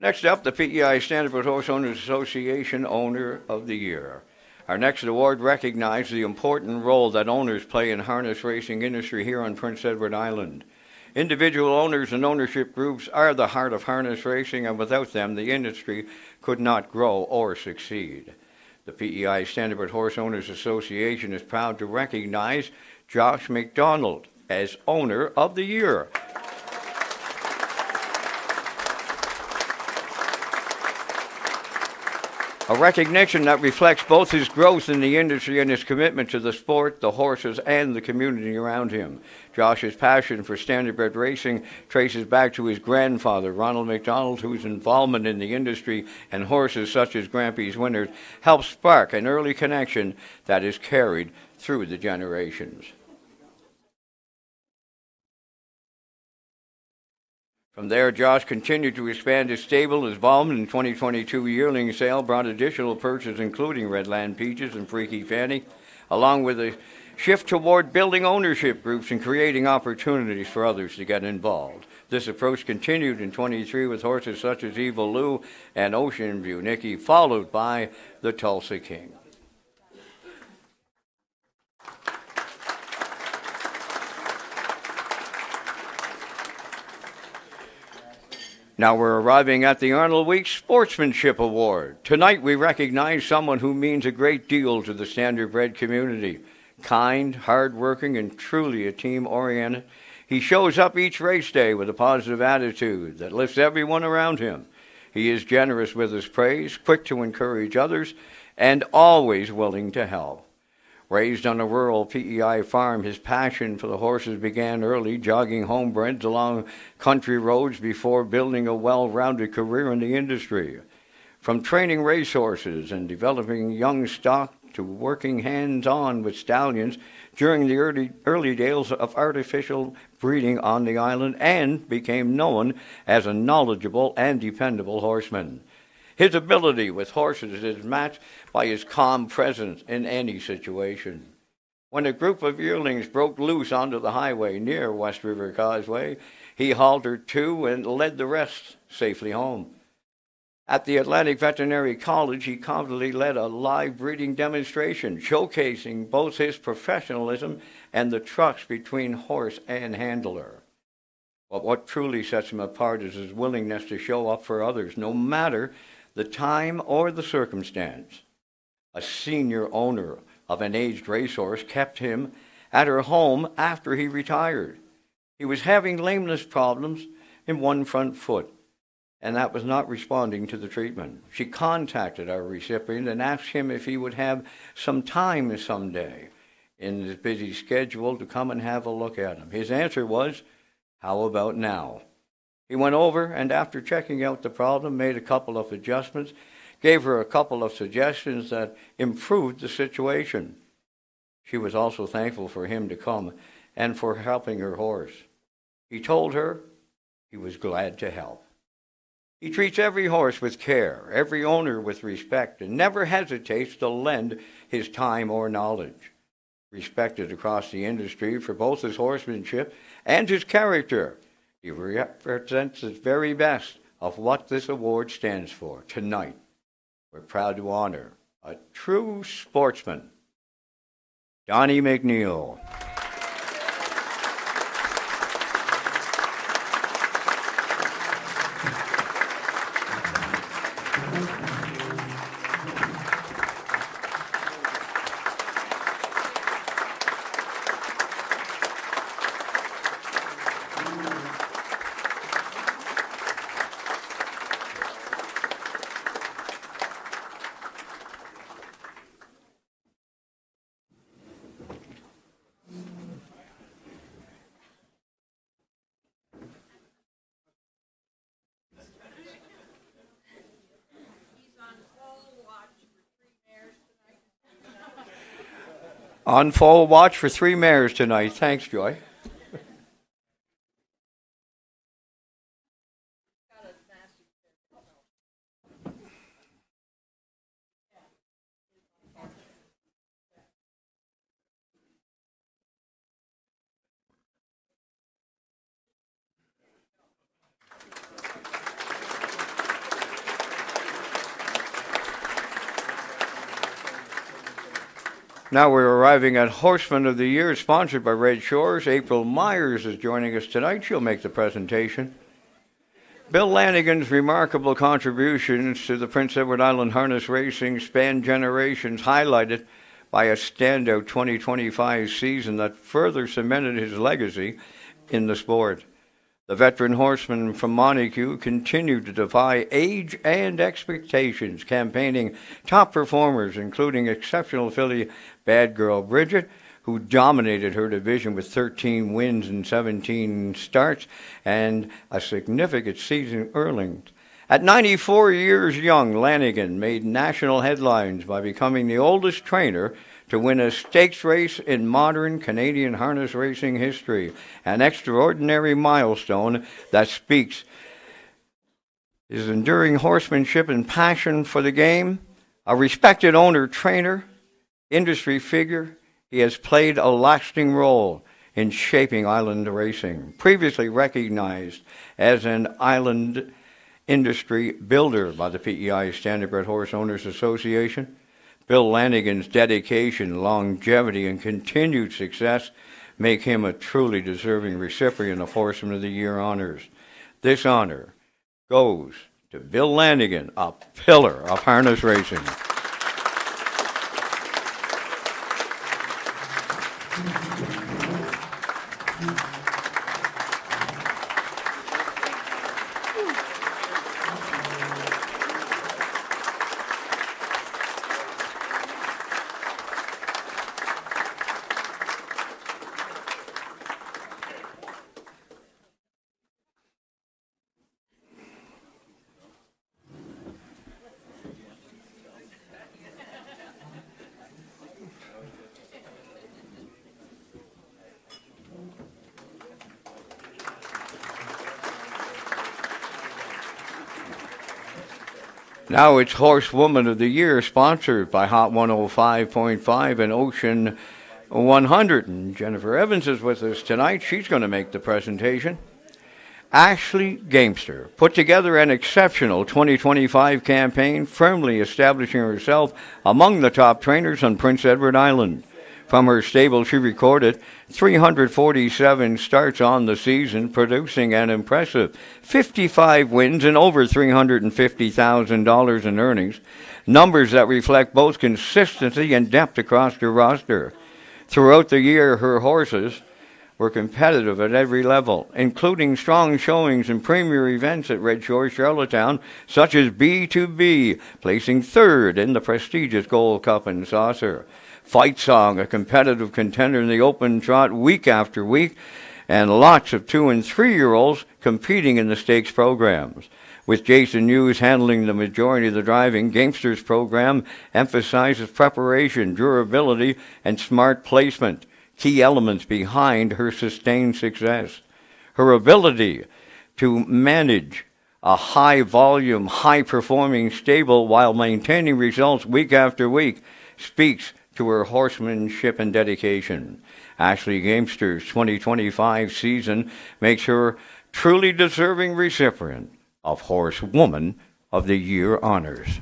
[SPEAKER 1] Next up, the PEI Standardbred Horse Owners Association Owner of the Year. Our next award recognizes the important role that owners play in harness racing industry here on Prince Edward Island. Individual owners and ownership groups are the heart of harness racing, and without them, the industry could not grow or succeed. The PEI Standardbred Horse Owners Association is proud to recognize Josh McDonald as Owner of the Year. A recognition that reflects both his growth in the industry and his commitment to the sport, the horses, and the community around him. Josh's passion for standardbred racing traces back to his grandfather, Ronald McDonald, whose involvement in the industry and horses such as Grand Prix winners helped spark an early connection that is carried through the generations. From there, Josh continued to expand his stable. His involvement in 2022 yearling sale brought additional purchases, including Redland Peaches and Freaky Fanny, along with a shift toward building ownership groups and creating opportunities for others to get involved. This approach continued in 23 with horses such as Evil Lou and Ocean View Nicky, followed by the Tulsa King. Now we're arriving at the Arnold Week Sportsmanship Award. Tonight we recognize someone who means a great deal to the standardbred community. Kind, hard-working, and truly a team-oriented. He shows up each race day with a positive attitude that lifts everyone around him. He is generous with his praise, quick to encourage others, and always willing to help. Raised on a rural PEI farm, his passion for the horses began early, jogging homebreds along country roads before building a well-rounded career in the industry. From training racehorses and developing young stock to working hands-on with stallions during the early days of artificial breeding on the island and became known as a knowledgeable and dependable horseman. His ability with horses is matched by his calm presence in any situation. When a group of yearlings broke loose onto the highway near West River Causeway, he haltered to and led the rest safely home. At the Atlantic Veterinary College, he confidently led a live breeding demonstration showcasing both his professionalism and the trust between horse and handler. But what truly sets him apart is his willingness to show up for others, no matter the time or the circumstance. A senior owner of an aged racehorse kept him at her home after he retired. He was having lameness problems in one front foot, and that was not responding to the treatment. She contacted our recipient and asked him if he would have some time someday in his busy schedule to come and have a look at him. His answer was, "How about now?" He went over and after checking out the problem, made a couple of adjustments, gave her a couple of suggestions that improved the situation. She was also thankful for him to come and for helping her horse. He told her he was glad to help. He treats every horse with care, every owner with respect, and never hesitates to lend his time or knowledge. Respected across the industry for both his horsemanship and his character, he represents the very best of what this award stands for. Tonight, we're proud to honor a true sportsman, Donnie McNeil. On full watch for 3 mares tonight. Thanks, Joy. Now we're arriving at Horseman of the Year, sponsored by Red Shores. April Myers is joining us tonight. She'll make the presentation. Bill Lanigan's remarkable contributions to the Prince Edward Island harness racing span generations, highlighted by a standout 2025 season that further cemented his legacy in the sport. The veteran horseman from Montague continued to defy age and expectations, campaigning top performers, including exceptional filly Bad Girl Bridget, who dominated her division with 13 wins and 17 starts, and a significant season early. At 94 years young, Lanigan made national headlines by becoming the oldest trainer to win a stakes race in modern Canadian harness racing history, an extraordinary milestone that speaks his enduring horsemanship and passion for the game. A respected owner-trainer, industry figure, he has played a lasting role in shaping island racing. Previously recognized as an island industry builder by the PEI Standardbred Horse Owners Association, Bill Lanigan's dedication, longevity, and continued success make him a truly deserving recipient of Horseman of the Year honors. This honor goes to Bill Lanigan, a pillar of harness racing. Now it's Horsewoman of the Year, sponsored by Hot 105.5 and Ocean 100. And Jennifer Evans is with us tonight. She's going to make the presentation. Ashley Gamester put together an exceptional 2025 campaign, firmly establishing herself among the top trainers on Prince Edward Island. From her stable, she recorded 347 starts on the season, producing an impressive 55 wins and over $350,000 in earnings, numbers that reflect both consistency and depth across her roster. Throughout the year, her horses were competitive at every level, including strong showings in premier events at Red Shore, Charlottetown, such as B2B, placing third in the prestigious Gold Cup and Saucer. Fight Song, a competitive contender in the open trot week after week, and lots of 2- and 3-year-olds competing in the stakes programs. With Jason Hughes handling the majority of the driving, Gamester's program emphasizes preparation, durability, and smart placement, key elements behind her sustained success. Her ability to manage a high-volume, high-performing stable while maintaining results week after week speaks to her horsemanship and dedication. Ashley Gamester's 2025 season makes her truly deserving recipient of Horsewoman of the Year honors.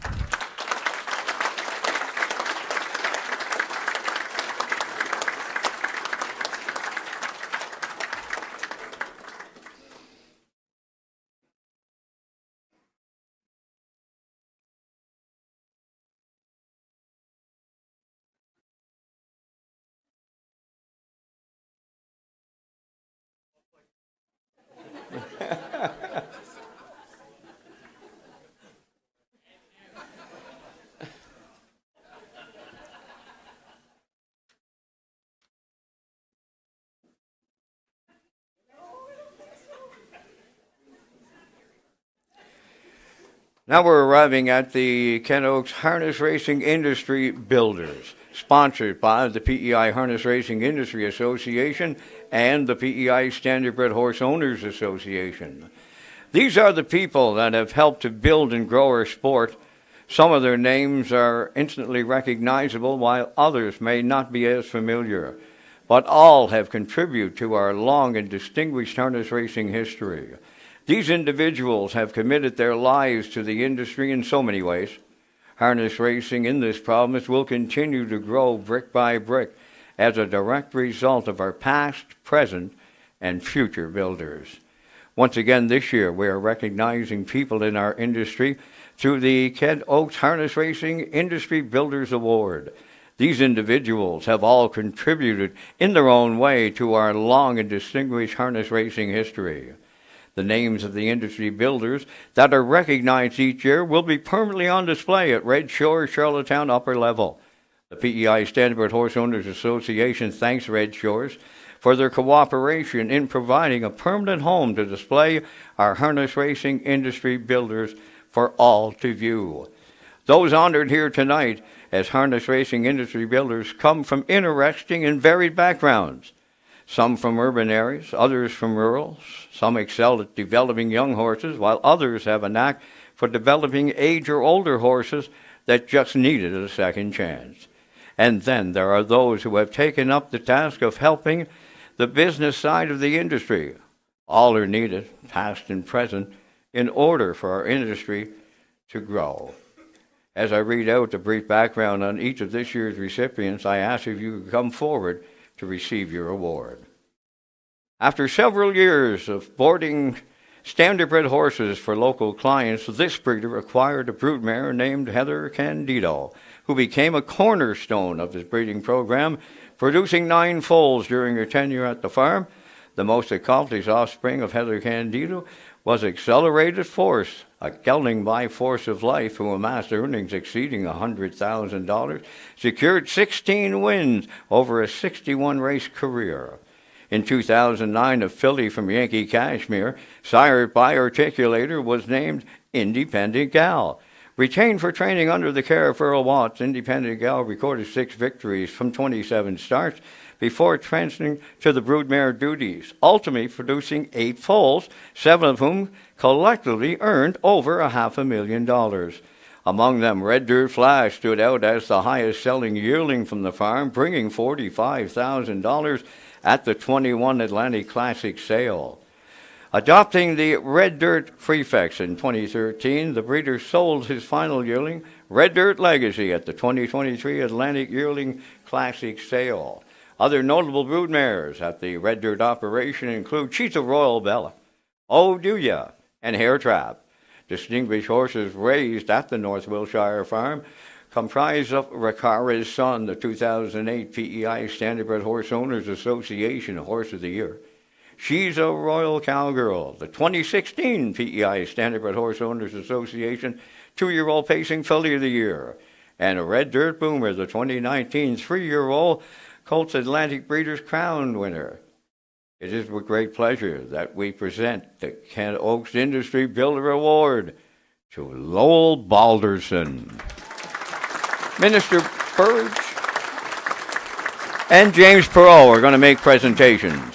[SPEAKER 1] Now we're arriving at the Kent Oaks Harness Racing Industry Builders, sponsored by the PEI Harness Racing Industry Association and the PEI Standardbred Horse Owners Association. These are the people that have helped to build and grow our sport. Some of their names are instantly recognizable, while others may not be as familiar, but all have contributed to our long and distinguished harness racing history. These individuals have committed their lives to the industry in so many ways. Harness racing in this province will continue to grow brick by brick as a direct result of our past, present, and future builders. Once again this year, we are recognizing people in our industry through the Kent Oaks Harness Racing Industry Builders Award. These individuals have all contributed in their own way to our long and distinguished harness racing history. The names of the industry builders that are recognized each year will be permanently on display at Red Shore, Charlottetown upper level. The PEI Standardbred Horse Owners Association thanks Red Shores for their cooperation in providing a permanent home to display our harness racing industry builders for all to view. Those honored here tonight as harness racing industry builders come from interesting and varied backgrounds. Some from urban areas, others from rural. Some excel at developing young horses, while others have a knack for developing age or older horses that just needed a second chance. And then there are those who have taken up the task of helping the business side of the industry. All are needed, past and present, in order for our industry to grow. As I read out the brief background on each of this year's recipients, I ask if you could come forward to receive your award. After several years of boarding standardbred horses for local clients, this breeder acquired a broodmare named Heather Candido, who became a cornerstone of his breeding program, producing 9 foals during her tenure at the farm. The most accomplished offspring of Heather Candido was Accelerated Force, a gelding by force of life who amassed earnings exceeding $100,000, secured 16 wins over a 61-race career. In 2009, a filly from Yankee Cashmere, sired by Articulator, was named Independent Gal. Retained for training under the care of Earl Watts, Independent Gal recorded 6 victories from 27 starts before transferring to the broodmare duties, ultimately producing 8 foals, 7 of whom collectively earned over $500,000. Among them, Red Dirt Flash stood out as the highest-selling yearling from the farm, bringing $45,000 at the 21 Atlantic Classic sale. Adopting the Red Dirt prefix in 2013, the breeder sold his final yearling, Red Dirt Legacy, at the 2023 Atlantic Yearling Classic sale. Other notable broodmares at the Red Dirt operation include Cheetah Royal Bella, Oh Do Ya, and Hair Trap. Distinguished horses raised at the North Wilshire Farm comprise of Rakara's Son, the 2008 PEI Standardbred Horse Owners Association Horse of the Year. She's a Royal Cowgirl, the 2016 PEI Standardbred Horse Owners Association 2-year-old Pacing Filly of the Year. And a Red Dirt Boomer, the 2019 3-year-old Colts Atlantic Breeders' Crown winner. It is with great pleasure that we present the Kent Oaks Industry Builder Award to Lowell Balderson. Minister Burge and James Perot are going to make presentations.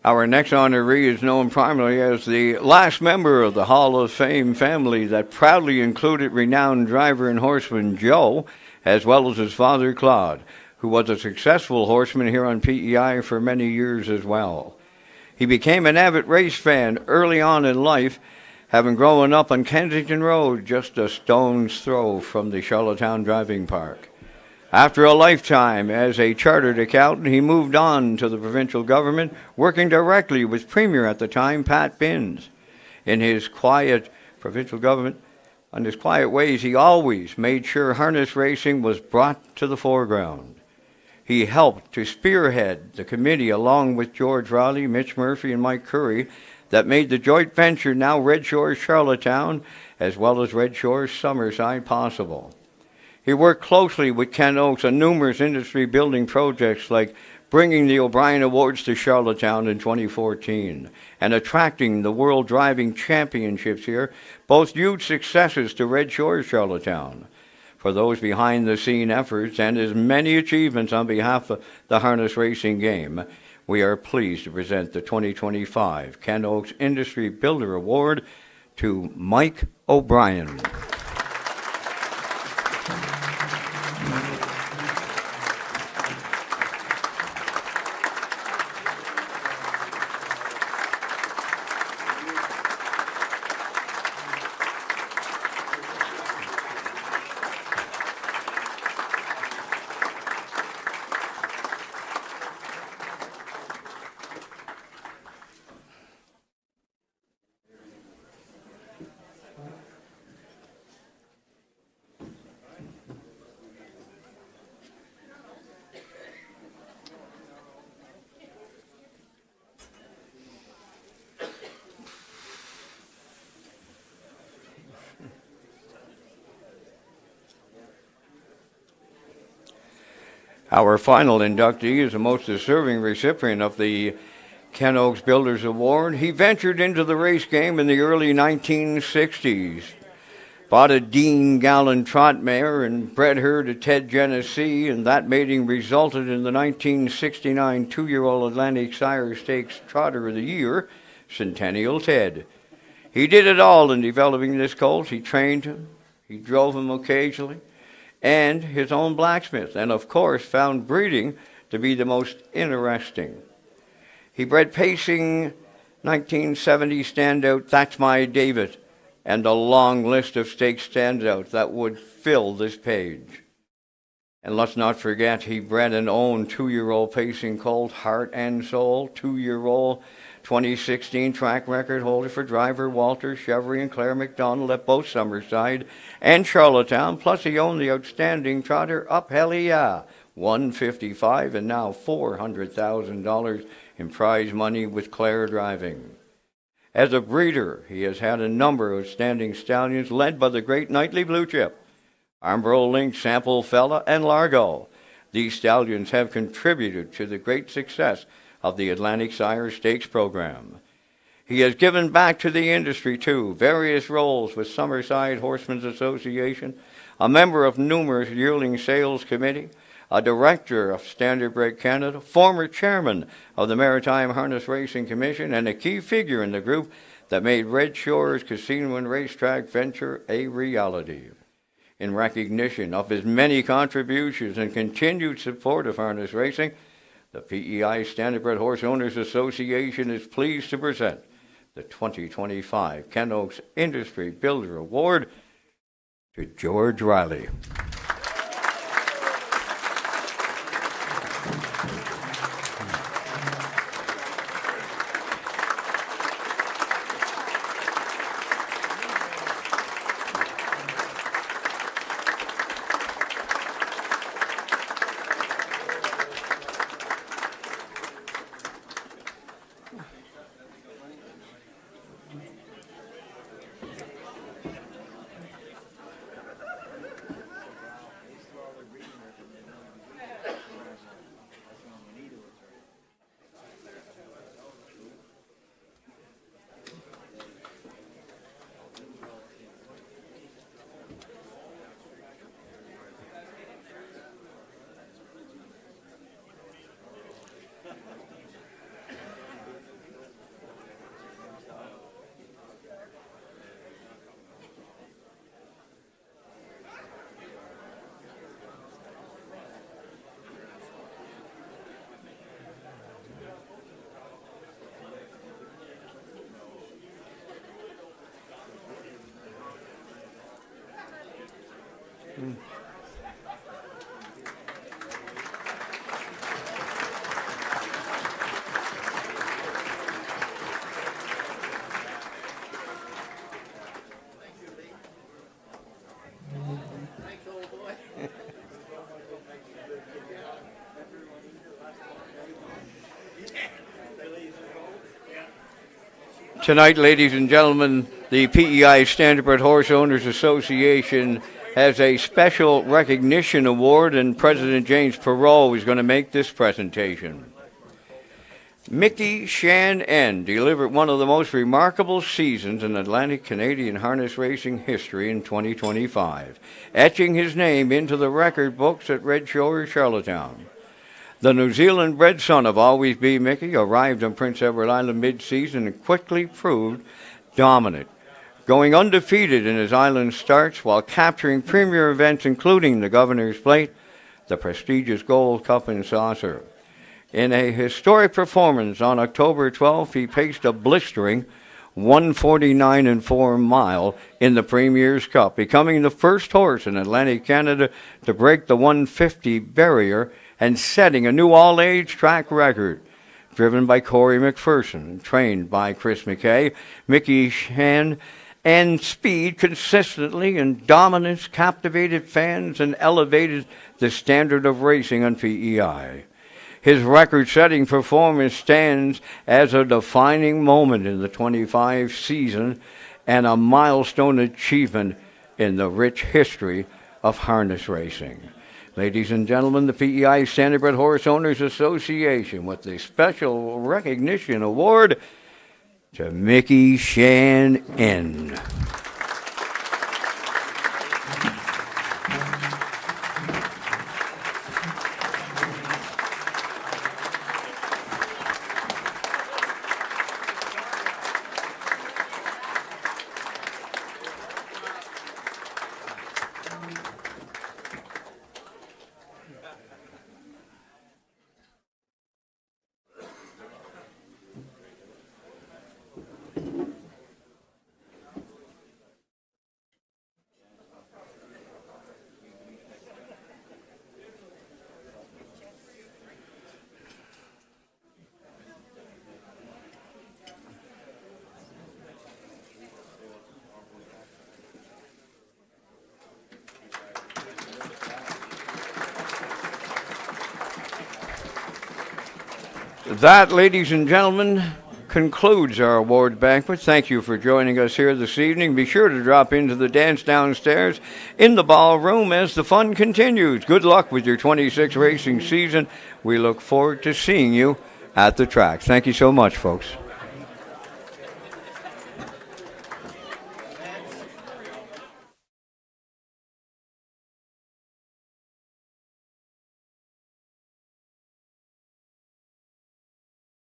[SPEAKER 1] Our next honoree is known primarily as the last member of the Hall of Fame family that proudly included renowned driver and horseman Joe, as well as his father Claude, who was a successful horseman here on PEI for many years as well. He became an avid race fan early on in life, having grown up on Kensington Road, just a stone's throw from the Charlottetown Driving Park. After a lifetime as a chartered accountant, he moved on to the provincial government, working directly with Premier at the time, Pat Binns. In his quiet provincial government, on his quiet ways, he always made sure harness racing was brought to the foreground. He helped to spearhead the committee along with George Rowley, Mitch Murphy, and Mike Curry that made the joint venture, now Red Shores Charlottetown, as well as Red Shores Summerside, possible. He worked closely with Kent Oaks on numerous industry building projects like bringing the O'Brien Awards to Charlottetown in 2014 and attracting the World Driving Championships here, both huge successes to Red Shores Charlottetown. For those behind-the-scene efforts and his many achievements on behalf of the harness racing game, we are pleased to present the 2025 Kent Oaks Industry Builder Award to Mike O'Brien. Our final inductee is the most deserving recipient of the Ken Oaks Builders Award. He ventured into the race game in the early 1960s. Bought a Dean Gallon trot mare and bred her to Ted Genesee, and that mating resulted in the 1969 two-year-old Atlantic Sire Stakes Trotter of the Year, Centennial Ted. He did it all in developing this colt. He trained him, he drove him occasionally, and his own blacksmith, and of course found breeding to be the most interesting. He bred pacing 1970 standout That's My David, and a long list of stakes standouts that would fill this page. And let's not forget, he bred and owned two-year-old pacing colt Heart and Soul, two-year-old 2016 track record holder for driver Walter Chevry and Claire McDonald at both Summerside and Charlottetown, plus he owned the outstanding trotter Up Hellia, $155 and now $400,000 in prize money with Claire driving. As a breeder, he has had a number of outstanding stallions led by the great Knightley Blue Chip, Armbro Link, Sample Fella, and Largo. These stallions have contributed to the great success of the Atlantic Sire Stakes program. He has given back to the industry, too, various roles with Summerside Horsemen's Association, a member of numerous yearling sales committee, a director of Standard Break Canada, former chairman of the Maritime Harness Racing Commission, and a key figure in the group that made Red Shores Casino and Racetrack venture a reality. In recognition of his many contributions and continued support of harness racing, the PEI Standardbred Horse Owners Association is pleased to present the 2025 Ken Oaks Industry Builder Award to George Riley. Tonight, ladies and gentlemen, the PEI Standardbred Horse Owners Association has a special recognition award, and President James Perot is going to make this presentation. Mickey Shan N delivered one of the most remarkable seasons in Atlantic Canadian harness racing history in 2025, etching his name into the record books at Red Shore, Charlottetown. The New Zealand-bred son of Always Be Mickey arrived on Prince Edward Island mid-season and quickly proved dominant, going undefeated in his island starts while capturing premier events including the Governor's Plate, the prestigious Gold Cup and Saucer. In a historic performance on October 12th, he paced a blistering 149 4 mile in the Premier's Cup, becoming the first horse in Atlantic Canada to break the 150 barrier and setting a new all-age track record. Driven by Corey McPherson and trained by Chris McKay, Mickey Shan and speed consistently and dominance captivated fans and elevated the standard of racing on PEI. His record-setting performance stands as a defining moment in the 25 season and a milestone achievement in the rich history of harness racing. Ladies and gentlemen, the PEI Standardbred Horse Owners Association with the Special Recognition Award to Mickey Shannon. That, ladies and gentlemen, concludes our award banquet. Thank you for joining us here this evening. Be sure to drop into the dance downstairs in the ballroom as the fun continues. Good luck with your 26 racing season. We look forward to seeing you at the track. Thank you so much, folks.